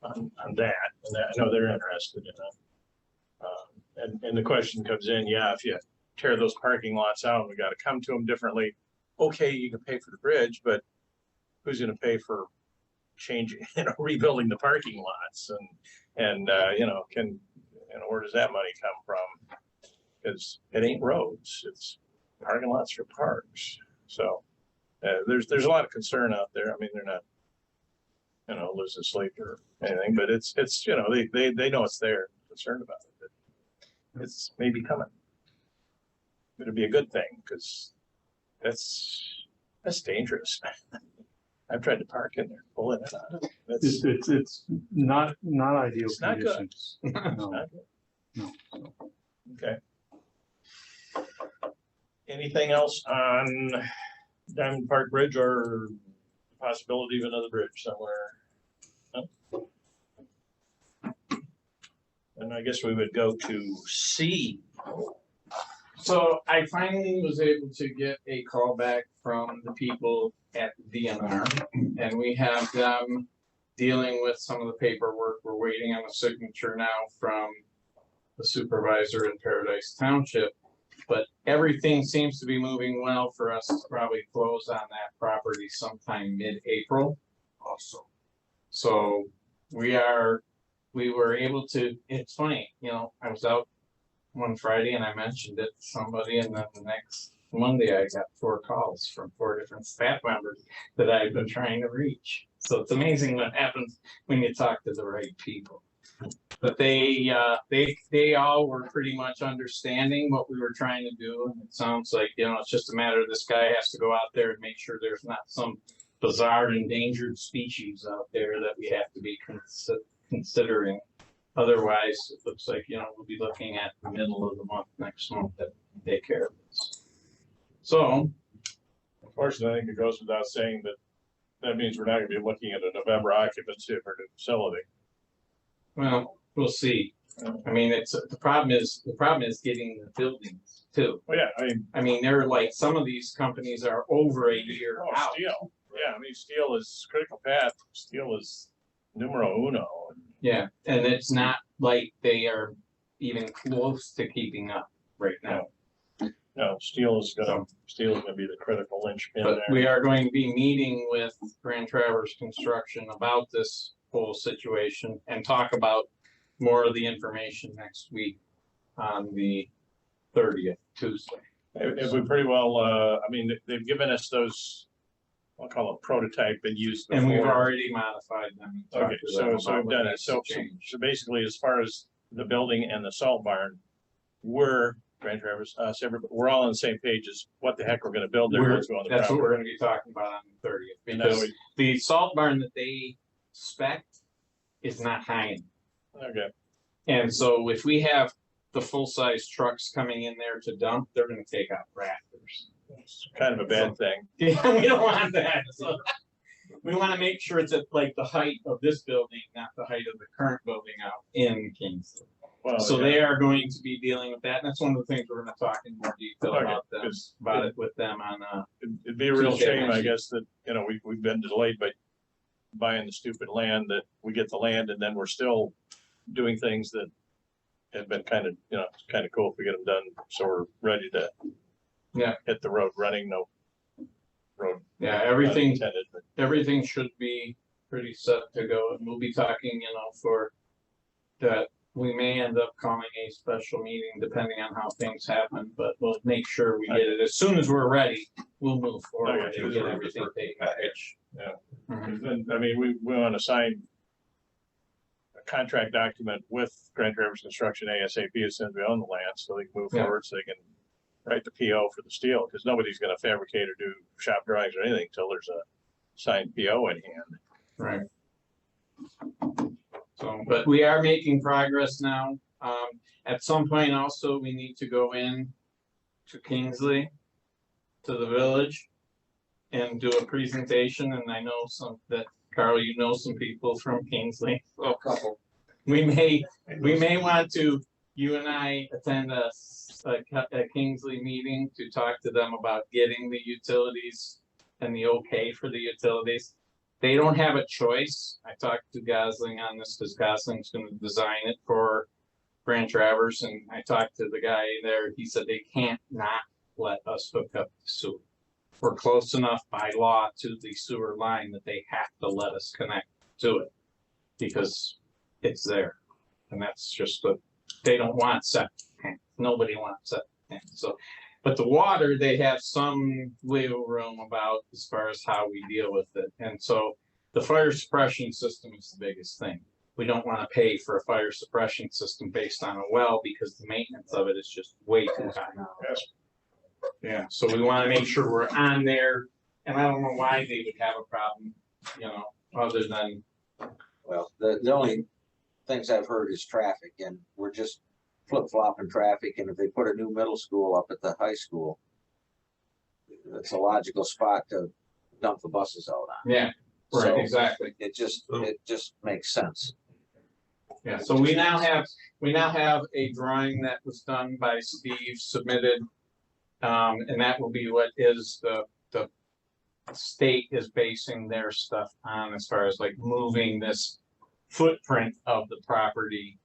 S1: on that. And I know they're interested in it. And the question comes in, yeah, if you tear those parking lots out, we got to come to them differently. Okay, you can pay for the bridge, but who's going to pay for changing, rebuilding the parking lots? And where does that money come from? Because it ain't roads, it's parking lots for parks. So there's a lot of concern out there. I mean, they're not, losing sleep or anything, but it's they know it's there, concerned about it. It's maybe coming. It'll be a good thing because that's dangerous. I've tried to park in there, pull in and out.
S10: it's not ideal
S1: It's not good.
S10: conditions.
S1: It's
S10: No,
S1: not good.
S10: no.
S1: Okay. Anything else on Diamond Park Bridge or the possibility of another bridge somewhere? No? And I guess we would go to C.
S2: So I finally was able to get a call back from the people at DNR, and we have them dealing with some of the paperwork. We're waiting on a signature now from the supervisor in Paradise Township, but everything seems to be moving well for us to probably close on that property sometime mid-April. Also, so we were able to, it's funny, I was out one Friday and I mentioned it to somebody, and then the next Monday I got 4 calls from 4 different staff members that I've been trying to reach. So it's amazing what happens when you talk to the right people. But they all were pretty much understanding what we were trying to do, and it sounds like it's just a matter of this guy has to go out there and make sure there's not some bizarre endangered species out there that we have to be considering. Otherwise, it looks like, we'll be looking at the middle of the month next month to take care of this. So,
S1: Unfortunately, I think it goes without saying that means we're not going to be looking at a November occupancy of our new facility.
S2: well, we'll see. I mean, the problem is getting the buildings too.
S1: Well, yeah,
S2: I mean, they're like, some of these companies are over a year out.
S1: Steel. Yeah, I mean, steel is critical path. Steel is numero uno.
S2: Yeah, and it's not like they are even close to keeping up right now.
S1: No, steel is gonna be the critical linchpin
S2: But
S1: there.
S2: we are going to be meeting with Grand Traverse Construction about this whole situation and talk about more of the information next week on the 30th, Tuesday.
S1: If we pretty well, I mean, they've given us those, I'll call it prototype and used before.
S2: And we've already modified them.
S1: Okay, so we've done it. So basically, as far as the building and the salt barn, we're Grand Traverse, us, everybody, we're all on the same page as what the heck we're gonna build there. Once we own the
S2: That's what
S1: property.
S2: we're gonna be talking about on the 30th,
S1: And then
S2: because the salt barn that they spec is not high enough.
S1: Okay,
S2: And so if we have the full-size trucks coming in there to dump, they're gonna take out rafters.
S1: it's kind of a bad thing.
S2: Yeah, we don't want that. So we wanna make sure it's at like the height of this building, not the height of the current building out in Kingston.
S1: Well,
S2: So
S1: yeah.
S2: they are going to be dealing with that, and that's one of the things we're gonna talk in more detail
S1: Okay,
S2: about it with them on,
S1: It'd be a real
S2: Tuesday
S1: shame,
S2: next
S1: I
S2: week.
S1: guess, that, we've been delayed by buying the stupid land, that we get the land and then we're still doing things that have been kind of, it's kind of cool if we get them done. So we're ready to hit the road running, no road.
S2: yeah,
S1: not
S2: everything,
S1: intended, but
S2: everything should be pretty set to go, and we'll be talking, for that. We may end up calling a special meeting depending on how things happen, but we'll make sure we get it as soon as we're ready. We'll move forward
S1: Okay,
S2: and get everything taken care
S1: yeah.
S2: of. Mhm.
S1: Then, I mean, we want to sign a contract document with Grand Traverse Construction ASAP as soon as we own the land, so they can move
S2: Yeah.
S1: forward, so they can write the PO for the steel, because nobody's gonna fabricate or do shop drawings or anything until there's a signed PO in hand.
S2: Right. So, but we are making progress now. At some point also, we need to go in to Kingsley, to the village, and do a presentation, and I know that, Carl, you know some people from Kingsley.
S11: A couple.
S2: We may want to, you and I attend a Kingsley meeting to talk to them about getting the utilities and the okay for the utilities. They don't have a choice. I talked to Gosling on this because Gosling's going to design it for Grand Traverse, and I talked to the guy there. He said they can't not let us hook up the sewer. We're close enough by law to the sewer line that they have to let us connect to it because it's there. And that's just what they don't want septic tanks. Nobody wants septic tanks. So, but the water, they have some wiggle room about as far as how we deal with it. And so the fire suppression system is the biggest thing. We don't want to pay for a fire suppression system based on a well because the maintenance of it is just way too high.
S1: Yes.
S2: Yeah, so we want to make sure we're on there, and I don't know why they would have a problem, you know, other than.
S11: Well, the only things I've heard is traffic, and we're just flip-flopping traffic, and if they put a new middle school up at the high school, it's a logical spot to dump the buses out on.
S2: Yeah, right,
S11: So
S2: exactly.
S11: It just makes sense.
S2: Yeah, so we now have a drawing that was done by Steve, submitted, and that will be what is the state is basing their stuff on as far as like moving this footprint of the property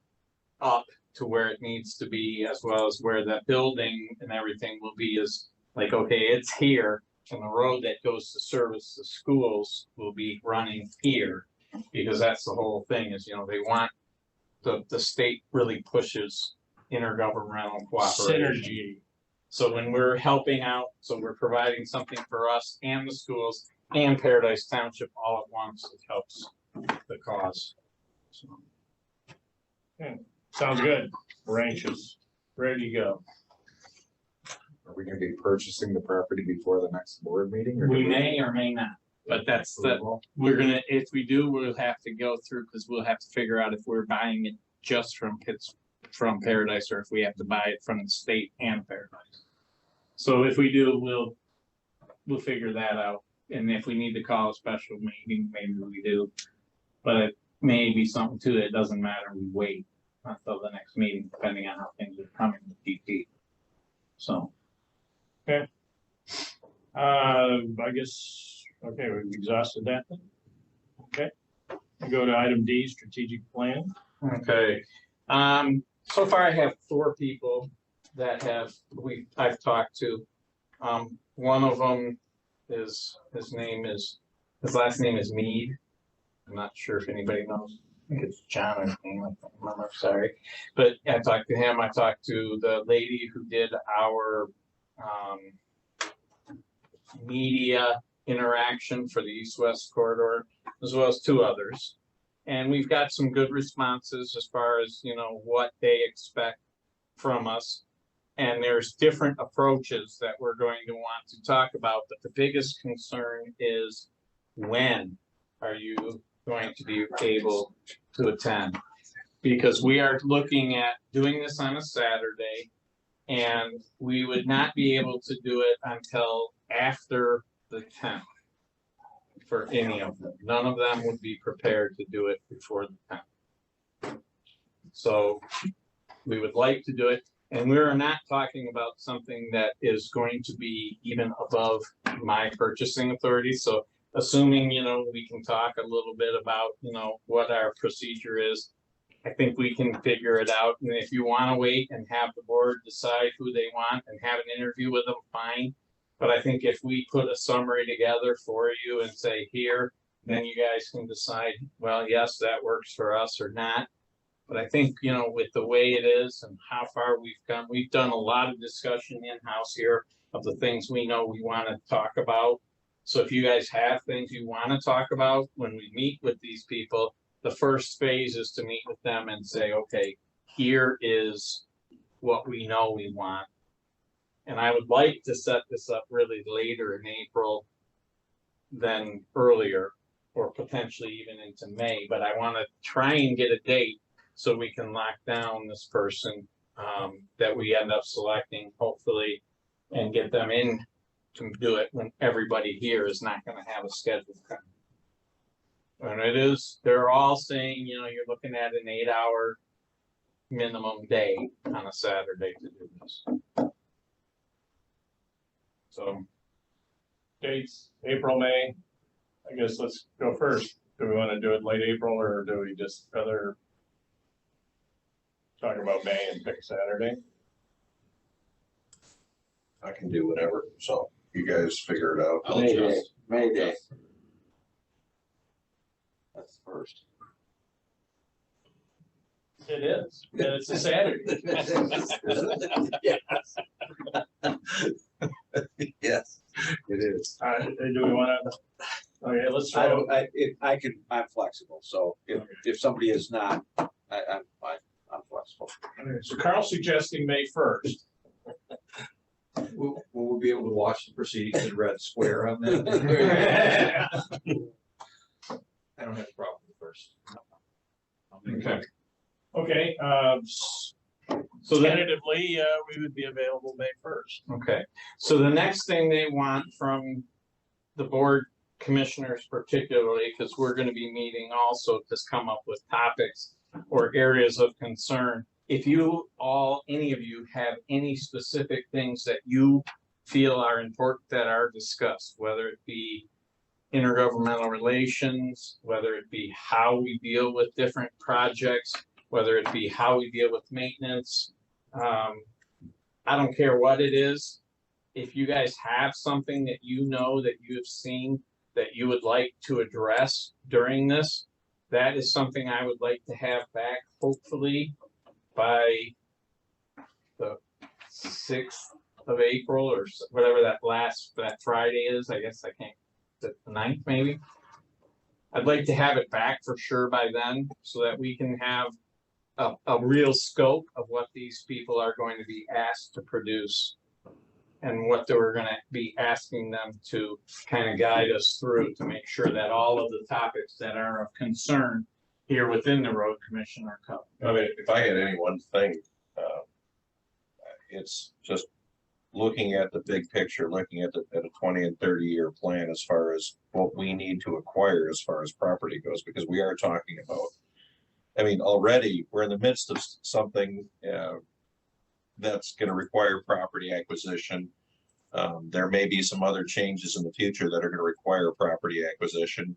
S2: up to where it needs to be, as well as where that building and everything will be is like, okay, it's here, and the road that goes to service the schools will be running here, because that's the whole thing is, you know, they want the state really pushes intergovernmental cooperation.
S1: Synergy.
S2: So when we're helping out, so we're providing something for us and the schools and Paradise Township all at once, it helps the cause. So.
S1: Sounds good. We're anxious. Ready to go.
S13: Are we gonna be purchasing the property before the next board meeting? Or
S2: We
S13: do
S2: may or may not, but that's the, we're gonna, if we do, we'll have to go through, because we'll have to figure out if we're buying it just from from Paradise, or if we have to buy it from the state and Paradise. So if we do, we'll figure that out. And if we need to call a special meeting, maybe we do. But it may be something too that doesn't matter, we wait until the next meeting, depending on how things are coming with DP. So.
S1: Okay. I guess, okay, we've exhausted that then. Okay. We go to item D, strategic plan.
S2: Okay. So far I have 4 people that I've talked to. One of them is, his last name is Mead. I'm not sure if anybody knows. I think it's John or anything, I don't remember, sorry. But I talked to him. I talked to the lady who did our media interaction for the East-West corridor, as well as 2 others. And we've got some good responses as far as, you know, what they expect from us. And there's different approaches that we're going to want to talk about, but the biggest concern is, when are you going to be able to attend? Because we are looking at doing this on a Saturday, and we would not be able to do it until after the 10th for any of them. None of them would be prepared to do it before the 10th. So we would like to do it. And we're not talking about something that is going to be even above my purchasing authority. So assuming, you know, we can talk a little bit about, you know, what our procedure is, I think we can figure it out. And if you want to wait and have the board decide who they want and have an interview with them, fine. But I think if we put a summary together for you and say here, then you guys can decide, well, yes, that works for us or not. But I think, you know, with the way it is and how far we've come, we've done a lot of discussion in-house here of the things we know we want to talk about. So if you guys have things you want to talk about when we meet with these people, the first phase is to meet with them and say, okay, here is what we know we want. And I would like to set this up really later in April than earlier, or potentially even into May, but I want to try and get a date so we can lock down this person that we end up selecting, hopefully, and get them in to do it when everybody here is not going to have a schedule. And it is, they're all saying, you know, you're looking at an 8-hour minimum day on a Saturday to do this. So
S1: Dates, April, May. I guess let's go first. Do we want to do it late April, or do we just rather talk about May and pick Saturday?
S8: I can do whatever, so you guys figure it out.
S11: May Day, May Day. That's the first.
S1: It is, and it's a Saturday.
S11: Yes. Yes,
S6: It is.
S1: Do we want to? Okay, let's
S11: I
S1: try.
S11: don't, I'm flexible, so if somebody is not, I'm fine, I'm flexible.
S1: So Carl's suggesting May 1st.
S9: Will we be able to watch the proceedings in red square on that? I don't have a problem with the first.
S2: okay.
S1: Okay,
S2: So then,
S1: tentatively, we would be available May 1st.
S2: okay, so the next thing they want from the board commissioners particularly, because we're going to be meeting also to come up with topics or areas of concern. If you all, any of you have any specific things that you feel are important that are discussed, whether it be intergovernmental relations, whether it be how we deal with different projects, whether it be how we deal with maintenance, I don't care what it is. If you guys have something that you know that you have seen that you would like to address during this, that is something I would like to have back hopefully by the 6th of April or whatever that Friday is. I guess I can't, the 9th maybe. I'd like to have it back for sure by then so that we can have a real scope of what these people are going to be asked to produce and what they're going to be asking them to kind of guide us through to make sure that all of the topics that are of concern here within the road commission are covered.
S8: I mean, if I had any one thing, it's just looking at the big picture, looking at a 20 and 30-year plan as far as what we need to acquire as far as property goes, because we are talking about, I mean, already we're in the midst of something that's going to require property acquisition. There may be some other changes in the future that are going to require property acquisition.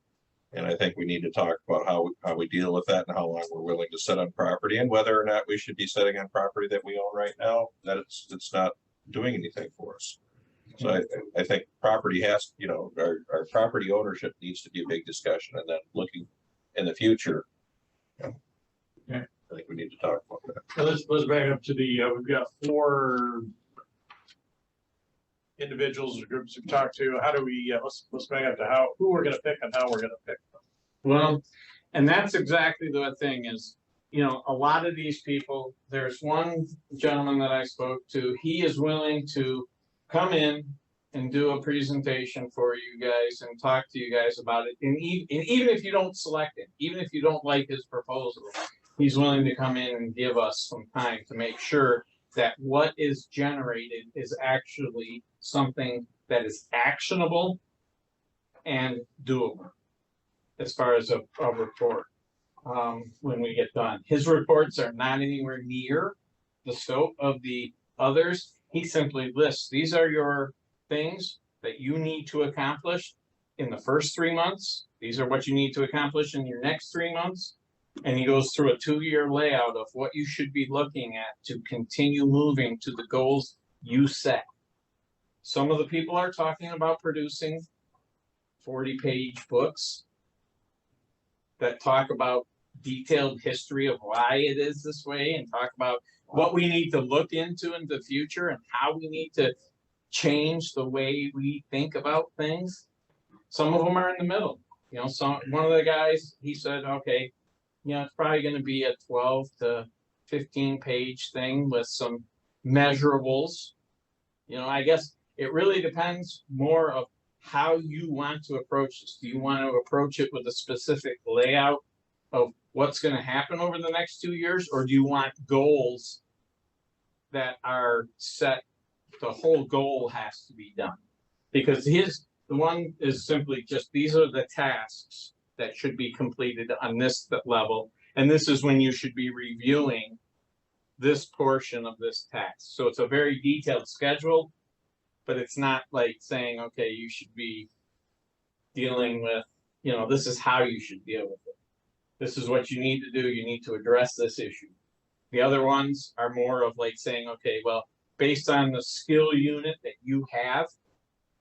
S8: And I think we need to talk about how we deal with that and how long we're willing to sit on property and whether or not we should be sitting on property that we own right now, that it's not doing anything for us. So I think property has, you know, our property ownership needs to be a big discussion, and then looking in the future.
S1: Yeah.
S8: I think we need to talk about that.
S1: So let's back up to the, we've got 4 individuals or groups we've talked to. How do we, let's back up to who we're going to pick and how we're going to pick them.
S2: Well, and that's exactly the thing is, you know, a lot of these people, there's one gentleman that I spoke to, he is willing to come in and do a presentation for you guys and talk to you guys about it. And even if you don't select it, even if you don't like his proposal, he's willing to come in and give us some time to make sure that what is generated is actually something that is actionable and doable as far as a report when we get done. His reports are not anywhere near the scope of the others. He simply lists, these are your things that you need to accomplish in the first 3 months. These are what you need to accomplish in your next 3 months. And he goes through a 2-year layout of what you should be looking at to continue moving to the goals you set. Some of the people are talking about producing 40-page books that talk about detailed history of why it is this way and talk about what we need to look into in the future and how we need to change the way we think about things. Some of them are in the middle. You know, one of the guys, he said, okay, you know, it's probably going to be a 12 to 15 page thing with some measurables You know, I guess it really depends more of how you want to approach this. Do you want to approach it with a specific layout of what's going to happen over the next 2 years? Or do you want goals that are set? The whole goal has to be done. Because the one is simply just, these are the tasks that should be completed on this level. And this is when you should be reviewing this portion of this task. So it's a very detailed schedule, but it's not like saying, okay, you should be dealing with, you know, this is how you should deal with it. This is what you need to do. You need to address this issue. The other ones are more of like saying, okay, well, based on the skill unit that you have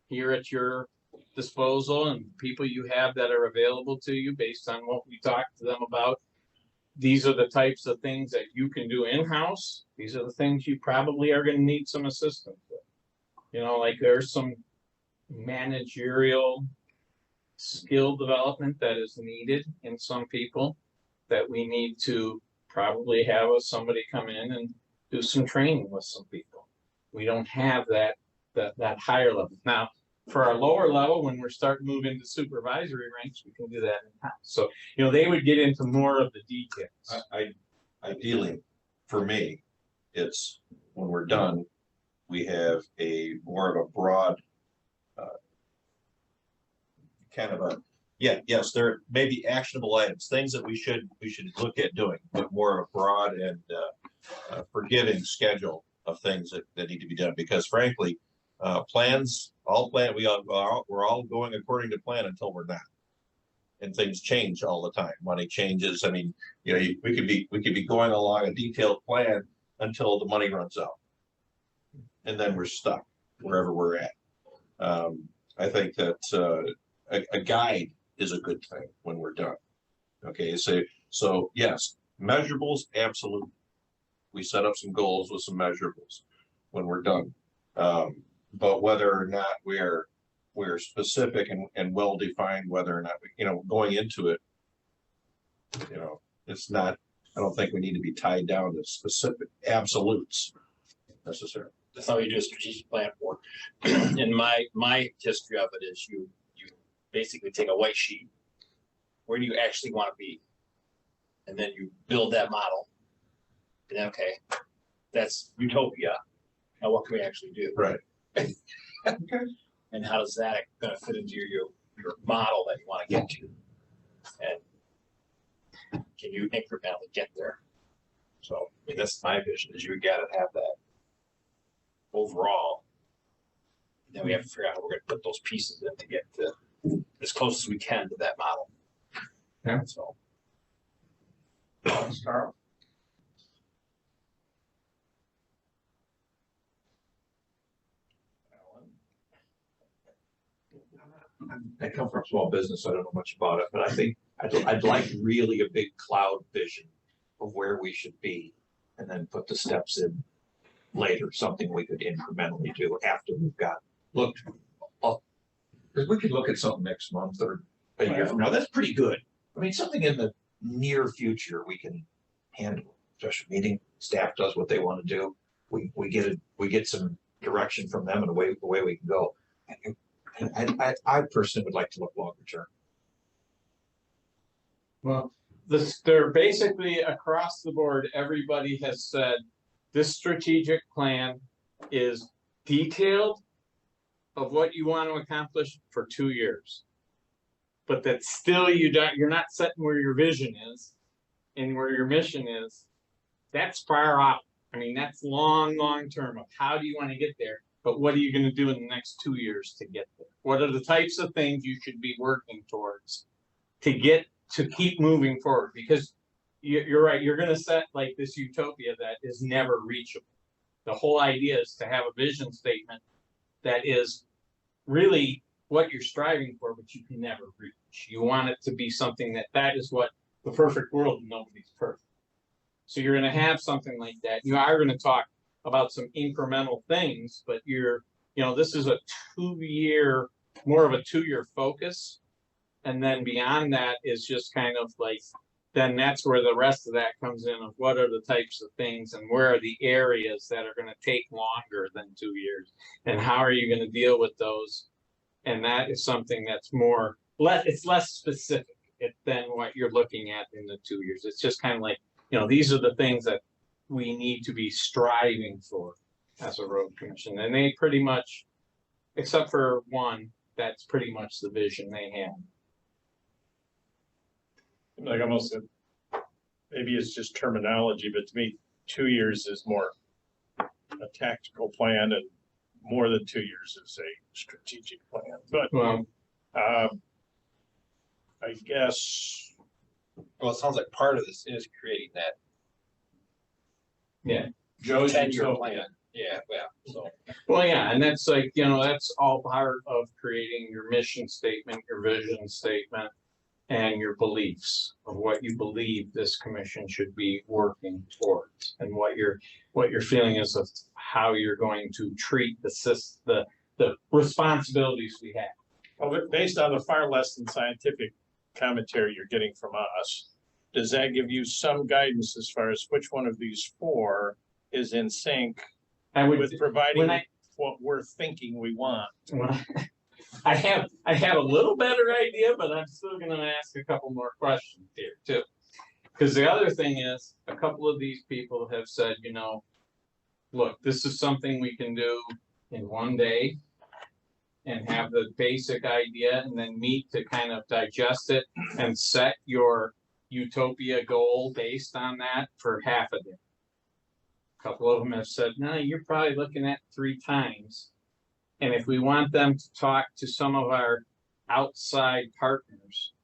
S2: here at your disposal and people you have that are available to you based on what we talked to them about, these are the types of things that you can do in-house. These are the things you probably are going to need some assistance with. You know, like there's some managerial skill development that is needed in some people that we need to probably have somebody come in and do some training with some people. We don't have that higher level. Now, for our lower level, when we're starting to move into supervisory ranks, we can do that in-house. So, you know, they would get into more of the details.
S8: Ideally, for me, it's when we're done, we have a more of a broad kind of a, yes, there may be actionable items, things that we should look at doing, but more of a broad and forgiving schedule of things that need to be done. Because frankly, we're all going according to plan until we're not, and things change all the time. Money changes. I mean, you know, we could be going along a detailed plan until the money runs out, and then we're stuck wherever we're at. I think that a guide is a good thing when we're done. Okay, so yes, measurables, absolutely. We set up some goals with some measurables when we're done. But whether or not we're specific and well defined, whether or not we, you know, going into it, you know, it's not, I don't think we need to be tied down to specific absolutes necessarily.
S12: That's how you do a strategic plan for. And my history of it is you basically take a white sheet. Where do you actually want to be? And then you build that model. And then, okay, that's utopia. Now what can we actually do?
S8: Right.
S12: Okay. And how does that going to fit into your model that you want to get to? And can you incrementally get there? So, I mean, that's my vision, is you got to have that overall. And then we have to figure out how we're going to put those pieces in to get to as close as we can to that model.
S9: Yeah.
S12: So.
S9: Carl? I come from small business, so I don't know much about it, but I think I'd like really a big cloud vision of where we should be, and then put the steps in later, something we could incrementally do after we've got looked up. Because we could look at something next month or a year from now. That's pretty good. I mean, something in the near future we can handle. Special meeting, staff does what they want to do. We get some direction from them, and away we can go. And I personally would like to look longer term.
S2: Well, they're basically across the board, everybody has said this strategic plan is detailed of what you want to accomplish for 2 years. But that still you're not setting where your vision is and where your mission is. That's far out. I mean, that's long term of how do you want to get there? But what are you going to do in the next 2 years to get there? What are the types of things you should be working towards to keep moving forward? Because you're right, you're going to set like this utopia that is never reachable. The whole idea is to have a vision statement that is really what you're striving for, but you can never reach. You want it to be something that is what the perfect world, and nobody's perfect. So you're going to have something like that. You are going to talk about some incremental things, but this is a 2 year, more of a 2 year focus. And then beyond that is just kind of like then that's where the rest of that comes in of what are the types of things and where are the areas that are gonna take longer than 2 years? And how are you gonna deal with those? And that is something that's it's less specific than what you're looking at in the 2 years. It's just kind of like, these are the things that we need to be striving for as a road commission. And they pretty much, except for one, that's pretty much the vision they have.
S1: Like almost, maybe it's just terminology, but to me, 2 years is more a tactical plan, and more than 2 years is a strategic plan. But I guess.
S12: Well, it sounds like part of this is creating that.
S2: Yeah.
S1: Joe's
S12: 10-year plan. Yeah. So.
S2: Well, yeah, and that's like, that's all part of creating your mission statement, your vision statement, and your beliefs of what you believe this commission should be working towards, and what your feeling is of how you're going to treat the responsibilities we have.
S1: Well, based on the far less than scientific commentary you're getting from us, does that give you some guidance as far as which one of these four is in sync with providing what we're thinking we want?
S2: I have a little better idea, but I'm still going to ask a couple more questions here too. Because the other thing is, a couple of these people have said, look, this is something we can do in one day and have the basic idea, and then meet to kind of digest it and set your utopia goal based on that for half a day. A couple of them have said, no, you're probably looking at 3 times. And if we want them to talk to some of our outside partners,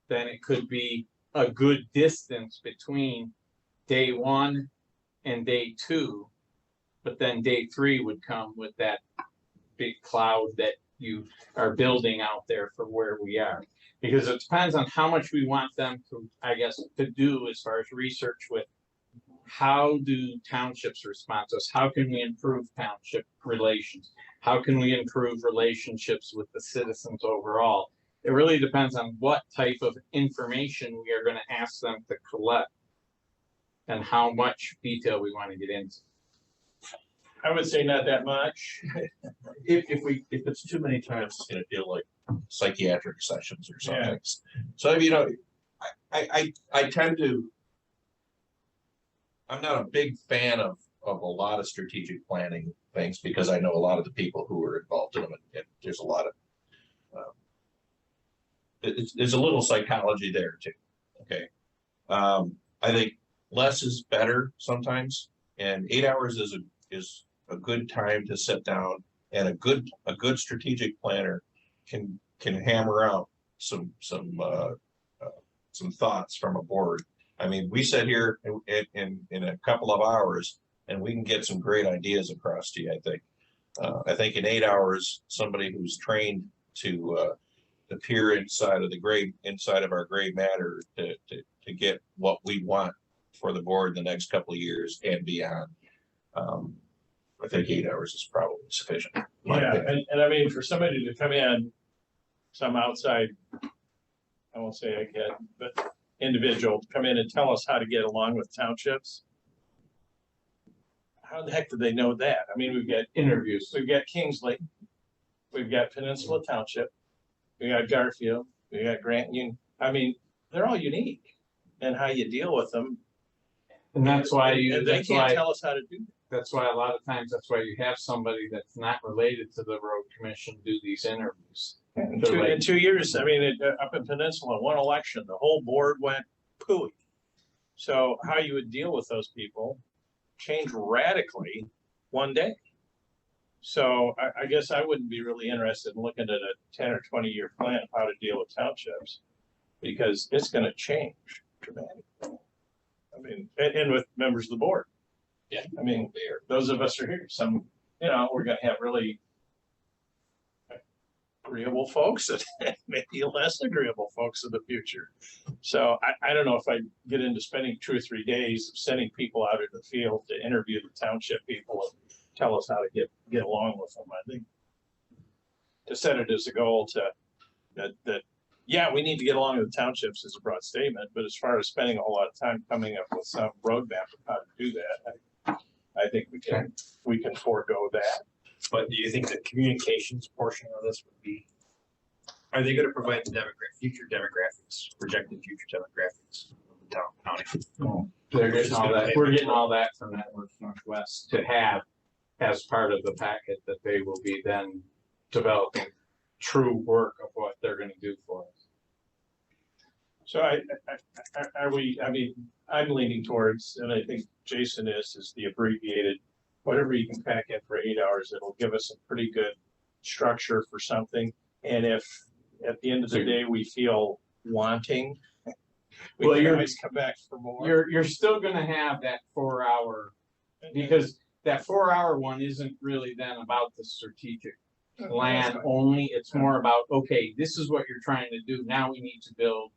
S2: then it could be a good distance between day 1 and day 2. But then day 3 would come with that big cloud that you are building out there for where we are. Because it depends on how much we want them to, I guess, to do as far as research with how do townships respond to us? How can we improve township relations? How can we improve relationships with the citizens overall? It really depends on what type of information we are going to ask them to collect and how much detail we want to get into.
S1: I would say not that much.
S8: If it's too many times, it's gonna feel like psychiatric sessions or something.
S1: Yeah.
S8: So, I tend to, I'm not a big fan of a lot of strategic planning things, because I know a lot of the people who are involved in them, and there's a lot of, there's a little psychology there too. Okay. I think less is better sometimes, and 8 hours is a good time to sit down, and a good strategic planner can hammer out some thoughts from a board. I mean, we sit here in a couple of hours and we can get some great ideas across to you. I think in 8 hours, somebody who's trained to peer inside of our gray matter to get what we want for the board the next couple of years and beyond. I think 8 hours is probably sufficient.
S1: Yeah, and I mean, for somebody to come in, some outside, I won't say again, but individual to come in and tell us how to get along with townships. How the heck do they know that? I mean, we've got interviews. We've got Kingsley. We've got Peninsula Township. We got Garfield. We got Grant Union. I mean, they're all unique, and how you deal with them.
S2: And that's why
S1: they can't tell us how to do that.
S2: That's why a lot of times, that's why you have somebody that's not related to the road commission do these interviews.
S1: In 2 years, I mean, up in Peninsula, one election, the whole board went pooey. So how you would deal with those people changed radically one day. So I guess I wouldn't be really interested in looking at a 10 or 20 year plan of how to deal with townships, because it's going to change dramatically. I mean, and with members of the board.
S12: Yeah,
S1: I mean, those of us are here. Some, we're going to have really agreeable folks and maybe less agreeable folks in the future. So I don't know if I get into spending 2 or 3 days of sending people out in the field to interview the township people and tell us how to get along with them. I think to set it as a goal that yeah, we need to get along with the townships as a broad statement, but as far as spending a whole lot of time coming up with some roadmap of how to do that, I think we can forego that.
S12: But do you think the communications portion of this would be, are they gonna provide the future demographics, projected future demographics of the county?
S2: They're getting all that, we're getting all that from Network Northwest to have as part of the packet that they will be then developing true work of what they're gonna do for us.
S1: So are we, I mean, I'm leaning towards, and I think Jason is the abbreviated, whatever you can pack in for 8 hours, it'll give us a pretty good structure for something. And if at the end of the day, we feel wanting, we can always come back for more.
S2: You're still gonna have that 4-hour, because that 4-hour one isn't really then about the strategic plan only. It's more about, okay, this is what you're trying to do. Now we need to build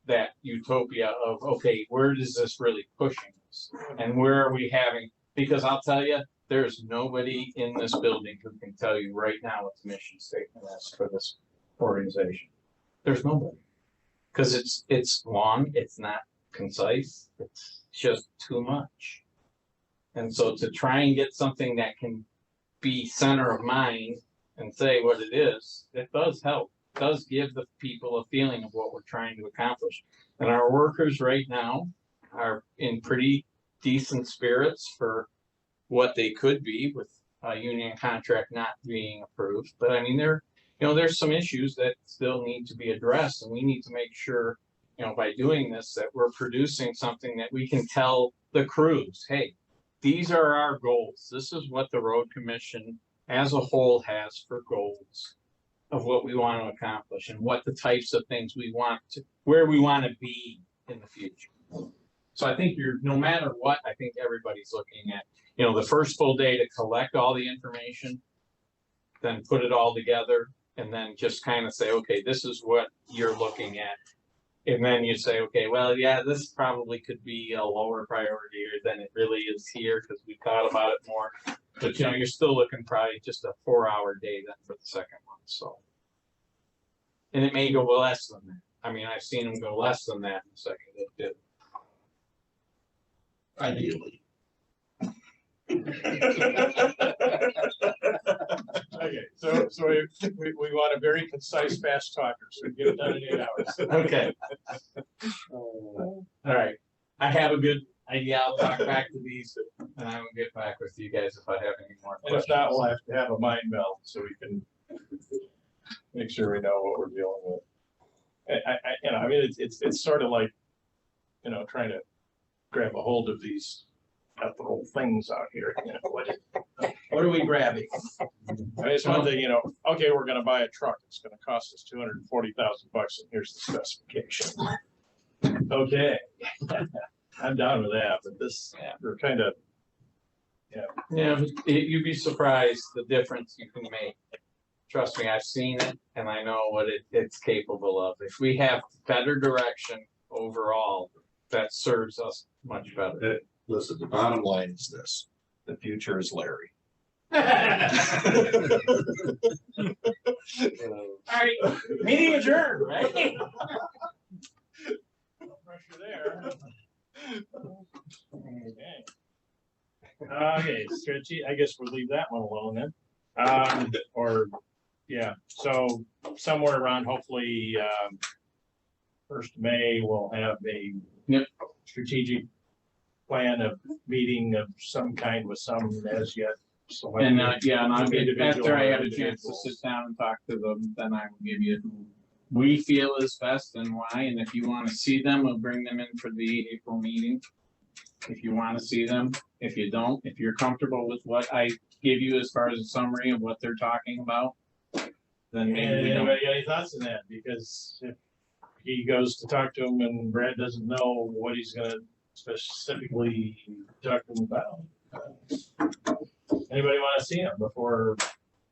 S2: that utopia of, okay, where is this really pushing us? And where are we having, because I'll tell you, there's nobody in this building who can tell you right now what the mission statement is for this organization. There's nobody. Because it's long, it's not concise, it's just too much. And so to try and get something that can be center of mind and say what it is, it does help. It does give the people a feeling of what we're trying to accomplish. And our workers right now are in pretty decent spirits for what they could be with a union contract not being approved. But I mean, there's some issues that still need to be addressed, and we need to make sure, by doing this, that we're producing something that we can tell the crews, hey, these are our goals. This is what the road commission as a whole has for goals of what we want to accomplish and what the types of things we want to, where we want to be in the future. So I think no matter what, I think everybody's looking at, the first full day to collect all the information, then put it all together, and then just kind of say, okay, this is what you're looking at. And then you say, okay, well, yeah, this probably could be a lower priority than it really is here because we thought about it more. But, you're still looking probably just a 4-hour day then for the second one. So, and it may go less than that. I mean, I've seen them go less than that in the second day too.
S9: Ideally.
S1: Okay, so we want a very concise, fast talker, so we get it done in 8 hours.
S2: Okay. All right. I have a good idea. I'll talk back to these and I will get back with you guys if I have any more
S1: And
S2: questions.
S1: if not, we'll have to have a mind meld so we can make sure we know what we're dealing with. I mean, it's sort of like, trying to grab a hold of these ethical things out here. What are we grabbing? I mean, it's one thing, okay, we're gonna buy a truck. It's gonna cost us $240,000 and here's the specification. Okay. I'm down with that, but we're kind of,
S2: you'd be surprised the difference you can make. Trust me, I've seen it and I know what it's capable of. If we have better direction overall, that serves us much better.
S8: Listen, the bottom line is this, the future is Larry.
S2: All right, meeting adjourned, right?
S1: pressure there. Okay, stretchy, I guess we'll leave that one alone then. So somewhere around hopefully 1st of May, we'll have a strategic plan of meeting of some kind with some as yet.
S2: And I'll get, after I have a chance to sit down and talk to them, then I will give you who we feel is best and why. And if you want to see them, we'll bring them in for the April meeting. If you want to see them, if you don't, if you're comfortable with what I give you as far as a summary of what they're talking about, then maybe we don't.
S1: Anybody got any thoughts on that? Because if he goes to talk to him and Brad doesn't know what he's gonna specifically talk to him about. Anybody want to see him before,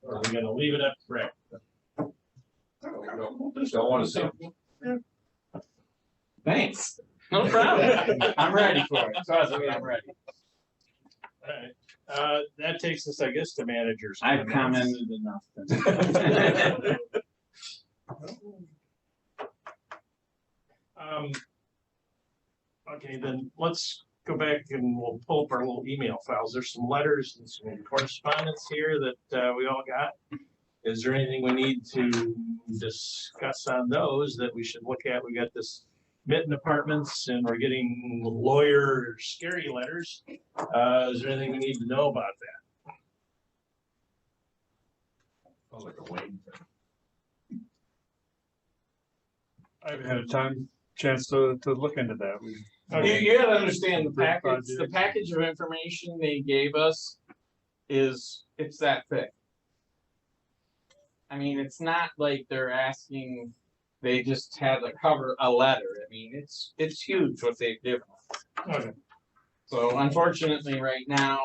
S1: or are we gonna leave it up to Brad?
S8: Don't want to see him.
S2: Thanks. No problem. I'm ready for it. Trust me, I'm ready.
S1: All right. That takes us, I guess, to managers.
S2: I've commented enough.
S1: Okay, then let's go back and we'll pull up our little email files. There's some letters and some correspondence here that we all got. Is there anything we need to discuss on those that we should look at? We got this Mitten Apartments and we're getting lawyer scary letters. Is there anything we need to know about that?
S8: Sounds like a Wayne thing.
S10: I haven't had a chance to look into that.
S2: You gotta understand the package of information they gave us it's that thick. I mean, it's not like they're asking, they just had to cover a letter. I mean, it's huge what they've given us.
S1: Okay.
S2: So unfortunately, right now,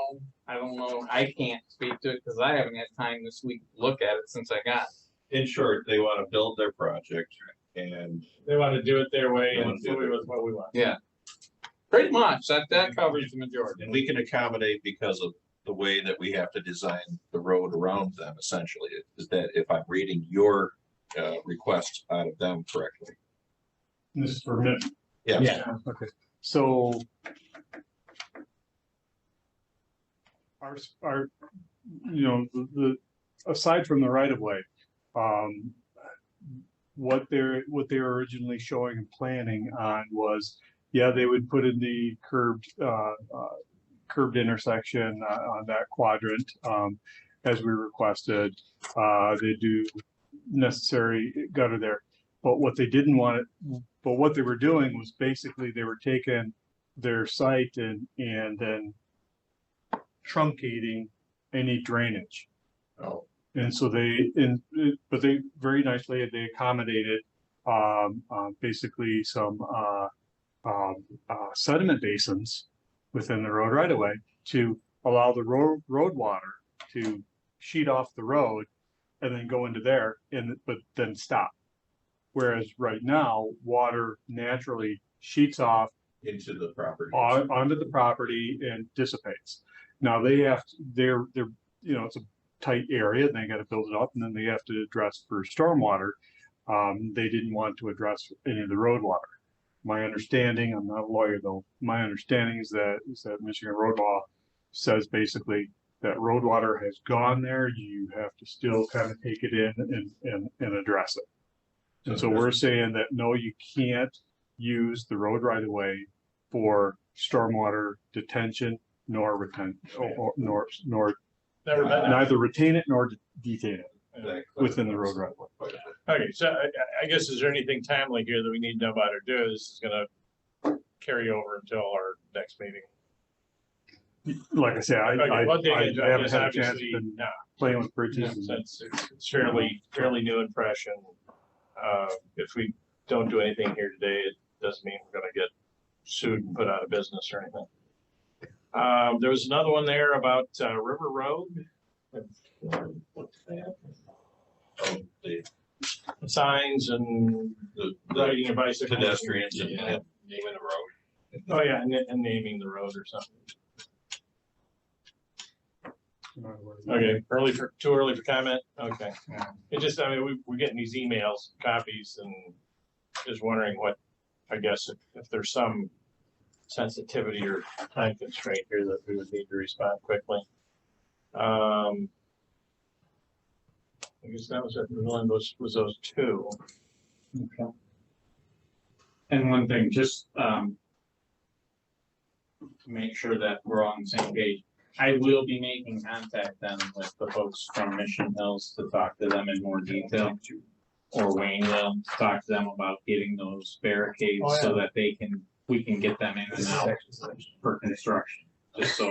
S2: I don't know, I can't speak to it because I haven't had time this week to look at it since I got it.
S8: In short, they want to build their project and
S1: They want to do it their way
S8: They
S1: and
S8: wanna do
S1: fully
S8: it.
S1: with what we want.
S2: Yeah. Pretty much, that covers the majority.
S8: and we can accommodate because of the way that we have to design the road around them essentially, is that if I'm reading your request out of them correctly.
S10: This is for Mitten.
S8: Yeah.
S2: Yeah.
S10: Okay, so our, you know, the aside from the right of way, what they're originally showing and planning on was, yeah, they would put in the curved intersection on that quadrant, as we requested. They do necessary gutter there, but what they didn't want it, but what they were doing was basically they were taking their site and then truncating any drainage.
S8: Oh.
S10: And so but they very nicely, they accommodated basically some sediment basins within the road right away to allow the road water to sheet off the road and then go into there but then stop. Whereas right now, water naturally sheets off
S8: Into the property.
S10: onto the property and dissipates. Now they're you know, it's a tight area and they got to build it up and then they have to address for stormwater. They didn't want to address any of the road water. My understanding, I'm not a lawyer though, my understanding is that Michigan road law says basically that road water has gone there, you have to still kind of take it in and address it. And so we're saying that, no, you can't use the road right of way for stormwater detention nor retain, nor
S1: Never been.
S10: neither retain it nor detain it
S8: Exactly.
S10: within the road right of way.
S1: Okay, so I guess, is there anything timely here that we need to know about or do? This is gonna carry over until our next meeting.
S10: Like I said, I
S1: Okay, one thing is, I
S10: haven't
S1: guess
S10: had a chance
S1: obviously,
S10: to playing with bridges. and-
S1: it's fairly new impression. If we don't do anything here today, it doesn't mean we're gonna get sued and put out of business or anything. There was another one there about River Road. What's that?
S8: Oh, the
S1: Signs and riding your bicycle.
S8: pedestrians and
S12: Yeah. Naming the road.
S1: Oh, yeah, and naming the road or something. Okay, too early for comment? Okay. It just, I mean, we're getting these emails, copies, and just wondering what, I guess, if there's some sensitivity or time constraint here that we would need to respond quickly. I guess that was it. Was those two.
S2: Okay. And one thing, just to make sure that we're all on the same page, I will be making contact then with the folks from Mission Hills to talk to them in more detail. Or Wayneville, to talk to them about getting those barricades so that we can get them in and out for construction. Just so,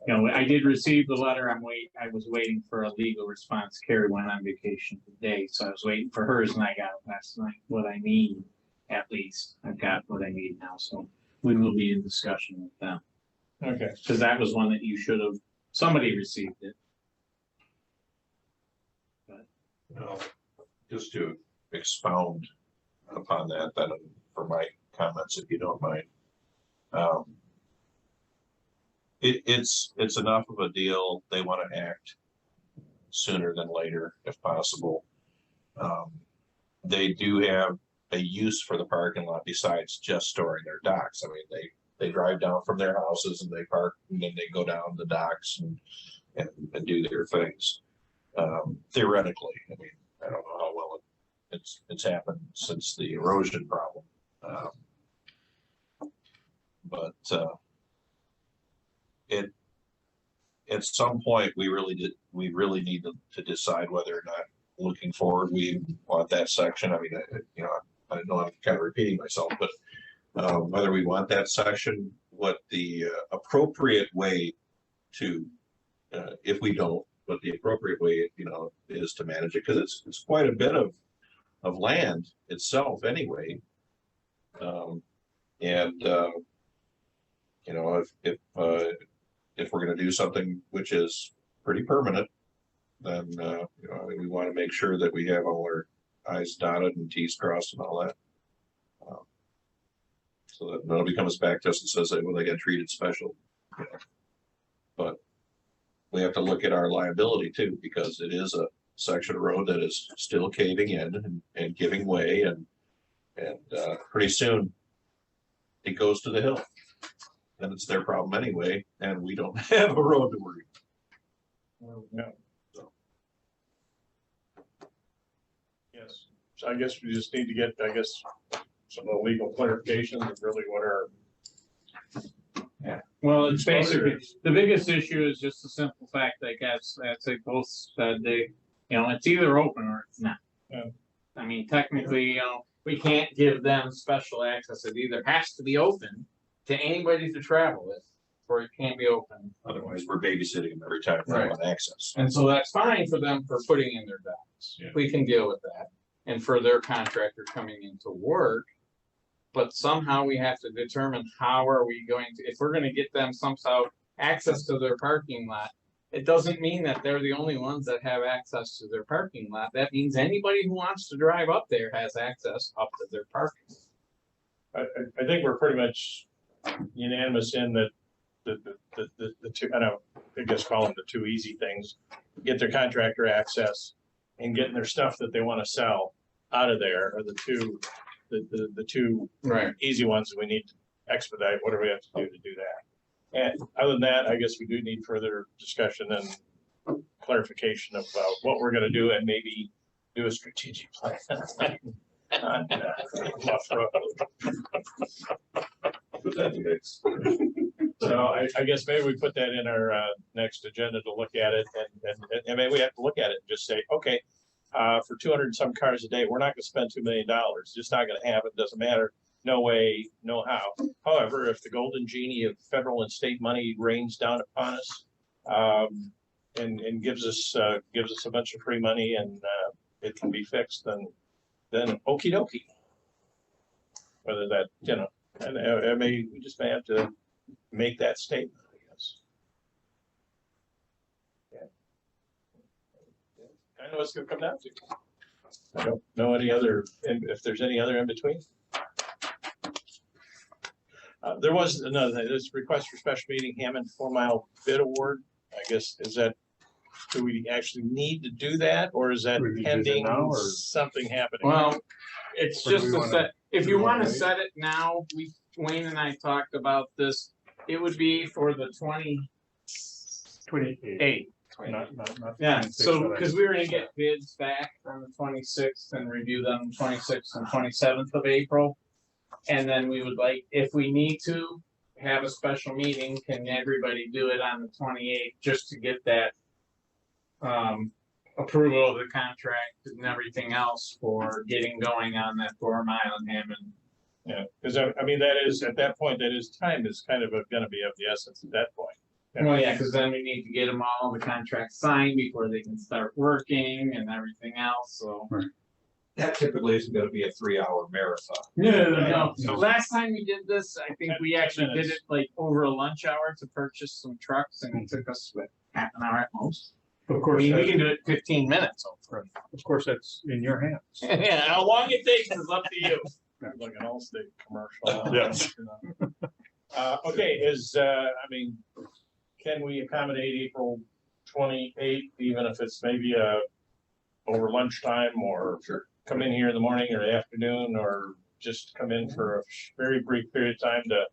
S2: you know, I did receive the letter. I was waiting for a legal response. Carrie went on vacation today, so I was waiting for hers and I got it last night, what I need, at least. I've got what I need now, so we will be in discussion with them.
S1: Okay.
S2: Cause that was one that you should have, somebody received it.
S8: just to expound upon that, then for my comments, if you don't mind. It's enough of a deal. They want to act sooner than later, if possible. They do have a use for the parking lot besides just storing their docks. I mean, they drive down from their houses and they park and then they go down the docks and do their things. Theoretically, I mean, I don't know how well it's happened since the erosion problem. But at some point we really need to decide whether or not looking forward we want that section. I mean, I know I'm kind of repeating myself, but whether we want that section, what the appropriate way to, if we don't, what the appropriate way, is to manage it, because it's quite a bit of land itself anyway. If we're going to do something which is pretty permanent, then we want to make sure that we have all our I's dotted and T's crossed and all that, so that nobody comes back to us and says that, well, they got treated special. But we have to look at our liability too, because it is a section of road that is still caving in and giving way, and pretty soon it goes to the hill, and it's their problem anyway, and we don't have a road to worry.
S1: Yeah. So. Yes, so I guess we just need to get, some of the legal clarifications of really what our.
S2: Yeah, well, it's basically, the biggest issue is just the simple fact, I guess, that they both said it's either open or it's not.
S1: Yeah.
S2: I mean, technically, we can't give them special access. It either has to be open to anybody to travel with, or it can't be open.
S8: Otherwise, we're babysitting them every time they want access.
S2: And so that's fine for them for putting in their docks.
S1: Yeah.
S2: We can deal with that. And for their contractor coming into work, but somehow we have to determine how are we going to, if we're going to get them somehow access to their parking lot, it doesn't mean that they're the only ones that have access to their parking lot. That means anybody who wants to drive up there has access up to their parking.
S1: I think we're pretty much unanimous in that the two, I guess call them the two easy things: get their contractor access and getting their stuff that they want to sell out of there are the two easy ones that we need to expedite. What do we have to do that? And other than that, I guess we do need further discussion and clarification of what we're going to do, and maybe do a strategic plan on Bluff Road. So I guess maybe we put that in our next agenda to look at it, and maybe we have to look at it and just say, okay, for 200 and some cars a day, we're not going to spend $2 million. Just not going to happen. Doesn't matter. No way, no how. However, if the golden genie of federal and state money rains down upon us and gives us a bunch of free money, and it can be fixed, then okie dokie. Whether that, and we just may have to make that statement, I guess. Yeah. I know it's going to come down to. I don't know if there's any other in between. There was another thing, this request for special meeting, Hammond 4-mile bid award. I guess, do we actually need to do that, or is that pending something happening?
S2: Well, it's just a set. If you want to set it now, Wayne and I talked about this. It would be for the 28th. Yeah, so because we were gonna get bids back on the 26th and review them 26th and 27th of April. And then we would like, if we need to have a special meeting, can everybody do it on the 28th just to get that approval of the contract and everything else for getting going on that 4-mile in Hammond.
S1: Yeah, because I mean, that is, at that point, time is kind of going to be of the essence at that point.
S2: Yeah. Well, yeah, because then we need to get them all the contracts signed before they can start working and everything else, so.
S9: Right. That typically isn't going to be a 3-hour marathon.
S2: No. Last time we did this, I think we actually did it like over a lunch hour to purchase some trucks, and it took us half an hour at most.
S10: Of course,
S2: we can do it 15 minutes.
S10: Of course, that's in your hands.
S2: Yeah, how long it takes is up to you.
S1: Like an Allstate commercial.
S10: Yes.
S1: Okay, can we accommodate April 28th, even if it's maybe over lunchtime, or?
S9: Sure.
S1: come in here in the morning or the afternoon, or just come in for a very brief period of time to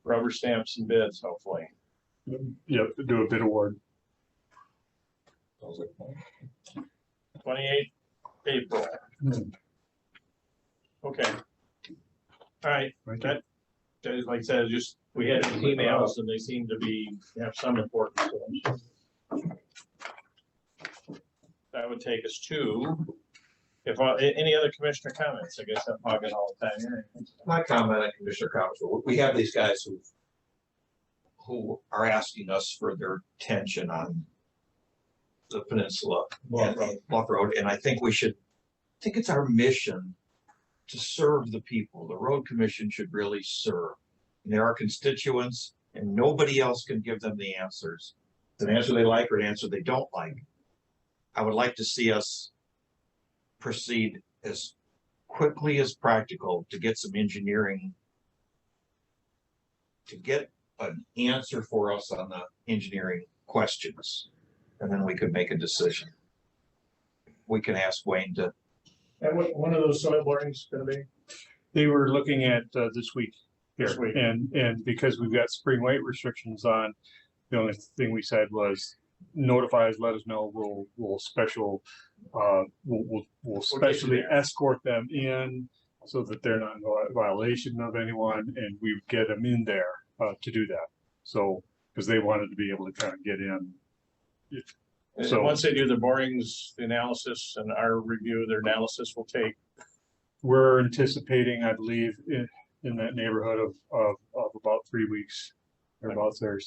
S1: rubber stamp some bids, hopefully.
S10: Yep, do a bid award.
S1: 28th April. Okay. All right, that, like I said, just, we had emails and they seem to have some importance to them. That would take us to, if any other commissioner comments, I guess I'm hogging all the time here.
S9: My comment on commissioner comments, we have these guys who are asking us for their attention on the peninsula and Bluff Road, and I think it's our mission to serve the people. The road commission should really serve. And they're our constituents, and nobody else can give them the answers. It's an answer they like or an answer they don't like. I would like to see us proceed as quickly as practical to get some engineering, to get an answer for us on the engineering questions, and then we could make a decision. We can ask Wayne to.
S1: And what one of those soil borings going to be?
S10: They were looking at this week here,
S1: This week.
S10: and because we've got spring weight restrictions on, the only thing we said was notify us, let us know. We'll specially escort them in so that they're not in violation of anyone, and we would get them in there to do that. So because they wanted to be able to kind of get in.
S1: So once they do the borings, the analysis, and our review of their analysis will take.
S10: We're anticipating, I believe, in that neighborhood of about 3 weeks, thereabouts there.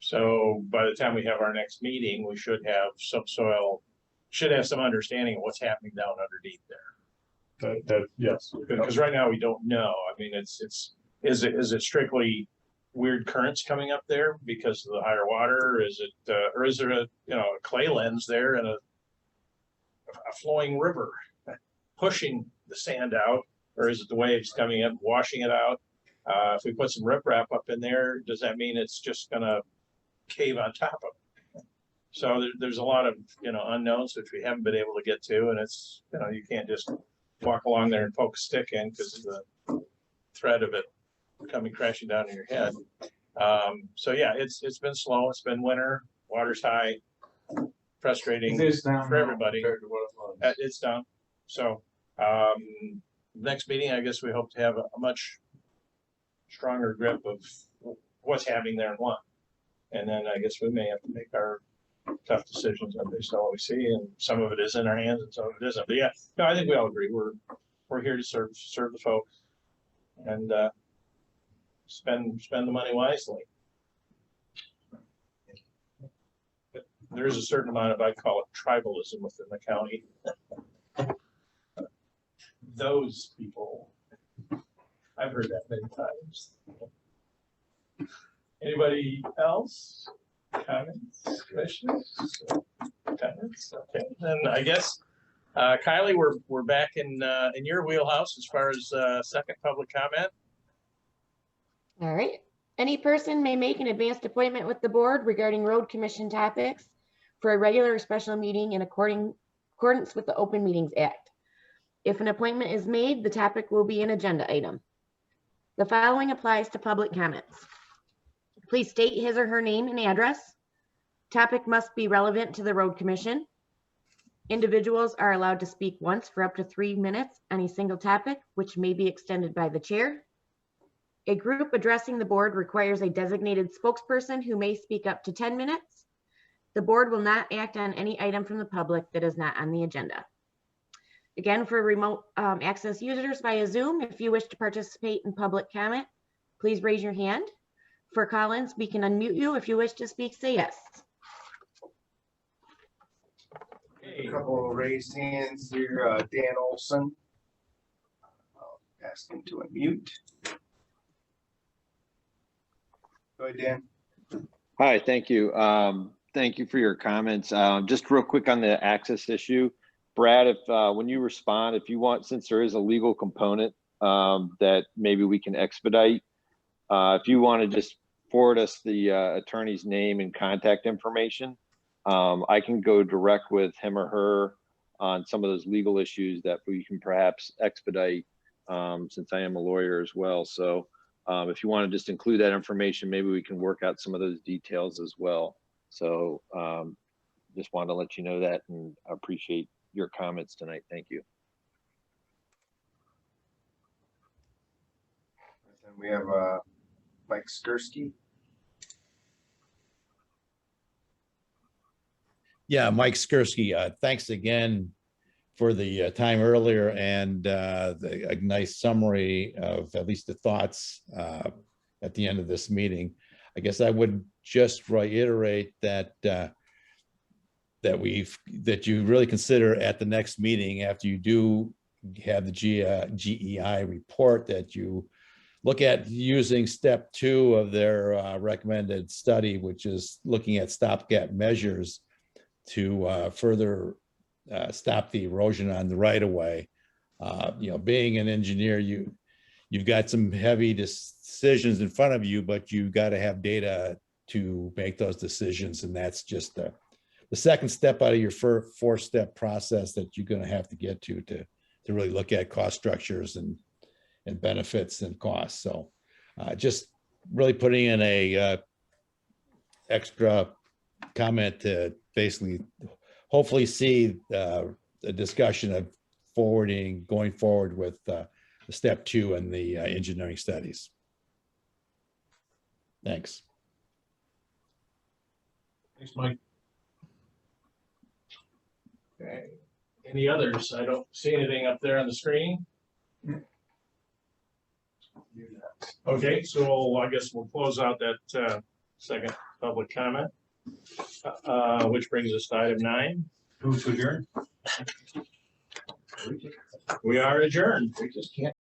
S1: So by the time we have our next meeting, we should have some some understanding of what's happening down underneath there.
S10: Yes.
S1: Because right now we don't know. I mean, is it strictly weird currents coming up there because of the higher water? Is it, or is there a clay lens there and a flowing river pushing the sand out, or is it the waves coming up, washing it out? If we put some riprap up in there, does that mean it's just gonna cave on top of it? So there's a lot of, unknowns which we haven't been able to get to, and it's, you can't just walk along there and poke a stick in because of the threat of it coming crashing down in your head. So yeah, it's been slow. It's been winter, water's high, frustrating for everybody. It's down. So next meeting, I guess we hope to have a much stronger grip of what's happening there and what. And then I guess we may have to make our tough decisions based on what we see, and some of it is in our hands and some of it isn't. But yeah, no, I think we all agree. We're here to serve the folks and spend the money wisely. But there is a certain amount of, I call it tribalism within the county. Those people, I've heard that many times. Anybody else? Comments, questions, comments? Okay, then I guess, Kylie, we're back in your wheelhouse as far as second public comment.
S3: All right. Any person may make an advanced appointment with the board regarding road commission topics for a regular or special meeting in accordance with the Open Meetings Act. If an appointment is made, the topic will be an agenda item. The following applies to public comments. Please state his or her name and address. Topic must be relevant to the road commission. Individuals are allowed to speak once for up to 3 minutes on a single topic, which may be extended by the chair. A group addressing the board requires a designated spokesperson who may speak up to 10 minutes. The board will not act on any item from the public that is not on the agenda. Again, for remote access users via Zoom, if you wish to participate in public comment, please raise your hand. For call-ins, we can unmute you. If you wish to speak, say yes.
S6: A couple of raised hands here. Dan Olson. I'll ask him to unmute. Go ahead, Dan.
S5: Hi, thank you. Thank you for your comments. Just real quick on the access issue. Brad, if when you respond, if you want, since there is a legal component that maybe we can expedite, if you want to just forward us the attorney's name and contact information, I can go direct with him or her on some of those legal issues that we can perhaps expedite, since I am a lawyer as well. So if you want to just include that information, maybe we can work out some of those details as well. So just wanted to let you know that, and I appreciate your comments tonight. Thank you.
S6: And we have Mike Skursky.
S7: Yeah, Mike Skursky, thanks again for the time earlier and a nice summary of at least the thoughts at the end of this meeting. I guess I would just reiterate that that you really consider at the next meeting, after you do have the GEI report, that you look at using step 2 of their recommended study, which is looking at stopgap measures to further stop the erosion on the right of way. You know, being an engineer, you've got some heavy decisions in front of you, but you got to have data to make those decisions, and that's just the second step out of your 4-step process that you're going to have to get to really look at cost structures and benefits and costs. So just really putting in a extra comment to basically hopefully see a discussion of going forward with the step 2 and the engineering studies. Thanks.
S1: Thanks, Mike. Okay, any others? I don't see anything up there on the screen. Okay, so I guess we'll close out that second public comment, which brings us to item 9.
S9: Who's adjourned?
S1: We are adjourned.
S9: We just can't.